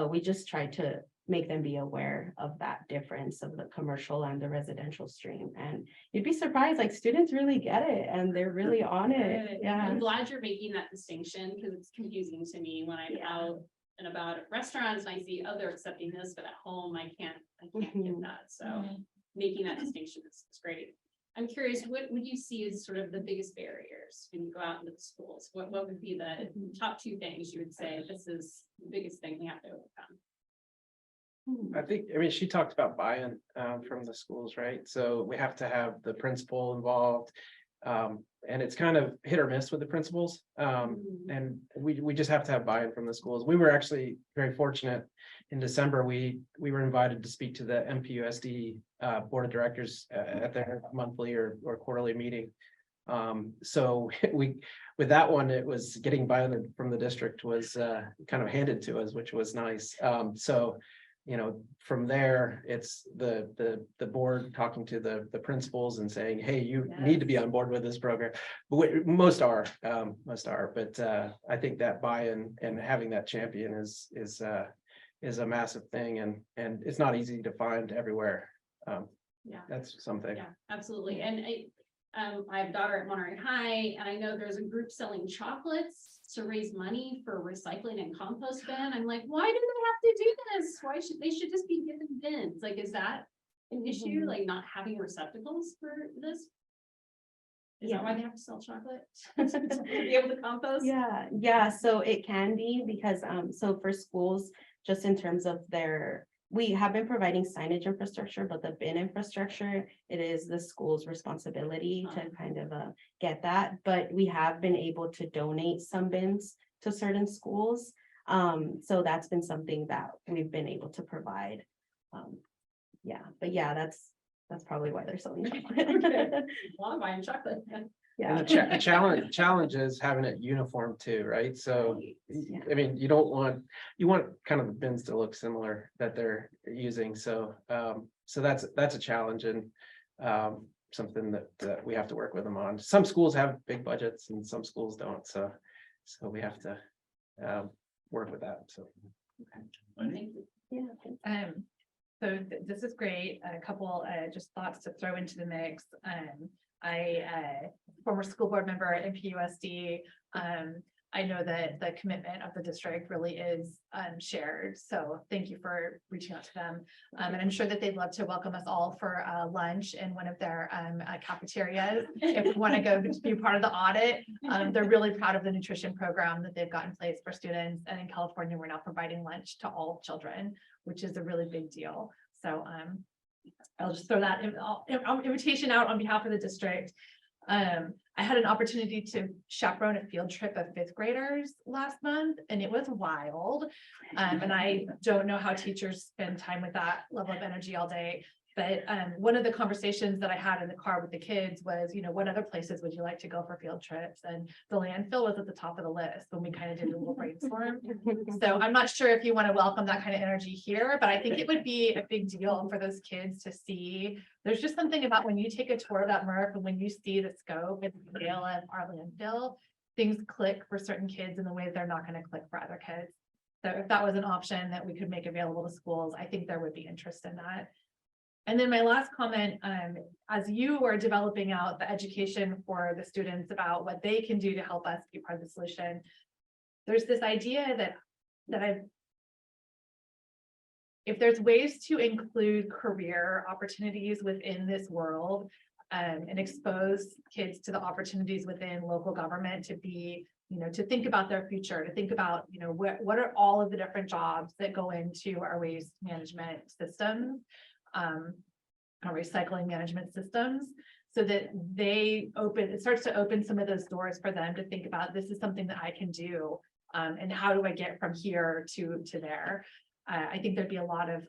we just try to make them be aware of that difference of the commercial and the residential stream. And you'd be surprised, like students really get it and they're really on it. Yeah. I'm glad you're making that distinction because it's confusing to me when I'm out and about at restaurants and I see, oh, they're accepting this, but at home I can't get that. So making that distinction is great. I'm curious, what would you see as sort of the biggest barriers when you go out into the schools? What would be the top 2 things you would say this is the biggest thing we have to overcome? I think, she talked about buy-in from the schools, right? So we have to have the principal involved. And it's kind of hit or miss with the principals. And we just have to have buy-in from the schools. We were actually very fortunate. In December, we were invited to speak to the MPUSD Board of Directors at their monthly or quarterly meeting. So with that one, it was getting buy-in from the district was kind of handed to us, which was nice. So from there, it's the board talking to the principals and saying, hey, you need to be on board with this program. But most are, but I think that buy-in and having that champion is a massive thing, and it's not easy to find everywhere. That's something. Yeah, absolutely. And I have a daughter at Monterey High, and I know there's a group selling chocolates to raise money for recycling and compost bin. I'm like, why do they have to do this? They should just be given bins? Like, is that an issue? Like not having receptacles for this? Is that why they have to sell chocolate? To be able to compost? Yeah. So it can be because, so for schools, just in terms of we have been providing signage infrastructure, but the bin infrastructure, it is the school's responsibility to kind of get that. But we have been able to donate some bins to certain schools. So that's been something that we've been able to provide. But that's probably why they're selling chocolate. Well, I'm buying chocolate. And the challenge is having it uniform too, right? So, you want kind of the bins to look similar that they're using. So, that's a challenge and something that we have to work with them on. Some schools have big budgets and some schools don't. So we have to work with that. So. Thank you. So this is great. A couple just thoughts to throw into the mix. Former school board member at MPUSD. I know that the commitment of the district really is shared. So thank you for reaching out to them. And I'm sure that they'd love to welcome us all for lunch in one of their cafeterias. If we want to go to be part of the audit, they're really proud of the nutrition program that they've got in place for students. And in California, we're now providing lunch to all children, which is a really big deal. So I'll just throw that invitation out on behalf of the district. I had an opportunity to chaperone a field trip of fifth graders last month, and it was wild. And I don't know how teachers spend time with that level of energy all day. But one of the conversations that I had in the car with the kids was, you know, what other places would you like to go for field trips? And the landfill was at the top of the list when we kind of did a little brainstorm. So I'm not sure if you want to welcome that kind of energy here, but I think it would be a big deal for those kids to see. There's just something about when you take a tour of that MRF and when you see the scope and scale of our landfill, things click for certain kids in the way they're not going to click for other kids. So if that was an option that we could make available to schools, I think there would be interest in that. And then my last comment, as you are developing out the education for the students about what they can do to help us be part of the solution, there's this idea that if there's ways to include career opportunities within this world, and expose kids to the opportunities within local government to be, you know, to think about their future, to think about, you know, what are all of the different jobs that go into our waste management systems, our recycling management systems, so that it starts to open some of those doors for them to think about, this is something that I can do, and how do I get from here to there? I think there'd be a lot of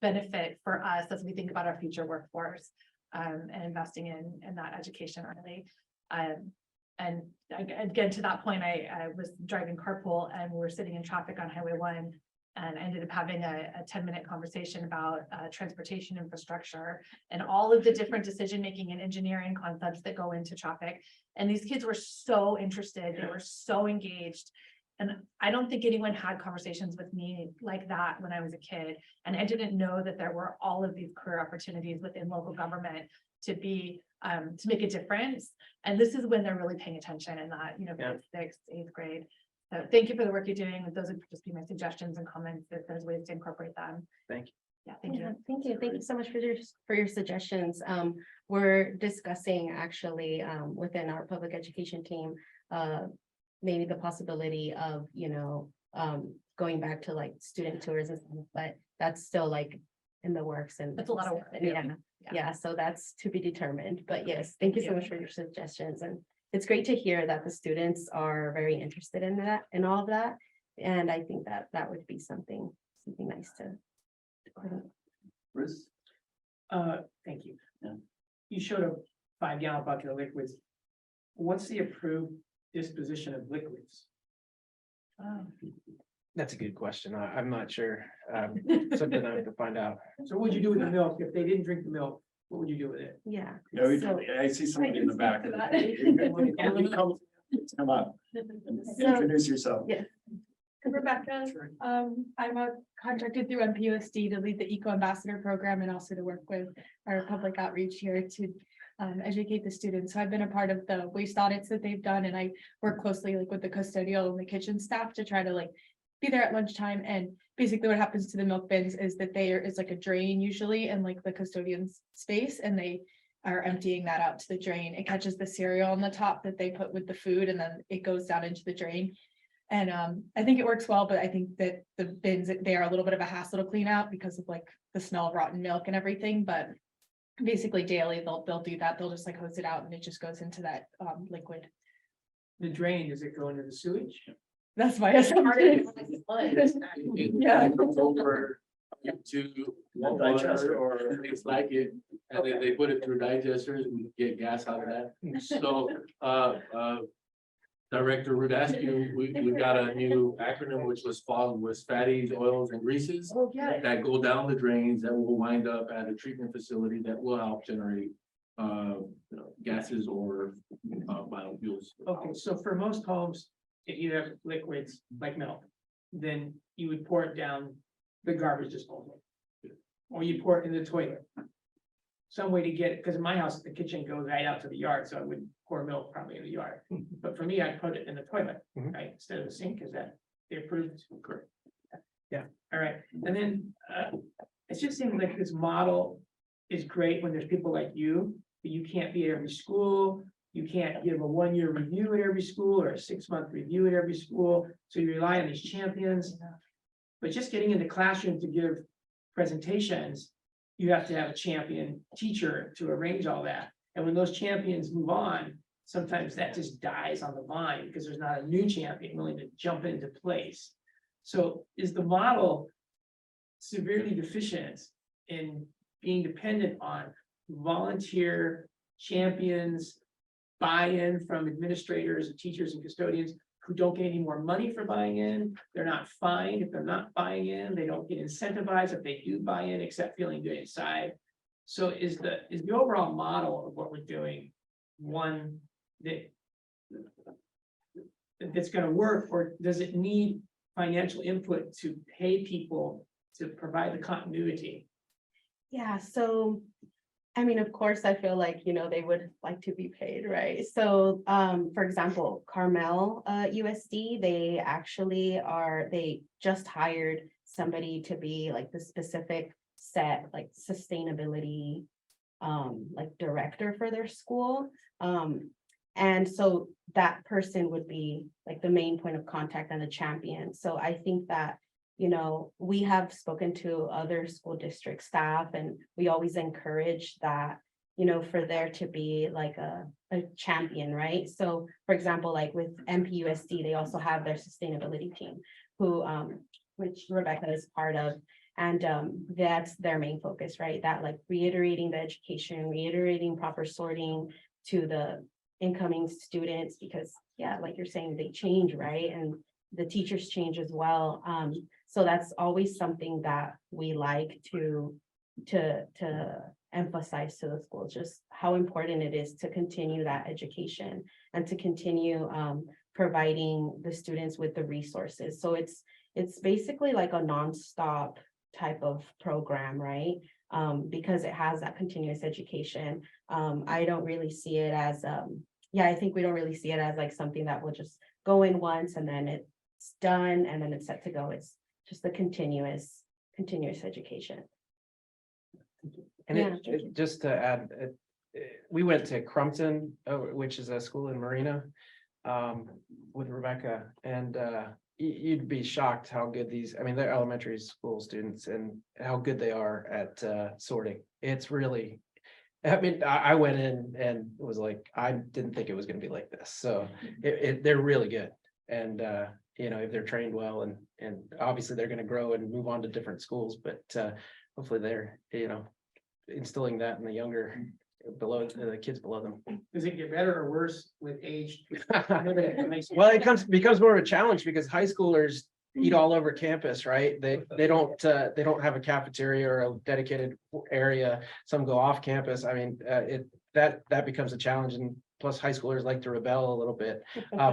benefit for us as we think about our future workforce, and investing in that education early. And again, to that point, I was driving carpool and we were sitting in traffic on Highway 1. And I ended up having a 10-minute conversation about transportation infrastructure and all of the different decision-making and engineering concepts that go into traffic. And these kids were so interested, they were so engaged. And I don't think anyone had conversations with me like that when I was a kid. And I didn't know that there were all of these career opportunities within local government to be, to make a difference. And this is when they're really paying attention in that, you know, sixth, eighth grade. So thank you for the work you're doing. Those would just be my suggestions and comments if there's ways to incorporate them. Thank you. Yeah, thank you. Thank you. Thank you so much for your suggestions. We're discussing actually within our public education team, maybe the possibility of, you know, going back to like student tours and stuff, but that's still like in the works and That's a lot of work. Yeah, so that's to be determined. But yes, thank you so much for your suggestions. And it's great to hear that the students are very interested in that and all of that. And I think that that would be something nice to. Bruce? Thank you. You showed a 5-gallon bucket of liquids. What's the approved disposition of liquids? That's a good question. I'm not sure. Something I have to find out. So what would you do with the milk? If they didn't drink the milk, what would you do with it? Yeah. No, So- I see somebody in the back. Come up, introduce yourself. Yeah. Rebecca, I'm contracted through MPUSD to lead the Eco Ambassador Program and also to work with our public outreach here to educate the students. So I've been a part of the waste audits that they've done, and I work closely like with the custodial and the kitchen staff to try to like be there at lunchtime. And basically what happens to the milk bins is that there is like a drain usually in like the custodian's space, and they are emptying that out to the drain. It catches the cereal on the top that they put with the food, and then it goes down into the drain. And I think it works well, but I think that the bins, they are a little bit of a hassle to clean out because of like the smell of rotten milk and everything. But basically daily they'll do that. They'll just like hose it out and it just goes into that liquid. The drain, does it go into the sewage? That's my assumption. Yeah. It comes over to Digester. or things like it, and then they put it through digesters and get gas out of that. So, Director Rudasky, we've got a new acronym which was fatties, oils, and greases Oh, yeah. that go down the drains that will wind up at a treatment facility that will help generate gases or biofuels. Okay, so for most homes, if you have liquids like milk, then you would pour it down the garbage disposal. Or you pour it in the toilet. Some way to get it, because in my house, the kitchen goes right out to the yard, so I would pour milk probably in the yard. But for me, I'd put it in the toilet, right, instead of the sink, is that the approved? Correct. Yeah, all right, and then it just seems like this model is great when there's people like you, but you can't be at every school. You can't give a 1-year review at every school or a 6-month review at every school, so you rely on these champions. But just getting in the classroom to give presentations you have to have a champion teacher to arrange all that. And when those champions move on, sometimes that just dies on the vine because there's not a new champion willing to jump into place. So is the model severely deficient in being dependent on volunteer champions, buy-in from administrators and teachers and custodians who don't get any more money for buying in? They're not fined if they're not buying in. They don't get incentivized if they do buy in, except feeling good inside. So is the overall model of what we're doing one that's going to work, or does it need financial input to pay people to provide the continuity? Yeah, so, I mean, of course, I feel like, they would like to be paid, right? So, for example, Carmel, USD, they just hired somebody to be like the specific set, like sustainability, like director for their school. And so that person would be like the main point of contact and the champion. So I think that, we have spoken to other school district staff, and we always encourage that, for there to be like a champion, right? So for example, like with MPUSD, they also have their sustainability team who, which Rebecca is part of. And that's their main focus, right? That like reiterating the education, reiterating proper sorting to the incoming students, because yeah, like you're saying, they change, right? And the teachers change as well. So that's always something that we like to emphasize to the schools, just how important it is to continue that education and to continue providing the students with the resources. So it's basically like a nonstop type of program, right? Because it has that continuous education. I don't really see it as, I think we don't really see it as like something that will just go in once and then it's done and then it's set to go. It's just the continuous education. And just to add, we went to Crumpton, which is a school in Marina, with Rebecca, and you'd be shocked how good they're elementary school students and how good they are at sorting. It's really, I went in and it was like, I didn't think it was going to be like this. So they're really good. And, if they're trained well and obviously they're going to grow and move on to different schools, but hopefully they're, instilling that in the younger the kids below them. Does it get better or worse with age? Well, it becomes more of a challenge because high schoolers eat all over campus, right? They don't have a cafeteria or a dedicated area. Some go off campus. I mean, that becomes a challenge, and plus high schoolers like to rebel a little bit.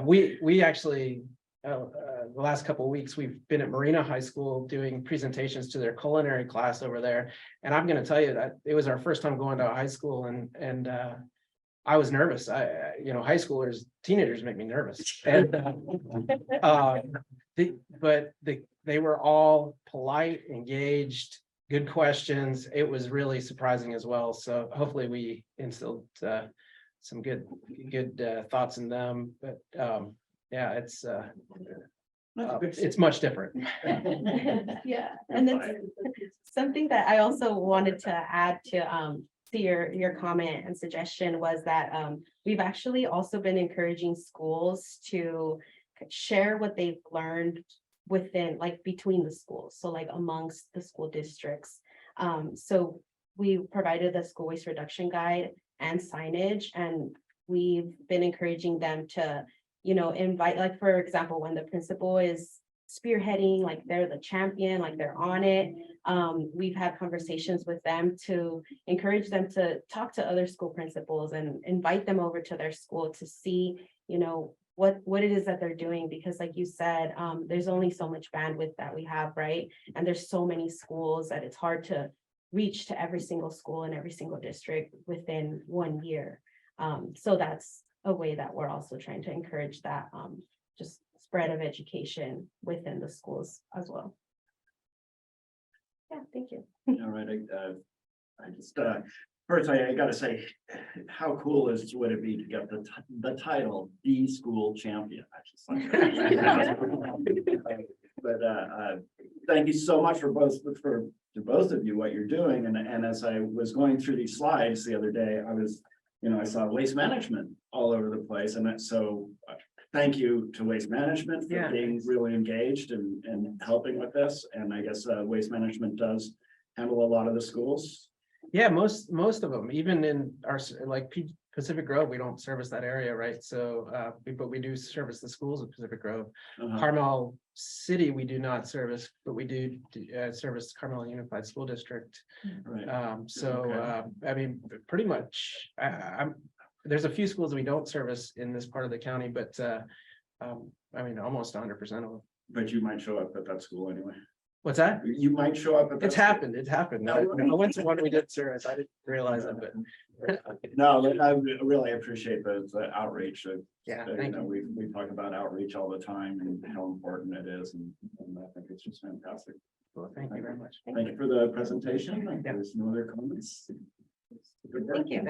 We actually the last couple of weeks we've been at Marina High School doing presentations to their culinary class over there, and I'm going to tell you that it was our first time going to a high school, and I was nervous. High schoolers, teenagers make me nervous, and they were all polite, engaged, good questions. It was really surprising as well. So hopefully we instilled some good thoughts in them. But yeah, it's much different. Yeah, and then something that I also wanted to add to your comment and suggestion was that we've actually also been encouraging schools to share what they've learned between the schools, so like amongst the school districts. So we provided the school waste reduction guide and signage, and we've been encouraging them to invite, like, for example, when the principal is spearheading, like they're the champion, like they're on it. We've had conversations with them to encourage them to talk to other school principals and invite them over to their school to see, what it is that they're doing, because like you said, there's only so much bandwidth that we have, right? And there's so many schools that it's hard to reach to every single school in every single district within 1 year. So that's a way that we're also trying to encourage that just spread of education within the schools as well. Yeah, thank you. All right, I just first I gotta say, how cool would it be to get the title, the school champion? I just like Thank you so much for to both of you, what you're doing. And as I was going through these slides the other day, I saw waste management all over the place. And thank you to Waste Management for Yeah. being really engaged and helping with this. And I guess Waste Management does handle a lot of the schools. Yeah, most of them, even in our, Pacific Grove, we don't service that area, right? So, but we do service the schools of Pacific Grove. Uh-huh. Carmel City, we do not service, but we do service Carmel Unified School District. Right. I mean, pretty much, there's a few schools we don't service in this part of the county, but I mean, almost 100% of them. But you might show up at that school anyway. What's that? You might show up at that. It's happened. It happened. I went to one we did service. I didn't realize it, but. No, I really appreciate the outreach. Yeah, You thank know, you. we talk about outreach all the time and how important it is, and I think it's just fantastic. Well, thank you very much. Thank you for the presentation. There's no other comments. Good work. Thank you.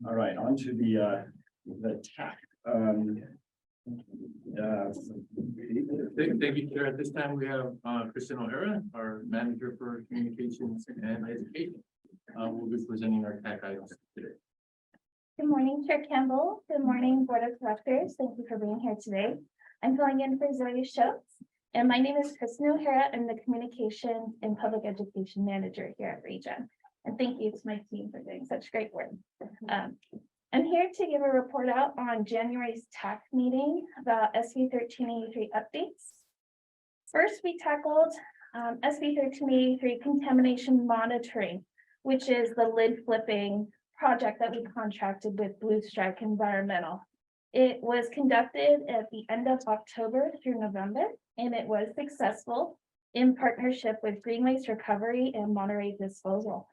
All right, on to the TAC. Thank you, Chair. At this time, we have Kristen O'Hara, our Manager for Communications and Education. We'll be presenting our TAC items today. Good morning, Chair Campbell. Good morning, Board of Directors. Thank you for being here today. I'm filling in for Zoe Schultz, and my name is Kristen O'Hara. I'm the Communications and Public Education Manager here at ReGen. And thank you to my team for doing such great work. I'm here to give a report out on January's TAC meeting about SB 1383 updates. First, we tackled SB 1383 contamination monitoring, which is the lid flipping project that we contracted with Blue Strike Environmental. It was conducted at the end of October through November, and it was successful in partnership with Green Waste Recovery and Monterey Disposal.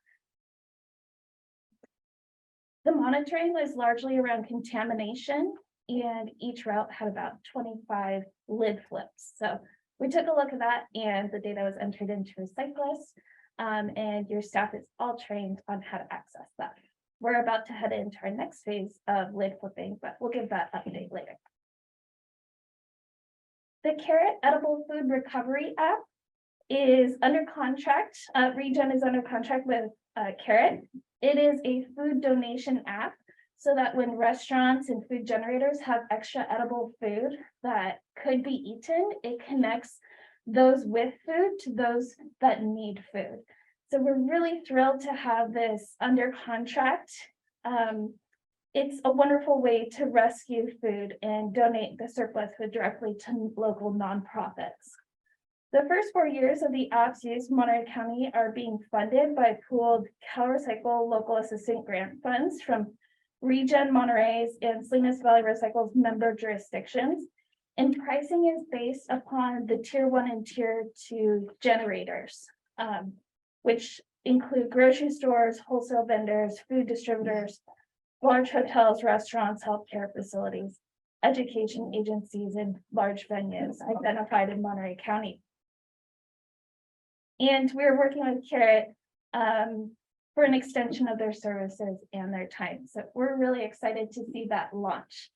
The monitoring was largely around contamination, and each route had about 25 lid flips. So we took a look at that, and the data was entered into Recyclist, and your staff is all trained on how to access that. We're about to head into our next phase of lid flipping, but we'll give that update later. The Carrot Edible Food Recovery app is under contract. ReGen is under contract with Carrot. It is a food donation app so that when restaurants and food generators have extra edible food that could be eaten, it connects those with food to those that need food. So we're really thrilled to have this under contract. It's a wonderful way to rescue food and donate the surplus food directly to local nonprofits. The first 4 years of the app's use in Monterey County are being funded by pooled CalRecycle local assistant grant funds from ReGen Monterey's and Salinas Valley Recycle's member jurisdictions. And pricing is based upon the tier 1 and tier 2 generators, which include grocery stores, wholesale vendors, food distributors, large hotels, restaurants, healthcare facilities, education agencies, and large venues identified in Monterey County. And we're working with Carrot for an extension of their services and their time. So we're really excited to see that launch.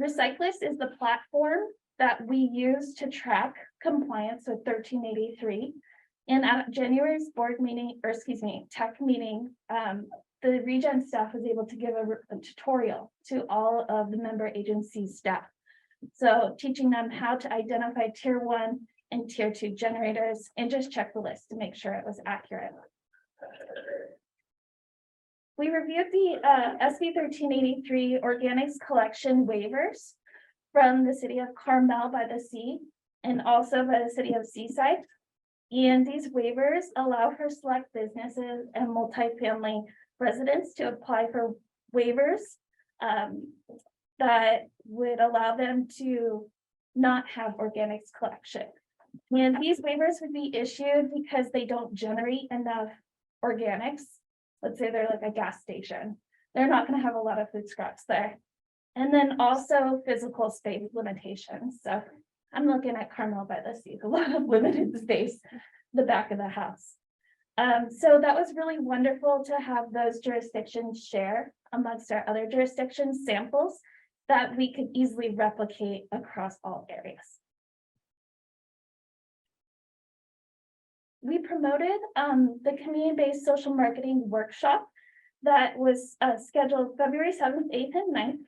Recyclist is the platform that we use to track compliance with 1383. And at January's board meeting, or excuse me, TAC meeting, the ReGen staff was able to give a tutorial to all of the member agency staff. So teaching them how to identify tier 1 and tier 2 generators and just check the list to make sure it was accurate. We reviewed the SB 1383 organics collection waivers from the city of Carmel by the Sea and also by the city of Seaside. And these waivers allow for select businesses and multifamily residents to apply for waivers that would allow them to not have organics collection. And these waivers would be issued because they don't generate enough organics. Let's say they're like a gas station. They're not going to have a lot of food scraps there. And then also physical space limitations. So I'm looking at Carmel by the Sea, a lot of limited space, the back of the house. So that was really wonderful to have those jurisdictions share amongst our other jurisdictions samples that we could easily replicate across all areas. We promoted the community-based social marketing workshop that was scheduled February 7th, 8th, and 9th.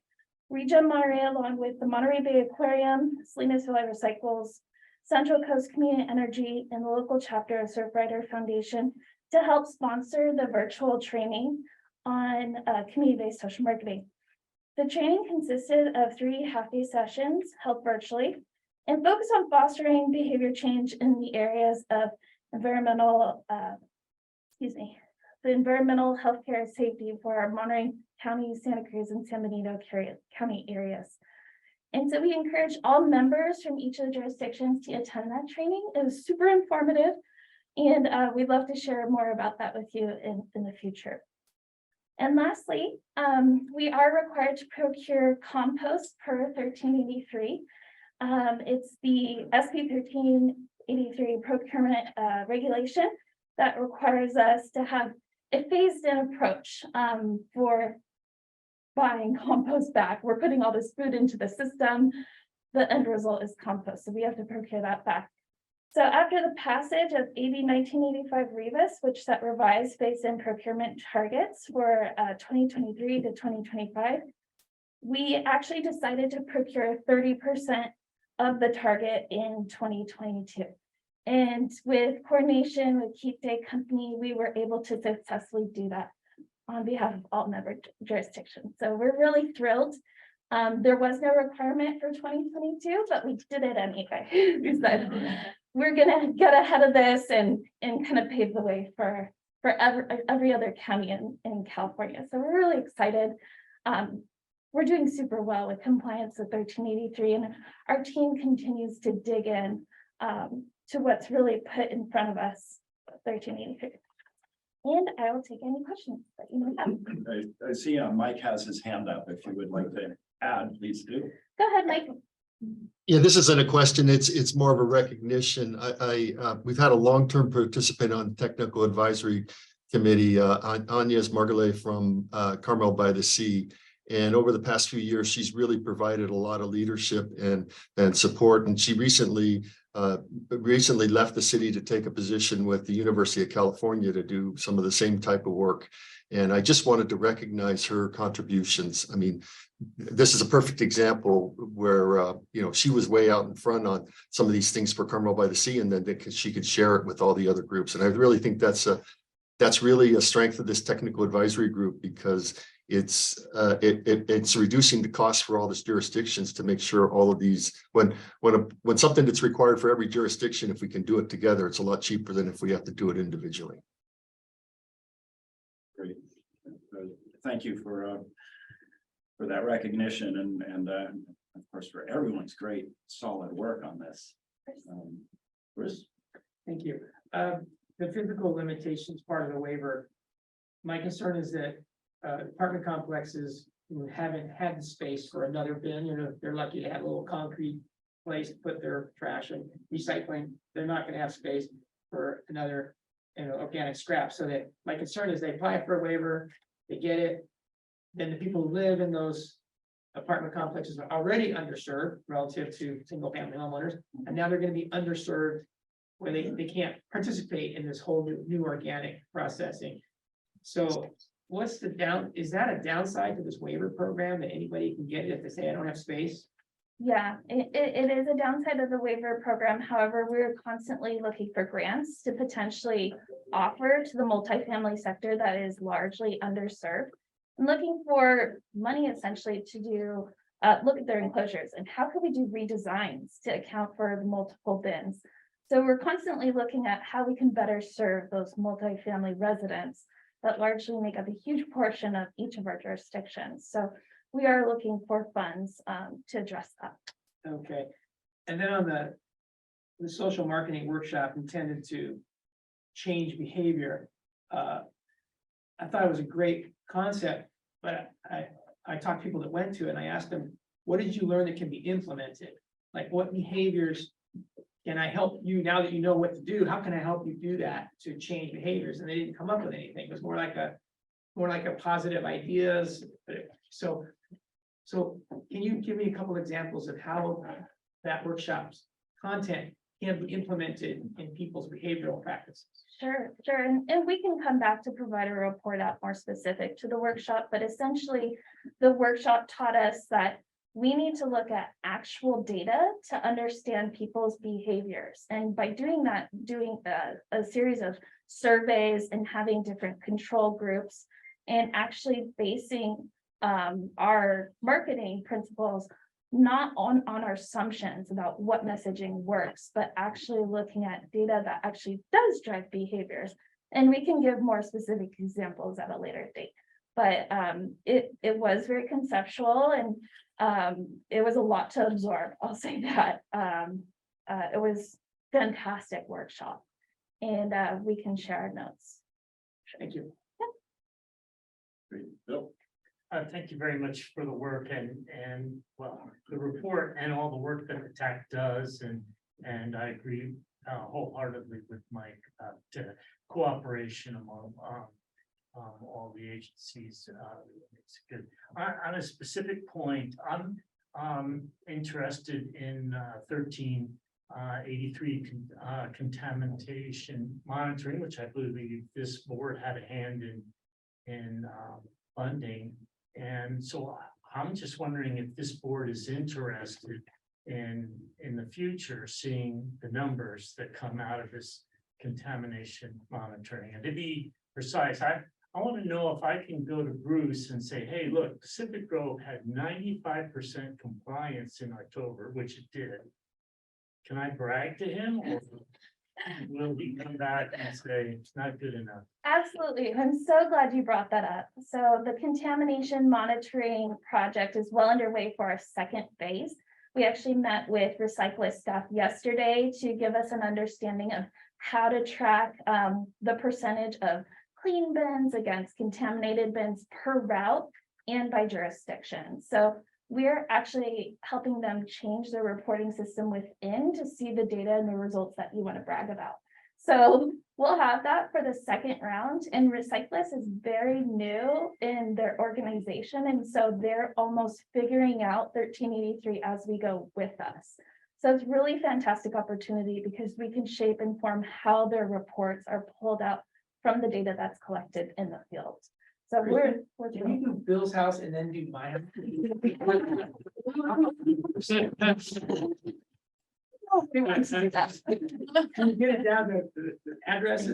ReGen Monterey, along with the Monterey Bay Aquarium, Salinas Valley Recycles, Central Coast Community Energy, and the local chapter of Surfrider Foundation to help sponsor the virtual training on community-based social marketing. The training consisted of 3 half-day sessions held virtually and focused on fostering behavior change in the areas of environmental, the environmental healthcare safety for our Monterey County, Santa Cruz, and San Benito County areas. And so we encourage all members from each of the jurisdictions to attend that training. It was super informative, and we'd love to share more about that with you in the future. And lastly, we are required to procure compost per 1383. It's the SB 1383 procurement regulation that requires us to have a phased-in approach for buying compost back. We're putting all this food into the system. The end result is compost, so we have to procure that back. So after the passage of AB 1985 Rebus, which set revised phase-in procurement targets for 2023 to 2025, we actually decided to procure 30% of the target in 2022. And with coordination with Keep Day Company, we were able to successfully do that on behalf of all member jurisdictions. So we're really thrilled. There was no requirement for 2022, but we did it anyway. We said, we're gonna get ahead of this and kind of pave the way for every other county in California. So we're really excited. We're doing super well with compliance with 1383, and our team continues to dig in to what's really put in front of us, 1383. And I will take any questions that you might have. I see Mike has his hand up. If you would like to add, please do. Go ahead, Mike. Yeah, this isn't a question. It's more of a recognition. We've had a long-term participant on technical advisory committee, Agnes Margalet from Carmel by the Sea. And over the past few years, she's really provided a lot of leadership and support. And she recently left the city to take a position with the University of California to do some of the same type of work. And I just wanted to recognize her contributions. I mean, this is a perfect example where, she was way out in front on some of these things for Carmel by the Sea, and then she could share it with all the other groups. And I really think that's really a strength of this technical advisory group, because it's reducing the cost for all these jurisdictions to make sure all of these, when something that's required for every jurisdiction, if we can do it together, it's a lot cheaper than if we have to do it individually. Great. Thank you for that recognition and of course for everyone's great solid work on this. Bruce? Thank you. The physical limitations part of the waiver. My concern is that apartment complexes who haven't had the space for another bin, they're lucky to have a little concrete place to put their trash and recycling. They're not going to have space for another, organic scrap. So that my concern is they apply for a waiver, they get it. Then the people who live in those apartment complexes are already underserved relative to single family homeowners. And now they're going to be underserved where they can't participate in this whole new organic processing. So what's is that a downside to this waiver program that anybody can get if they say I don't have space? Yeah, it is a downside of the waiver program. However, we're constantly looking for grants to potentially offer to the multifamily sector that is largely underserved. And looking for money essentially to do, look at their enclosures and how can we do redesigns to account for the multiple bins. So we're constantly looking at how we can better serve those multifamily residents that largely make up a huge portion of each of our jurisdictions. So we are looking for funds to address that. Okay. And then on the social marketing workshop intended to change behavior, I thought it was a great concept, but I talked to people that went to it and I asked them, what did you learn that can be implemented? Like what behaviors can I help you now that you know what to do? How can I help you do that to change behaviors? And they didn't come up with anything. It was more like a positive ideas. So can you give me a couple examples of how that workshop's content can be implemented in people's behavioral practices? Sure, and we can come back to provide a report out more specific to the workshop, but essentially the workshop taught us that we need to look at actual data to understand people's behaviors. And by doing that, doing a series of surveys and having different control groups and actually basing our marketing principles not on our assumptions about what messaging works, but actually looking at data that actually does drive behaviors. And we can give more specific examples at a later date. But it was very conceptual and it was a lot to absorb, I'll say that. It was fantastic workshop and we can share our notes. Thank you. Great. Bill? Thank you very much for the work and well, the report and all the work that the TAC does and I agree wholeheartedly with Mike to cooperation among all the agencies. It's good. On a specific point, I'm interested in 1383 contamination monitoring, which I believe this board had a hand in funding. And so I'm just wondering if this board is interested in the future, seeing the numbers that come out of this contamination monitoring. And to be precise, I want to know if I can go to Bruce and say, hey, look, Pacific Grove had 95% compliance in October, which it did. Can I brag to him or will he come back and say it's not good enough? Absolutely. I'm so glad you brought that up. So the contamination monitoring project is well underway for our second phase. We actually met with Recyclist staff yesterday to give us an understanding of how to track the percentage of clean bins against contaminated bins per route and by jurisdiction. So we're actually helping them change their reporting system within to see the data and the results that you want to brag about. So we'll have that for the second round, and Recyclist is very new in their organization. And so they're almost figuring out 1383 as we go with us. So it's really fantastic opportunity because we can shape and form how their reports are pulled out from the data that's collected in the field. So we're Can you do Bill's house and then do my house? Can you get it down to the address?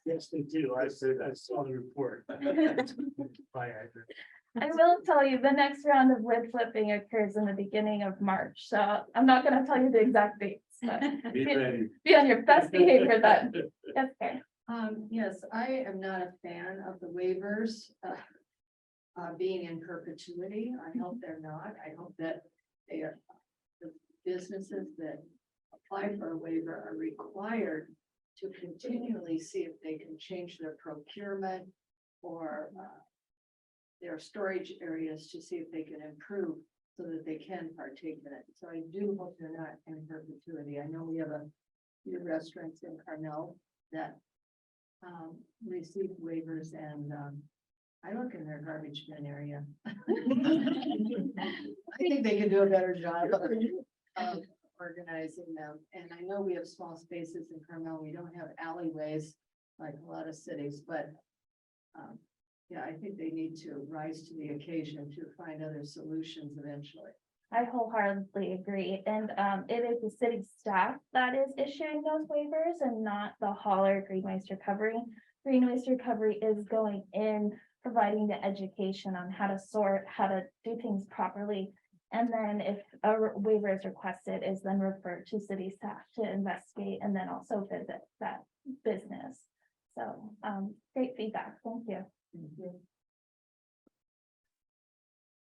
Yes, they do. I saw the report. By address. I will tell you, the next round of lid flipping occurs in the beginning of March. So I'm not going to tell you the exact dates, but be on your best behavior then. Yes, Karen. Yes, I am not a fan of the waivers being in perpetuity. I hope they're not. I hope that they are, the businesses that apply for a waiver are required to continually see if they can change their procurement or their storage areas to see if they can improve so that they can partake in it. So I do hope they're not in perpetuity. I know we have a few restaurants in Carmel that receive waivers and I look in their garbage bin area. I think they can do a better job of organizing them. And I know we have small spaces in Carmel. We don't have alleyways like a lot of cities, but yeah, I think they need to rise to the occasion to find other solutions eventually. I wholeheartedly agree. And it is the city staff that is issuing those waivers and not the hauler Green Waste Recovery. Green Waste Recovery is going in, providing the education on how to sort, how to do things properly. And then if a waiver is requested, is then referred to city staff to investigate and then also visit that business. So great feedback. Thank you.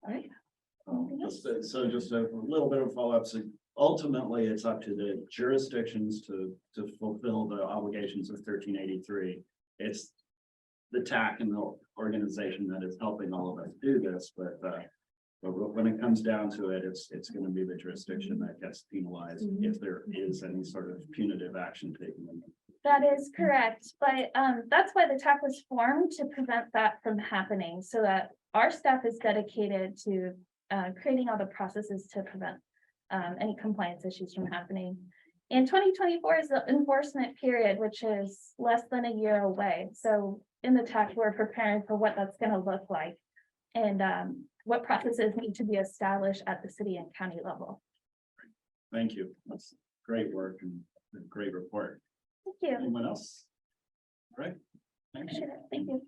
All right. Just a little bit of follow-up. So ultimately, it's up to the jurisdictions to fulfill the obligations of 1383. It's the TAC and the organization that is helping all of us do this, but But when it comes down to it, it's gonna be the jurisdiction that gets penalized if there is any sort of punitive action taken. That is correct, but that's why the TAC was formed, to prevent that from happening, so that our staff is dedicated to creating all the processes to prevent any compliance issues from happening. And 2024 is the enforcement period, which is less than a year away. So in the TAC, we're preparing for what that's going to look like, and what processes need to be established at the city and county level. Thank you. That's great work and a great report. Thank you. Anyone else? All right. Thank you. Sure, thank you.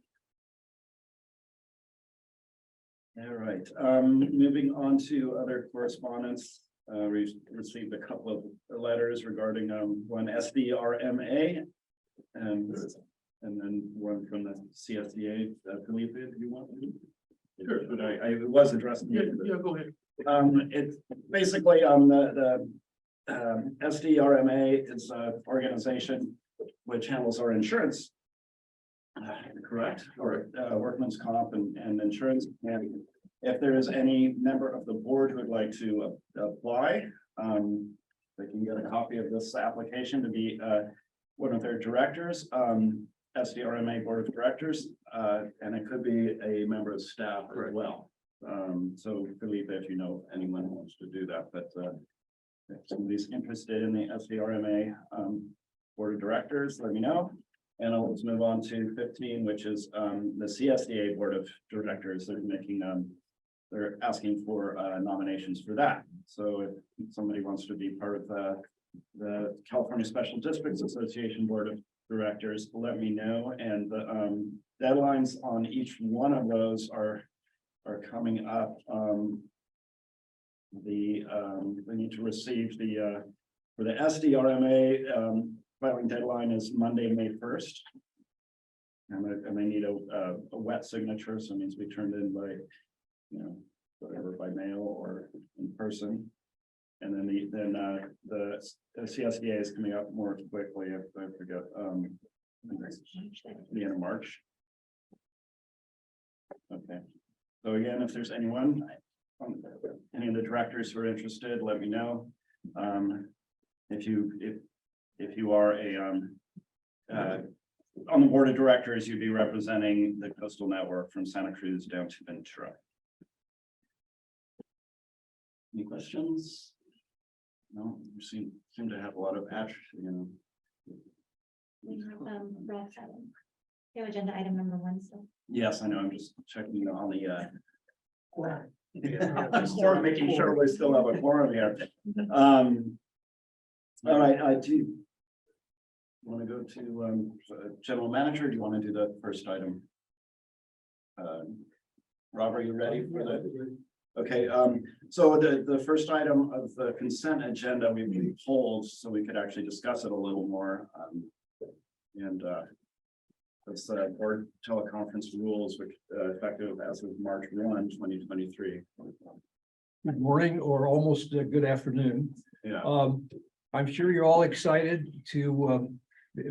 All right, moving on to other correspondence. We received a couple of letters regarding one SDRMA and then one from the CSDA. Felipe, do you want to? Sure. But I it was addressed. Yeah, go ahead. It's basically the SDRMA is an organization which handles our insurance. Correct, or workman's comp and insurance. And if there is any member of the board who would like to apply, they can get a copy of this application to be one of their directors, SDRMA Board of Directors, and it could be a member of staff as well. So Felipe, if you know anyone who wants to do that, but if somebody's interested in the SDRMA Board of Directors, let me know. And let's move on to 15, which is the CSDA Board of Directors. They're asking for nominations for that. So if somebody wants to be part of the California Special Districts Association Board of Directors, let me know. And the deadlines on each one of those are coming up. We need to receive for the SDRMA filing deadline is Monday, May 1st. And they need a wet signature, so it means we turned in by, whatever, by mail or in person. And then the CSDA is coming up more quickly, if I forget, the end of March. Okay, so again, if there's anyone, any of the directors who are interested, let me know. If you are on the board of directors, you'd be representing the coastal network from Santa Cruz down to Ventura. Any questions? No, you seem to have a lot of action, We have you have agenda item number 1 still. Yes, I know. I'm just checking on the quorum, making sure we still have a quorum here. All right, I do want to go to general manager. Do you want to do the first item? Rob, are you ready for that? Okay, so the first item of the consent agenda we've been pulled so we could actually discuss it a little more. That's the board teleconference rules, which effective as of March 1, 2023. Good morning, or almost good afternoon. Yeah. I'm sure you're all excited to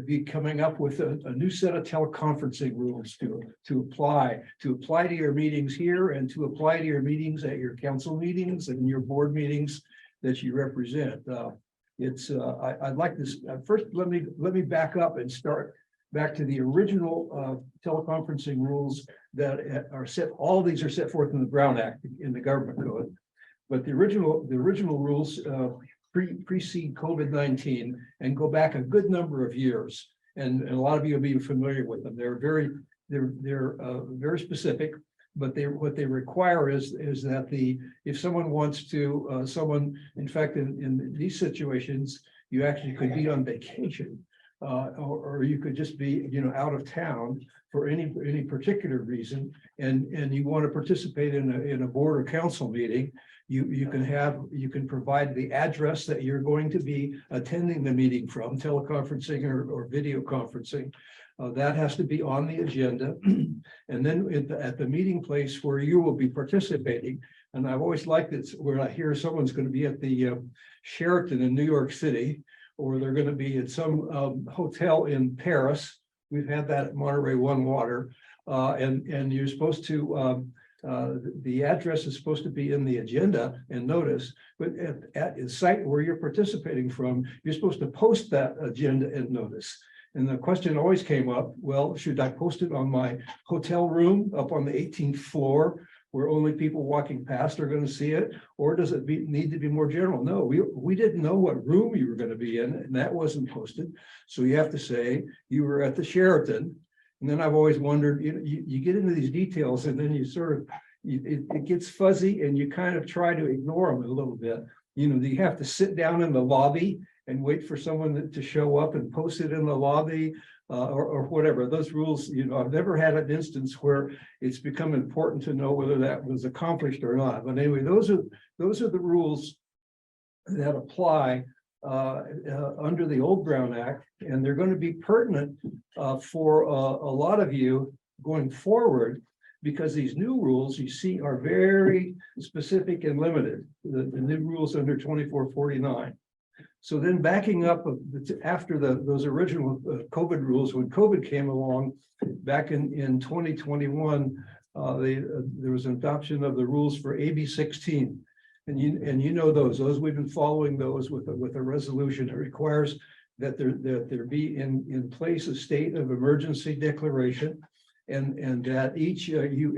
be coming up with a new set of teleconferencing rules to apply to your meetings here and to apply to your meetings at your council meetings and your board meetings that you represent. I'd like to first let me back up and start back to the original teleconferencing rules that are set. All these are set forth in the Brown Act in the government code, but the original rules precede COVID-19 and go back a good number of years, and a lot of you will be familiar with them. They're very specific, but what they require is that if someone wants to in fact in these situations you actually could be on vacation or you could just be out of town for any particular reason, and you want to participate in a board or council meeting. You can provide the address that you're going to be attending the meeting from, teleconferencing or video conferencing. That has to be on the agenda. And then at the meeting place where you will be participating, and I've always liked it where I hear someone's going to be at the Sheraton in New York City, or they're going to be at some hotel in Paris. We've had that at Monterey One Water. And you're supposed to The address is supposed to be in the agenda and notice, but at the site where you're participating from, you're supposed to post that agenda and notice. And the question always came up, well, should I post it on my hotel room up on the 18th floor where only people walking past are going to see it? Or does it need to be more general? No, we didn't know what room you were going to be in, and that wasn't posted. So you have to say you were at the Sheraton. And then I've always wondered, you get into these details and then you sort of, it gets fuzzy and you kind of try to ignore them a little bit. Do you have to sit down in the lobby and wait for someone to show up and post it in the lobby or whatever? Those rules, I've never had an instance where it's become important to know whether that was accomplished or not. But anyway, those are the rules that apply under the old Brown Act, and they're going to be pertinent for a lot of you going forward, because these new rules you see are very specific and limited, the new rules under 2449. So then backing up after those original COVID rules, when COVID came along back in 2021, there was an adoption of the rules for AB 16. And you know those we've been following those with a resolution. It requires that there be in place a state of emergency declaration, and that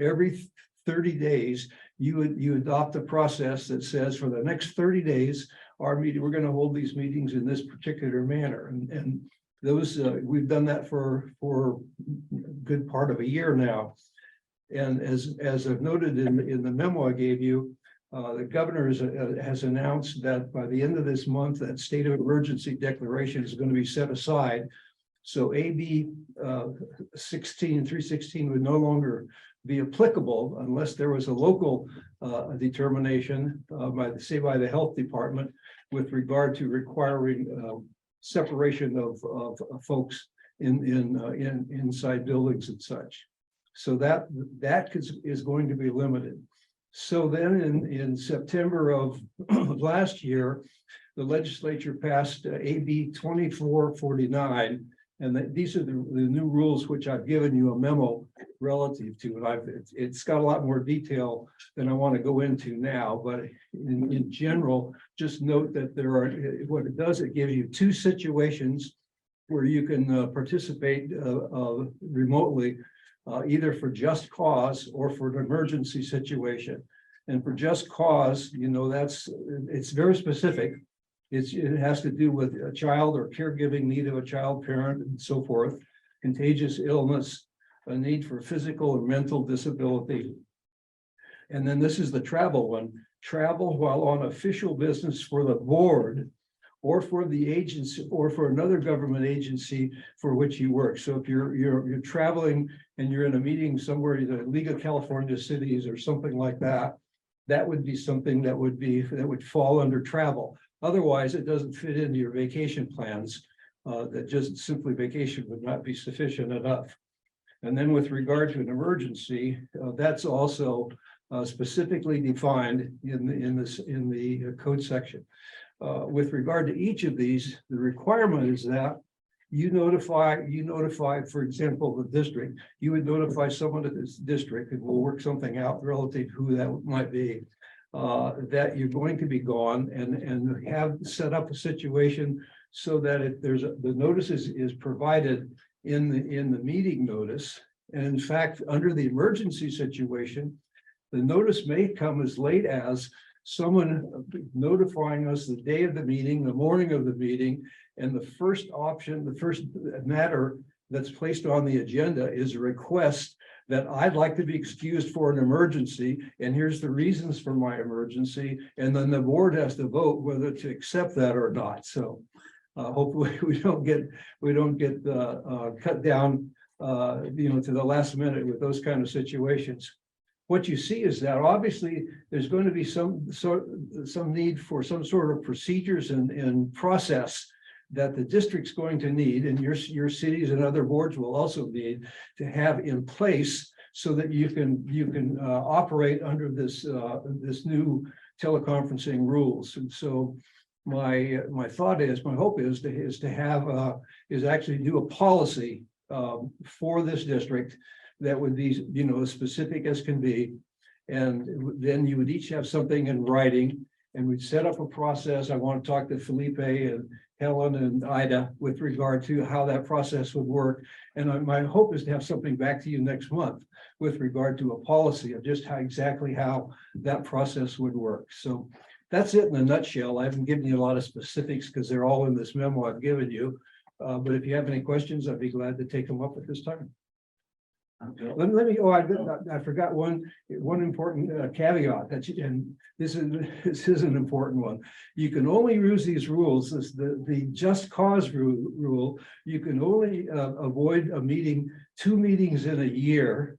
every 30 days you adopt a process that says for the next 30 days we're going to hold these meetings in this particular manner, and those we've done that for a good part of a year now. And as I've noted in the memo I gave you, the governor has announced that by the end of this month, that state of emergency declaration is going to be set aside. So AB 316 would no longer be applicable unless there was a local determination by the health department with regard to requiring separation of folks inside buildings and such. So that is going to be limited. So then in September of last year, the legislature passed AB 2449, and these are the new rules which I've given you a memo relative to. And it's got a lot more detail than I want to go into now, but in general, just note that what it does, it gives you two situations where you can participate remotely, either for just cause or for an emergency situation. And for just cause, it's very specific. It has to do with a child or caregiving need of a child parent and so forth, contagious illness, a need for physical or mental disability. And then this is the travel one: travel while on official business for the board or for the agency or for another government agency for which you work. So if you're traveling and you're in a meeting somewhere, the League of California Cities or something like that, that would be something that would fall under travel. Otherwise, it doesn't fit into your vacation plans. That just simply vacation would not be sufficient enough. And then with regard to an emergency, that's also specifically defined in the code section. With regard to each of these, the requirement is that you notify, for example, the district. You would notify someone at this district, and we'll work something out relative to who that might be, that you're going to be gone, and have set up a situation so that if the notice is provided in the meeting notice. And in fact, under the emergency situation, the notice may come as late as someone notifying us the day of the meeting, the morning of the meeting, and the first option, the first matter that's placed on the agenda is a request that I'd like to be excused for an emergency, and here's the reasons for my emergency, and then the board has to vote whether to accept that or not. So hopefully we don't get cut down to the last minute with those kind of situations. What you see is that obviously there's going to be some need for some sort of procedures and process that the district's going to need, and your cities and other boards will also need to have in place so that you can operate under this new teleconferencing rules. And so my hope is actually do a policy for this district that would be as specific as can be, And then you would each have something in writing, and we'd set up a process. I want to talk to Felipe and Helen and Ida with regard to how that process would work. And my hope is to have something back to you next month with regard to a policy of just exactly how that process would work. So that's it in a nutshell. I haven't given you a lot of specifics because they're all in this memo I've given you. But if you have any questions, I'd be glad to take them up at this time. Let me, I forgot one important caveat and this is an important one. You can only use these rules, the just cause rule. You can only avoid a meeting, 2 meetings in a year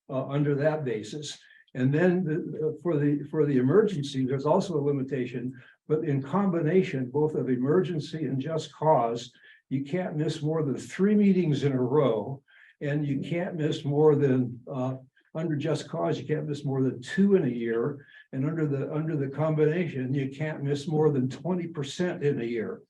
under that basis. And then for the emergency, there's also a limitation, but in combination, both of emergency and just cause, you can't miss more than 3 meetings in a row. And you can't miss more than, under just cause, you can't miss more than 2 in a year. And under the combination, you can't miss more than 20% in a year.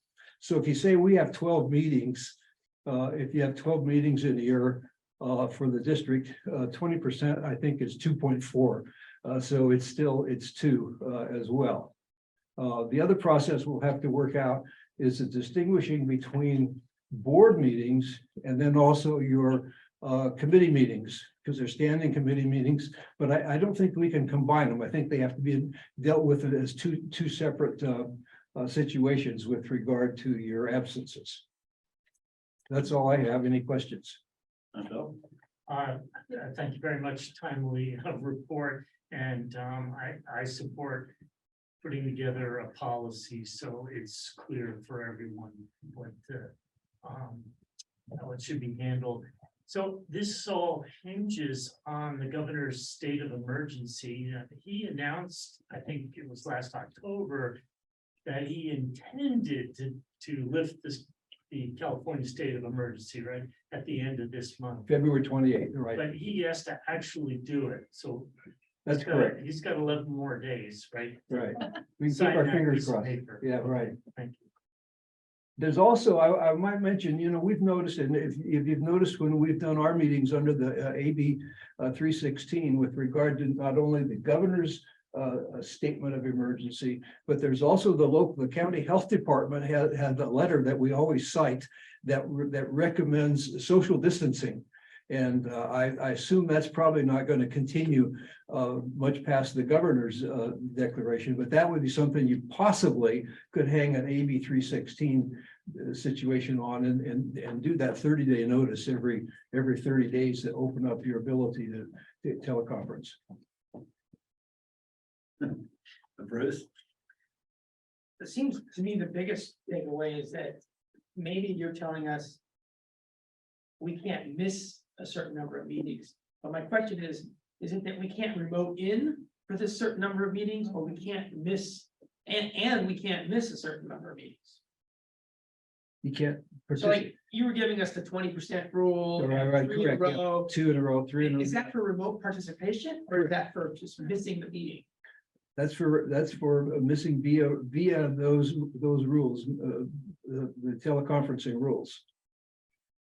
So if you say we have 12 meetings, if you have 12 meetings in a year for the district, 20% I think is 2.4. So it's 2 as well. The other process we'll have to work out is the distinguishing between board meetings and then also your committee meetings, because they're standing committee meetings, but I don't think we can combine them. I think they have to be dealt with it as two separate situations with regard to your absences. That's all I have. Any questions? Thank you very much, timely report, and I support putting together a policy so it's clear for everyone what how it should be handled. So this all hinges on the governor's state of emergency. He announced, I think it was last October, that he intended to lift the California state of emergency, right, at the end of this month. February 28th, right? But he has to actually do it. So that's correct. He's got 11 more days, right? Right. We can keep our fingers crossed. Yeah, right. Thank you. There's also, I might mention, we've noticed, and if you've noticed when we've done our meetings under the AB 316 with regard to not only the governor's statement of emergency, but there's also the county health department had a letter that we always cite that recommends social distancing. And I assume that's probably not going to continue much past the governor's declaration, but that would be something you possibly could hang an AB 316 situation on and do that 30-day notice every 30 days to open up your ability to teleconference. Bruce? It seems to me the biggest takeaway is that maybe you're telling us we can't miss a certain number of meetings. But my question is it that we can't remote in for this certain number of meetings, or we can't miss and we can't miss a certain number of meetings? You can't. So like you were giving us the 20% rule. Right, 3 in a correct. row. 2 in a row, 3 in a row. Is that for remote participation or is that for just missing the meeting? That's for missing via those rules, the teleconferencing rules.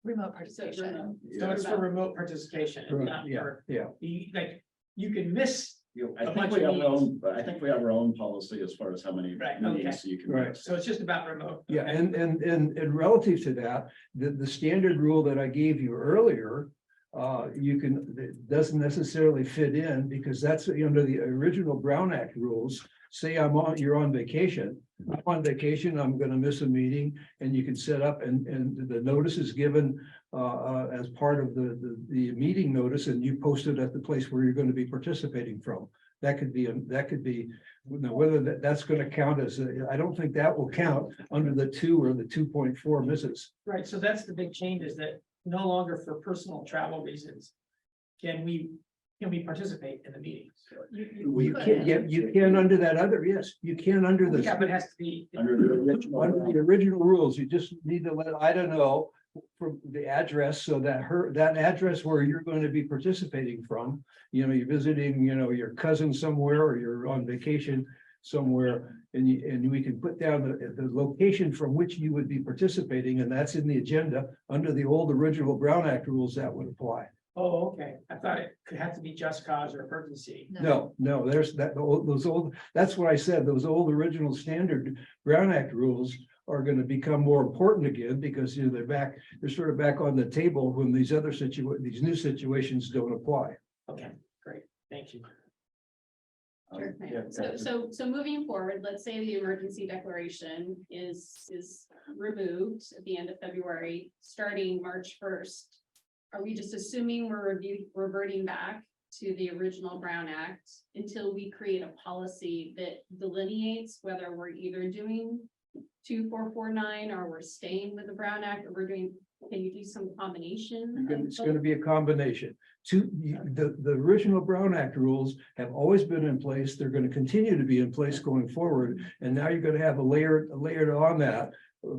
Remote participation. So it's for remote participation. And not Yeah, for, yeah. you can miss. I think we have our own policy as far as how many Right, meetings you can. Right. So it's just about remote. Yeah, and relative to that, the standard rule that I gave you earlier, it doesn't necessarily fit in because that's under the original Brown Act rules. Say you're on vacation. I'm on vacation, I'm going to miss a meeting, and you can set up and the notice is given as part of the meeting notice, and you post it at the place where you're going to be participating from. That could be whether that's going to count as I don't think that will count under the 2 or the 2.4 misses. Right, so that's the big change, is that no longer for personal travel reasons can we participate in the meetings. You can under that other, yes, you can under the. Yeah, but it has to be. Under the original rules, you just need to let Ida know from the address so that that address where you're going to be participating from, you're visiting, your cousin somewhere or you're on vacation somewhere, and we can put down the location from which you would be participating, and that's in the agenda under the old original Brown Act rules that would apply. Oh, okay. I thought it could have to be just cause or emergency. No, there's that, those old, that's what I said, those old original standard Brown Act rules are gonna become more important again, because, you know, they're sort of back on the table when these other these new situations don't apply. Okay, great. Thank you. Sure. Yeah, So moving forward, let's say the emergency declaration is removed at the end of February, starting March 1st. Are we just assuming we're reverting back to the original Brown Act until we create a policy that delineates whether we're either doing 2449 or we're staying with the Brown Act, or we're doing, can you do some combination? of It's gonna both? be a combination. The original Brown Act rules have always been in place. They're gonna continue to be in place going forward. And now you're gonna have a layered on that,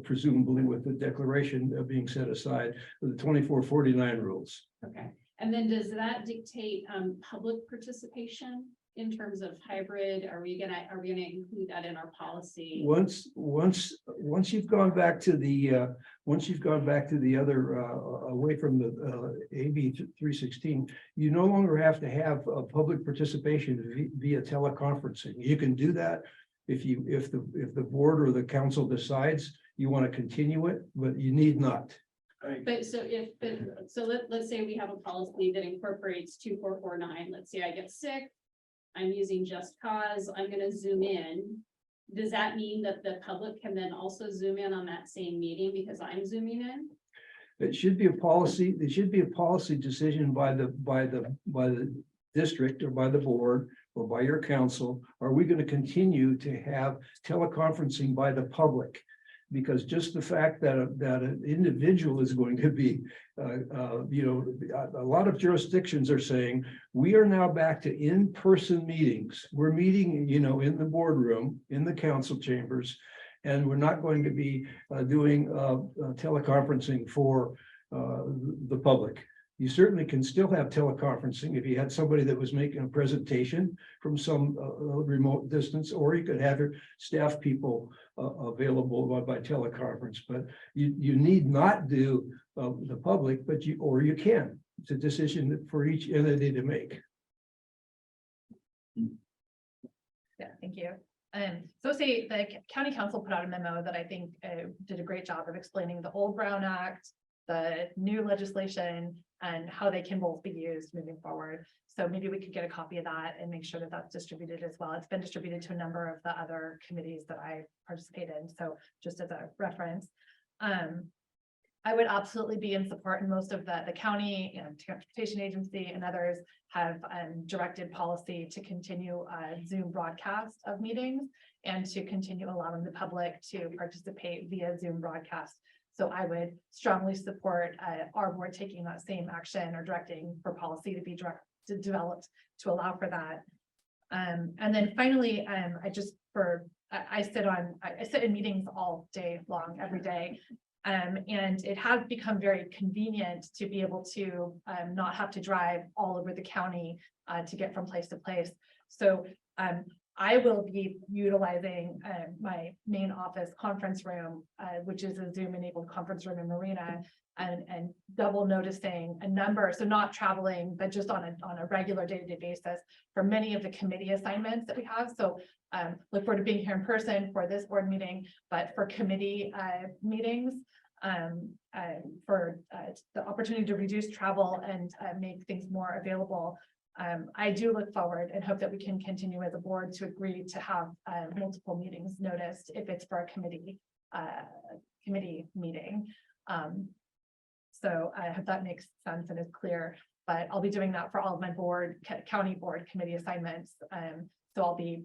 presumably with the declaration being set aside, with the 2449 rules. Okay, and then does that dictate public participation in terms of hybrid? Are we gonna include that in our policy? Once you've gone back to the, other, away from the AB 316, you no longer have to have a public participation via teleconferencing. You can do that if the board or the council decides you want to continue it, but you need not. But let's say we have a policy that incorporates 2449. Let's say I get sick, I'm using just cause, I'm gonna zoom in. Does that mean that the public can then also zoom in on that same meeting because I'm zooming in? It should be a policy, it should be a policy decision by the district or by the board or by your council. Are we going to continue to have teleconferencing by the public? Because just the fact that an individual is going to be, a lot of jurisdictions are saying, we are now back to in-person meetings. We're meeting, in the boardroom, in the council chambers, and we're not going to be doing teleconferencing for the public. You certainly can still have teleconferencing if you had somebody that was making a presentation from some remote distance, or you could have your staff people available by teleconference. But you need not do the public, but you can. It's a decision for each entity to make. Yeah, thank you. So say the county council put out a memo that I think did a great job of explaining the old Brown Act, the new legislation, and how they can both be used moving forward. So maybe we could get a copy of that and make sure that that's distributed as well. It's been distributed to a number of the other committees that I participate in. So just as a reference, I would absolutely be in support, and most of the county and transportation agency and others have directed policy to continue Zoom broadcast of meetings and to continue allowing the public to participate via Zoom broadcast. So I would strongly support our board taking that same action or directing for policy to be developed to allow for that. And then finally, I sit in meetings all day long, every day. And it has become very convenient to be able to not have to drive all over the county to get from place to place. So I will be utilizing my main office conference room, which is a Zoom enabled conference room in Marina, and double noticing a number, so not traveling, but just on a regular day-to-day basis for many of the committee assignments that we have. So look forward to being here in person for this board meeting, but for committee meetings, for the opportunity to reduce travel and make things more available. I do look forward and hope that we can continue as a board to agree to have multiple meetings noticed if it's for a committee meeting. So I hope that makes sense and is clear, but I'll be doing that for all of my county board committee assignments. So I'll be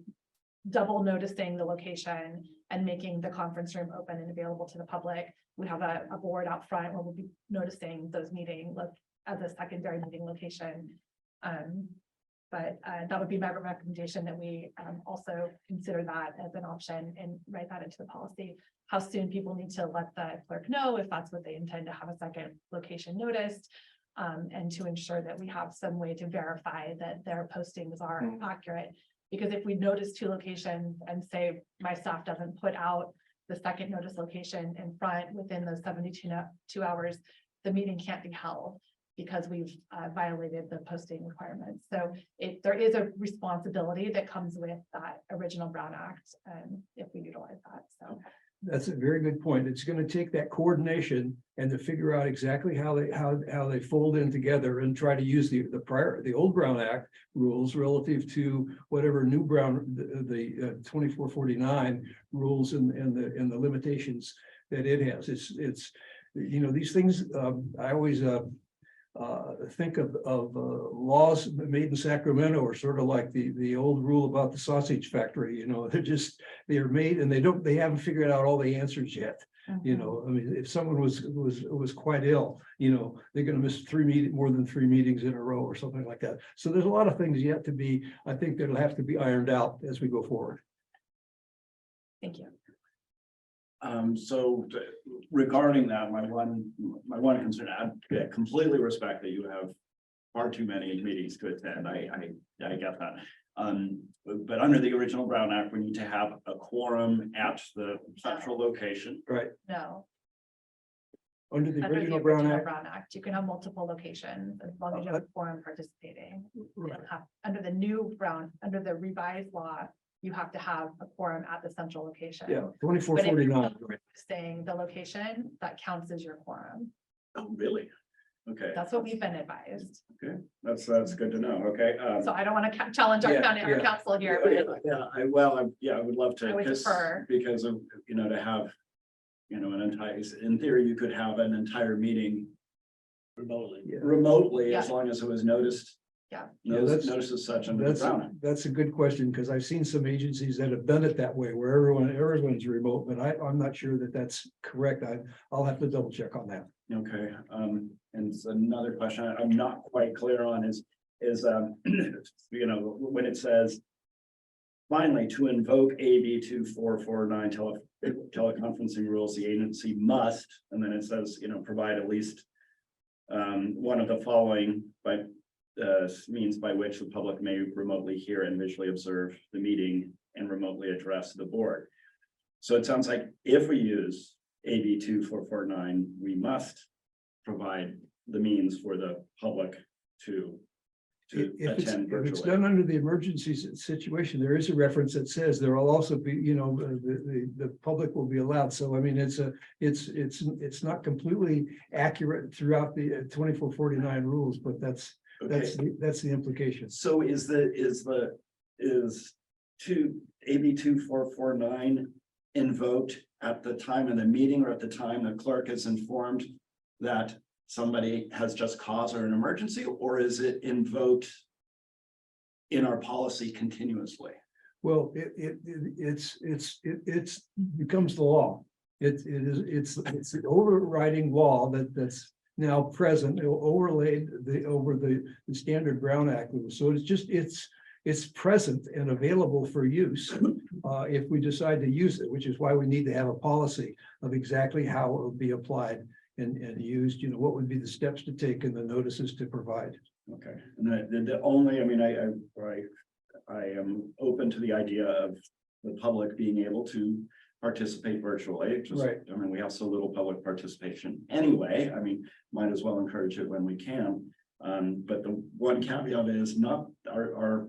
double noticing the location and making the conference room open and available to the public. We have a board out front where we'll be noticing those meetings as a secondary meeting location. But that would be my recommendation, that we also consider that as an option and write that into the policy. How soon people need to let the clerk know if that's what they intend to have a second location noticed, and to ensure that we have some way to verify that their postings are accurate. Because if we notice two locations and say my staff doesn't put out the second notice location in front within those 72 hours, the meeting can't be held. because we've violated the posting requirements. So there is a responsibility that comes with that original Brown Act, if we utilize that, so. That's a very good point. It's gonna take that coordination and to figure out exactly how they fold in together and try to use the old Brown Act rules relative to whatever new Brown, the 2449 rules and the limitations that it has. It's, you know, these things, I always think of laws made in Sacramento are sort of like the old rule about the sausage factory, you know, they're made and they haven't figured out all the answers yet. You know, I mean, if someone was quite ill, you know, they're gonna miss more than 3 meetings in a row or something like that. So there's a lot of things yet to be, I think that'll have to be ironed out as we go forward. Thank you. So regarding that, my one concern, I completely respect that you have far too many meetings to attend. I get that. But under the original Brown Act, we need to have a quorum at the central location. Right. No. Under the Under original Brown Act. You can have multiple locations as long as you have a forum participating. Right. Under the new under the revised law, you have to have a quorum at the central location. Yeah, But if you're 2449. not Saying the location, that counts as your quorum. Oh, really? Okay, That's what we've been advised. okay, that's good to know, okay. So I don't want to challenge our Yeah, county, our yeah. council here, but I would love to. I would defer. Because of, you know, to have, you know, in theory, you could have an entire meeting remotely, as Yeah. long as it was noticed. Yeah. Notice as such under the Brown Act. That's a good question, because I've seen some agencies that have done it that way, where everyone's remote, but I'm not sure that that's correct. I'll have to double check on that. Okay, and so another question I'm not quite clear on is, you know, when it says. Finally, to invoke AB 2449 teleconferencing rules, the agency must, and then it says, you know, provide at least. One of the following, by means by which the public may remotely hear and visually observe the meeting and remotely address the board. So it sounds like if we use AB 2449, we must provide the means for the public to If it's attend done virtually. under the emergency situation, there is a reference that says there will also be, you know, the public will be allowed. So I mean, it's not completely accurate throughout the 2449 rules, but that's the implication. So is AB 2449 invoked at the time of the meeting or at the time the clerk is informed that somebody has just caused or an emergency, or is it invoked in our policy continuously? Well, it becomes the law. It's the overriding law that's now present, overlaid over the standard Brown Act rules. So it's present and available for use if we decide to use it, which is why we need to have a policy of exactly how it will be applied and used, you know, what would be the steps to take and the notices to provide. Okay, and the only, I mean, I am open to the idea of the public being able to participate virtually. Right. I mean, we have so little public participation anyway. I mean, might as well encourage it when we can. But the one caveat is not our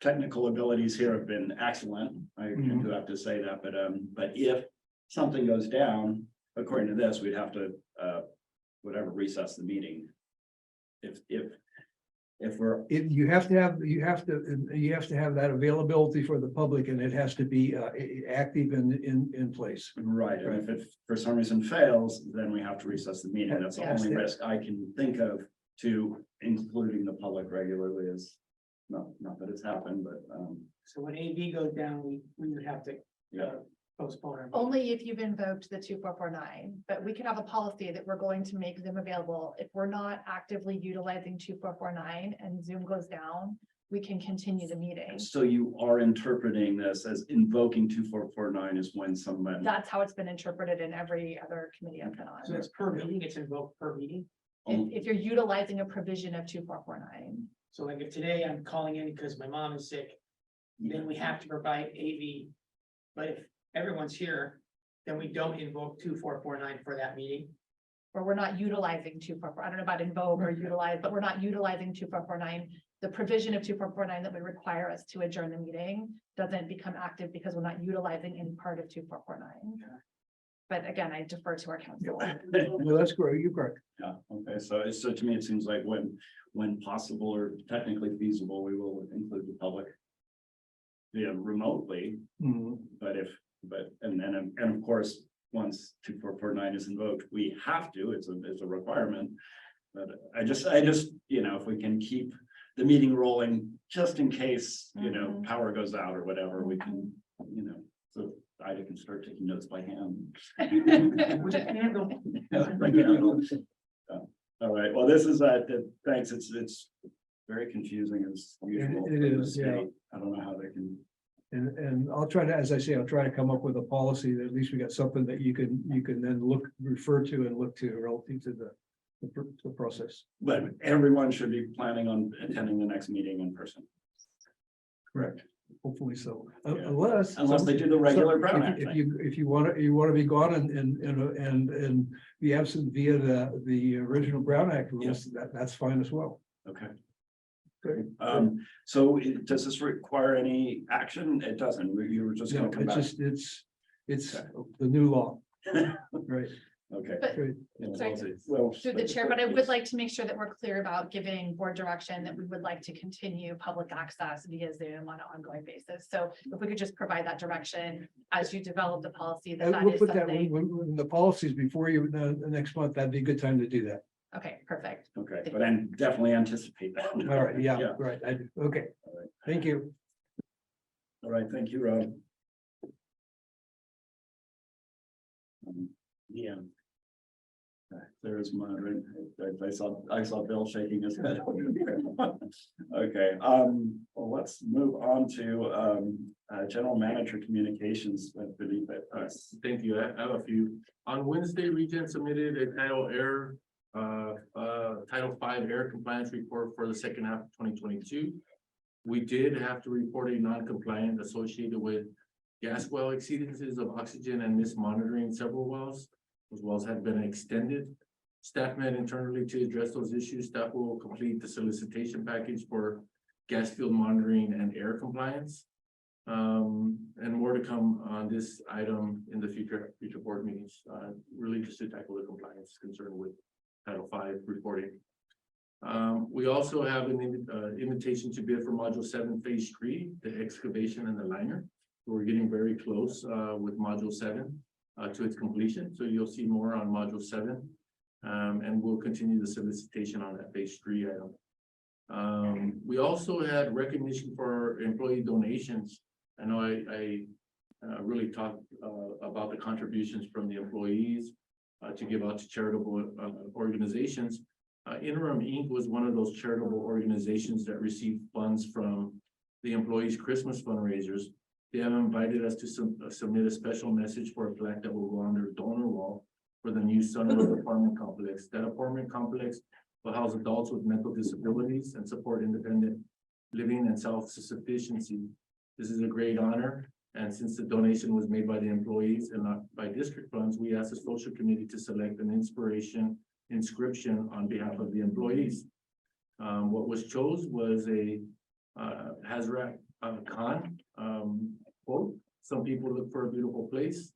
technical abilities here have been excellent. I do have to say that, but if something goes down, according to this, we'd have to recess the meeting. You have to have that availability for the public, and it has to be active in place. Right, and if it for some reason fails, then we have to recess the meeting. That's the only risk I can think of to including the public regularly is not that it's happened, but So when AB goes down, we would have to postpone. our meeting. Only if you've invoked the 2449, but we could have a policy that we're going to make them available. If we're not actively utilizing 2449 and Zoom goes down, we can continue the meeting. so you are interpreting this as invoking 2449 is when someone. That's how it's been interpreted in every other committee I've been So on. it's per meeting, it's invoked per meeting. If you're utilizing a provision of 2449. So like if today I'm calling in because my mom is sick, then we have to provide AV. But if everyone's here, then we don't invoke 2449 for that meeting. where we're not utilizing 2449. I don't know about in vogue or utilize, but we're not utilizing 2449. The provision of 2449 that would require us to adjourn the meeting doesn't become active because we're not utilizing any part of 2449. But again, I defer to our council. No, that's great, you're correct. Yeah, okay, so to me, it seems like when possible or technically feasible, we will include the public. Yeah, remotely, and of course, once 2449 is invoked, we have to, it's a requirement. But I just, if we can keep the meeting rolling, just in case, power goes out or whatever, we can, so Ida can start taking notes by hand. With a candle. All right, well, this is, thanks, it's very confusing as usual. It is, for the yeah. state. I don't know how they can. And I'll try to, as I say, I'll try to come up with a policy that at least we got something that you can then refer to and look to relative to the process. But everyone should be planning on attending the next meeting in person. Correct. Hopefully so. Yeah. Unless they do the regular Brown Act If you want to be gone and be absent via the original Brown Act rules, that's fine as well. Okay. Great. So does this require any action? It doesn't. You were just No, gonna come back. it's the new law. Right. Okay. But- Great. Sorry. Well, Through the chair, but I would like to make sure that we're clear about giving board direction that we would like to continue public access via Zoom on an ongoing basis. So if we could just provide that direction as you develop the policy, that And that we'll is put that something. when the policies before you, the next month, that'd be a good time to do that. Okay, perfect. Okay, but I definitely anticipate that. All right, yeah, right. Okay, thank you. All right, thank you, Rob. Yeah. There's mine, I saw Bill shaking his head. Okay, well, let's move on to general manager communications. Thank you. I have a few. On Wednesday, ReGen submitted a Title V air compliance report for the second half of 2022. We did have to report a non-compliant associated with gas well exceedances of oxygen and mismonitoring several wells. Those wells have been extended. Staff met internally to address those issues. Staff will complete the solicitation package for gas field monitoring and air compliance. And more to come on this item in the future board meetings, really just to tackle the compliance concern with Title V reporting. We also have an invitation to bid for Module 7 Phase 3, the excavation and the liner. We're getting very close with Module 7 to its completion. So you'll see more on Module 7. And we'll continue the solicitation on that Phase 3 item. We also had recognition for employee donations. I know I really talked about the contributions from the employees to give out to charitable organizations. Interim Inc. was one of those charitable organizations that received funds from the employees' Christmas fundraisers. They have invited us to submit a special message for a plaque that will go on their donor wall for the new Sunroad apartment complex. That apartment complex will house adults with mental disabilities and support independent living and self-sufficiency. This is a great honor. And since the donation was made by the employees and not by district funds, we asked the social committee to select an inscription on behalf of the employees. What was chose was a Hazrat Khan quote. Some people look for a beautiful place.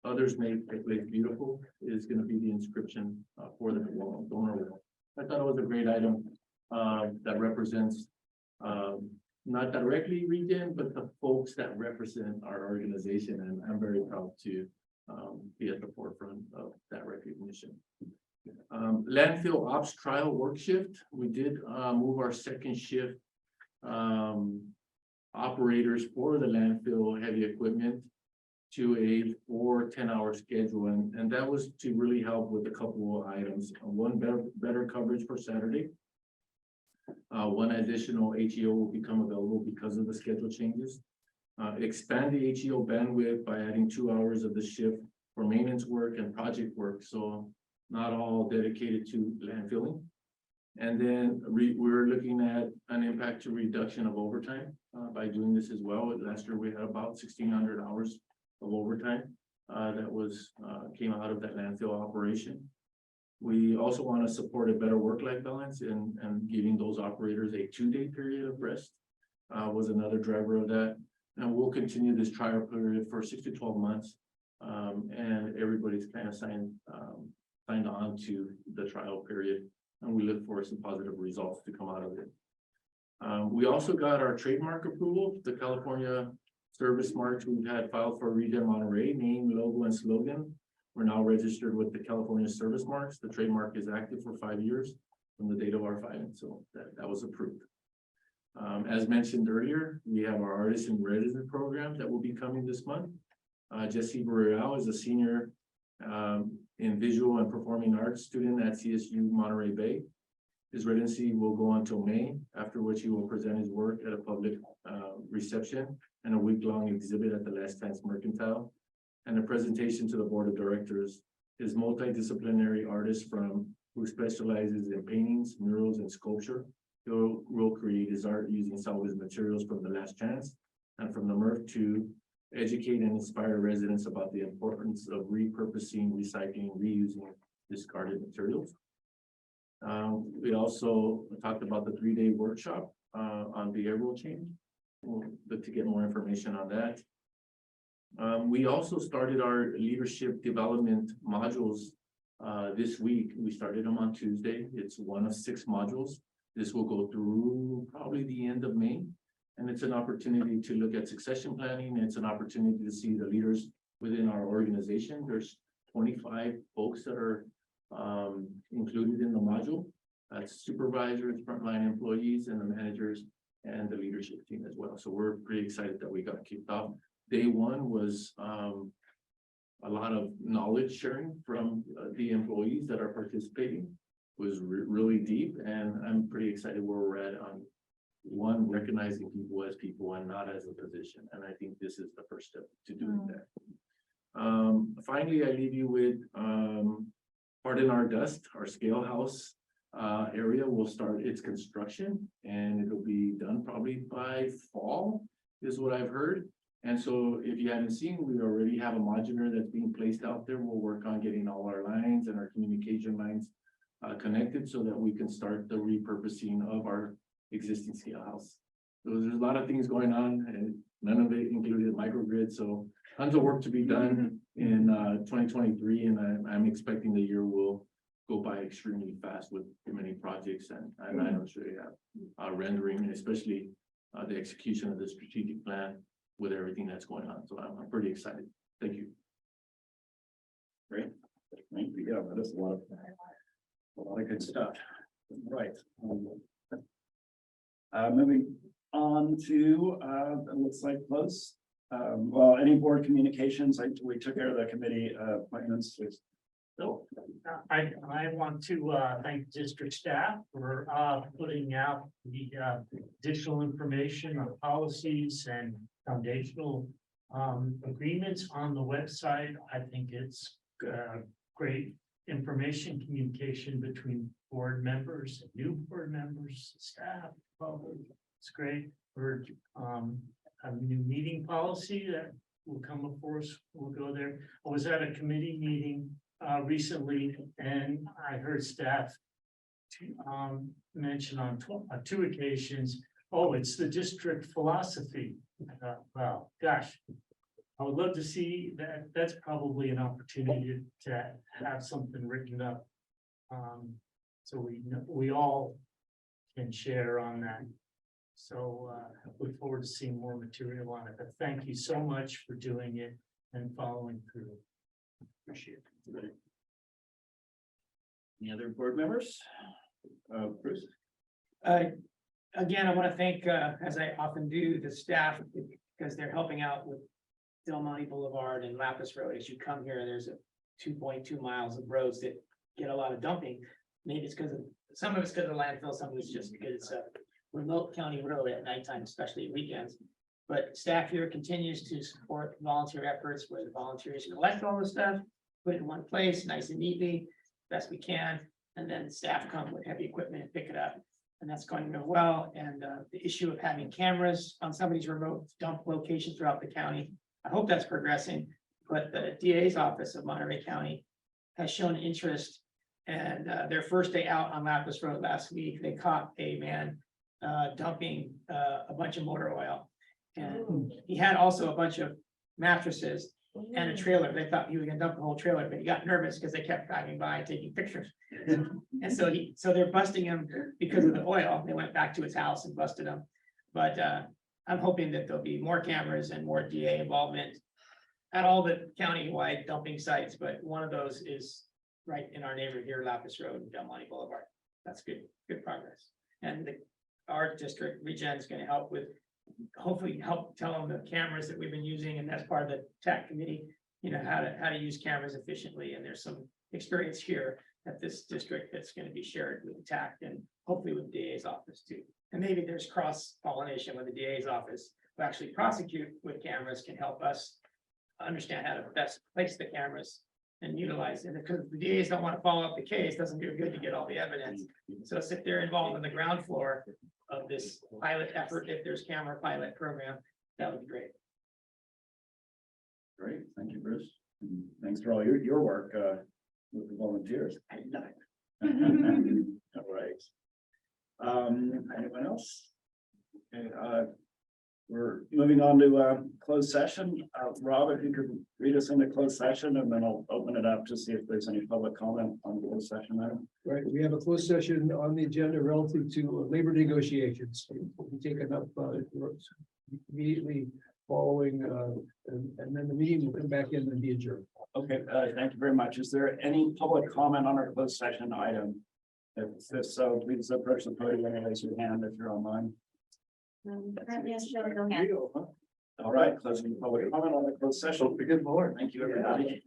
Others make a place beautiful is going to be the inscription for the donor wall. I thought it was a great item that represents not directly ReGen, but the folks that represent our organization. And I'm very proud to be at the forefront of that recognition. Landfill ops trial work shift. We did move our second shift operators for the landfill heavy equipment to a 4 10-hour schedule. And that was to really help with a couple of items. One, better coverage for Saturday. One additional HEO will become available because of the schedule changes. Expand the HEO bandwidth by adding 2 hours of the shift for maintenance work and project work. So not all dedicated to landfilling. And then we're looking at an impact to reduction of overtime by doing this as well. Last year, we had about 1,600 hours of overtime that was came out of that landfill operation. We also want to support a better work-life balance and giving those operators a 2-day period of rest. Was another driver of that. And we'll continue this trial period for 6 to 12 months. And everybody's kind of signed on to the trial period. And we look for some positive results to come out of it. We also got our trademark approval, the California service marks we've had filed for ReGen Monterey, name, logo, and slogan. We're now registered with the California service marks. The trademark is active for 5 years from the date of our filing, so that was approved. As mentioned earlier, we have our artist in resident program that will be coming this month. Jesse Burrell is a senior in visual and performing arts student at CSU Monterey Bay. His residency will go until May, after which he will present his work at a public reception and a week-long exhibit at the Last Chance Mercantile. And a presentation to the board of directors. His multidisciplinary artist who specializes in paintings, murals, and sculpture. He will create his art using salvaged materials from the Last Chance and from the MRF to educate and inspire residents about the importance of repurposing, recycling, reusing discarded materials. We also talked about the 3-day workshop on behavioral change. We'll look to get more information on that. We also started our leadership development modules this week. We started them on Tuesday. It's one of 6 modules. This will go through probably the end of May. And it's an opportunity to look at succession planning. It's an opportunity to see the leaders within our organization. There's 25 folks that are included in the module. That's supervisors, frontline employees, and the managers and the leadership team as well. So we're pretty excited that we got kicked off. Day one was a lot of knowledge sharing from the employees that are participating. It was really deep, and I'm pretty excited where we're at on one, recognizing people as people and not as a position. And I think this is the first step to doing that. Finally, I leave you with Pardon Our Dust, our scale house area will start its construction, and it'll be done probably by fall, is what I've heard. And so if you haven't seen, we already have a modular that's being placed out there. We'll work on getting all our lines and our communication lines connected so that we can start the repurposing of our existing scale house. So there's a lot of things going on, and none of it included microgrid. So tons of work to be done in 2023, and I'm expecting the year will go by extremely fast with many projects and items that we have rendering, especially the execution of the strategic plan with everything that's going on. So I'm pretty excited. Thank you. Great. Thank you. Yeah, that is a lot of good stuff. Right. Moving on to it looks like close. Well, any board communications? We took care of the committee appointments. So I want to thank district staff for putting out the additional information on policies and foundational agreements on the website. I think it's great information communication between board members, new board members, staff. It's great. We're a new meeting policy that will come before us. We'll go there. I was at a committee meeting recently, and I heard staff mention on 2 occasions, oh, it's the district philosophy. Well, gosh, I would love to see that. That's probably an opportunity to have something written up. So we all can share on that. So I look forward to seeing more material on it. But thank you so much for doing it and following through. Appreciate it. Any other board members? Bruce? Again, I want to thank, as I often do, the staff, because they're helping out with Del Monte Boulevard and Lapis Road. As you come here, there's a 2.2 miles of roads that get a lot of dumping. Maybe it's because of, some of it's because of landfill, some of it's just because it's a remote county road at nighttime, especially at weekends. But staff here continues to support volunteer efforts where the volunteers collect all the stuff, put it in one place, nice and neatly, best we can. And then staff come with heavy equipment and pick it up. And that's going real well. And the issue of having cameras on somebody's remote dump location throughout the county, I hope that's progressing. But the DA's office of Monterey County has shown interest And their first day out on Lapis Road last week, they caught a man dumping a bunch of motor oil. And he had also a bunch of mattresses and a trailer. They thought he was gonna dump the whole trailer, but he got nervous because they kept driving by taking pictures. And so they're busting him because of the oil. They went back to his house and busted him. But I'm hoping that there'll be more cameras and more DA involvement at all the county-wide dumping sites, but one of those is right in our neighborhood here, Lapis Road and Del Monte Boulevard. That's good progress. And our district, ReGen, is gonna help with, hopefully help tell them the cameras that we've been using, and that's part of the TAC committee, you know, how to use cameras efficiently, and there's some experience here at this district that's gonna be shared with the TAC and hopefully with the DA's office too. And maybe there's cross pollination with the DA's office, who actually prosecute with cameras, can help us understand how to best place the cameras and utilize it, because the DAs don't want to follow up the case, doesn't do good to get all the evidence. So if they're involved in the ground floor of this pilot effort, if there's camera pilot program, that would be great. Great, thank you, Bruce. And thanks for all your work with the volunteers. I know. All right. Anyone else? Okay, we're moving on to closed session. Rob, if you could read us into closed session, and then I'll open it up to see if there's any public comment on the closed session item. Right, we have a closed session on the agenda relative to labor negotiations. We'll be taken up immediately following, and then the meeting will come back in and be adjourned. Okay, thank you very much. Is there any public comment on our closed session item? If so, please approach the podium and raise your hand if you're online. Yes, sure, go ahead. All right, closing the public comment on the closed session. Good board. Thank you, everybody.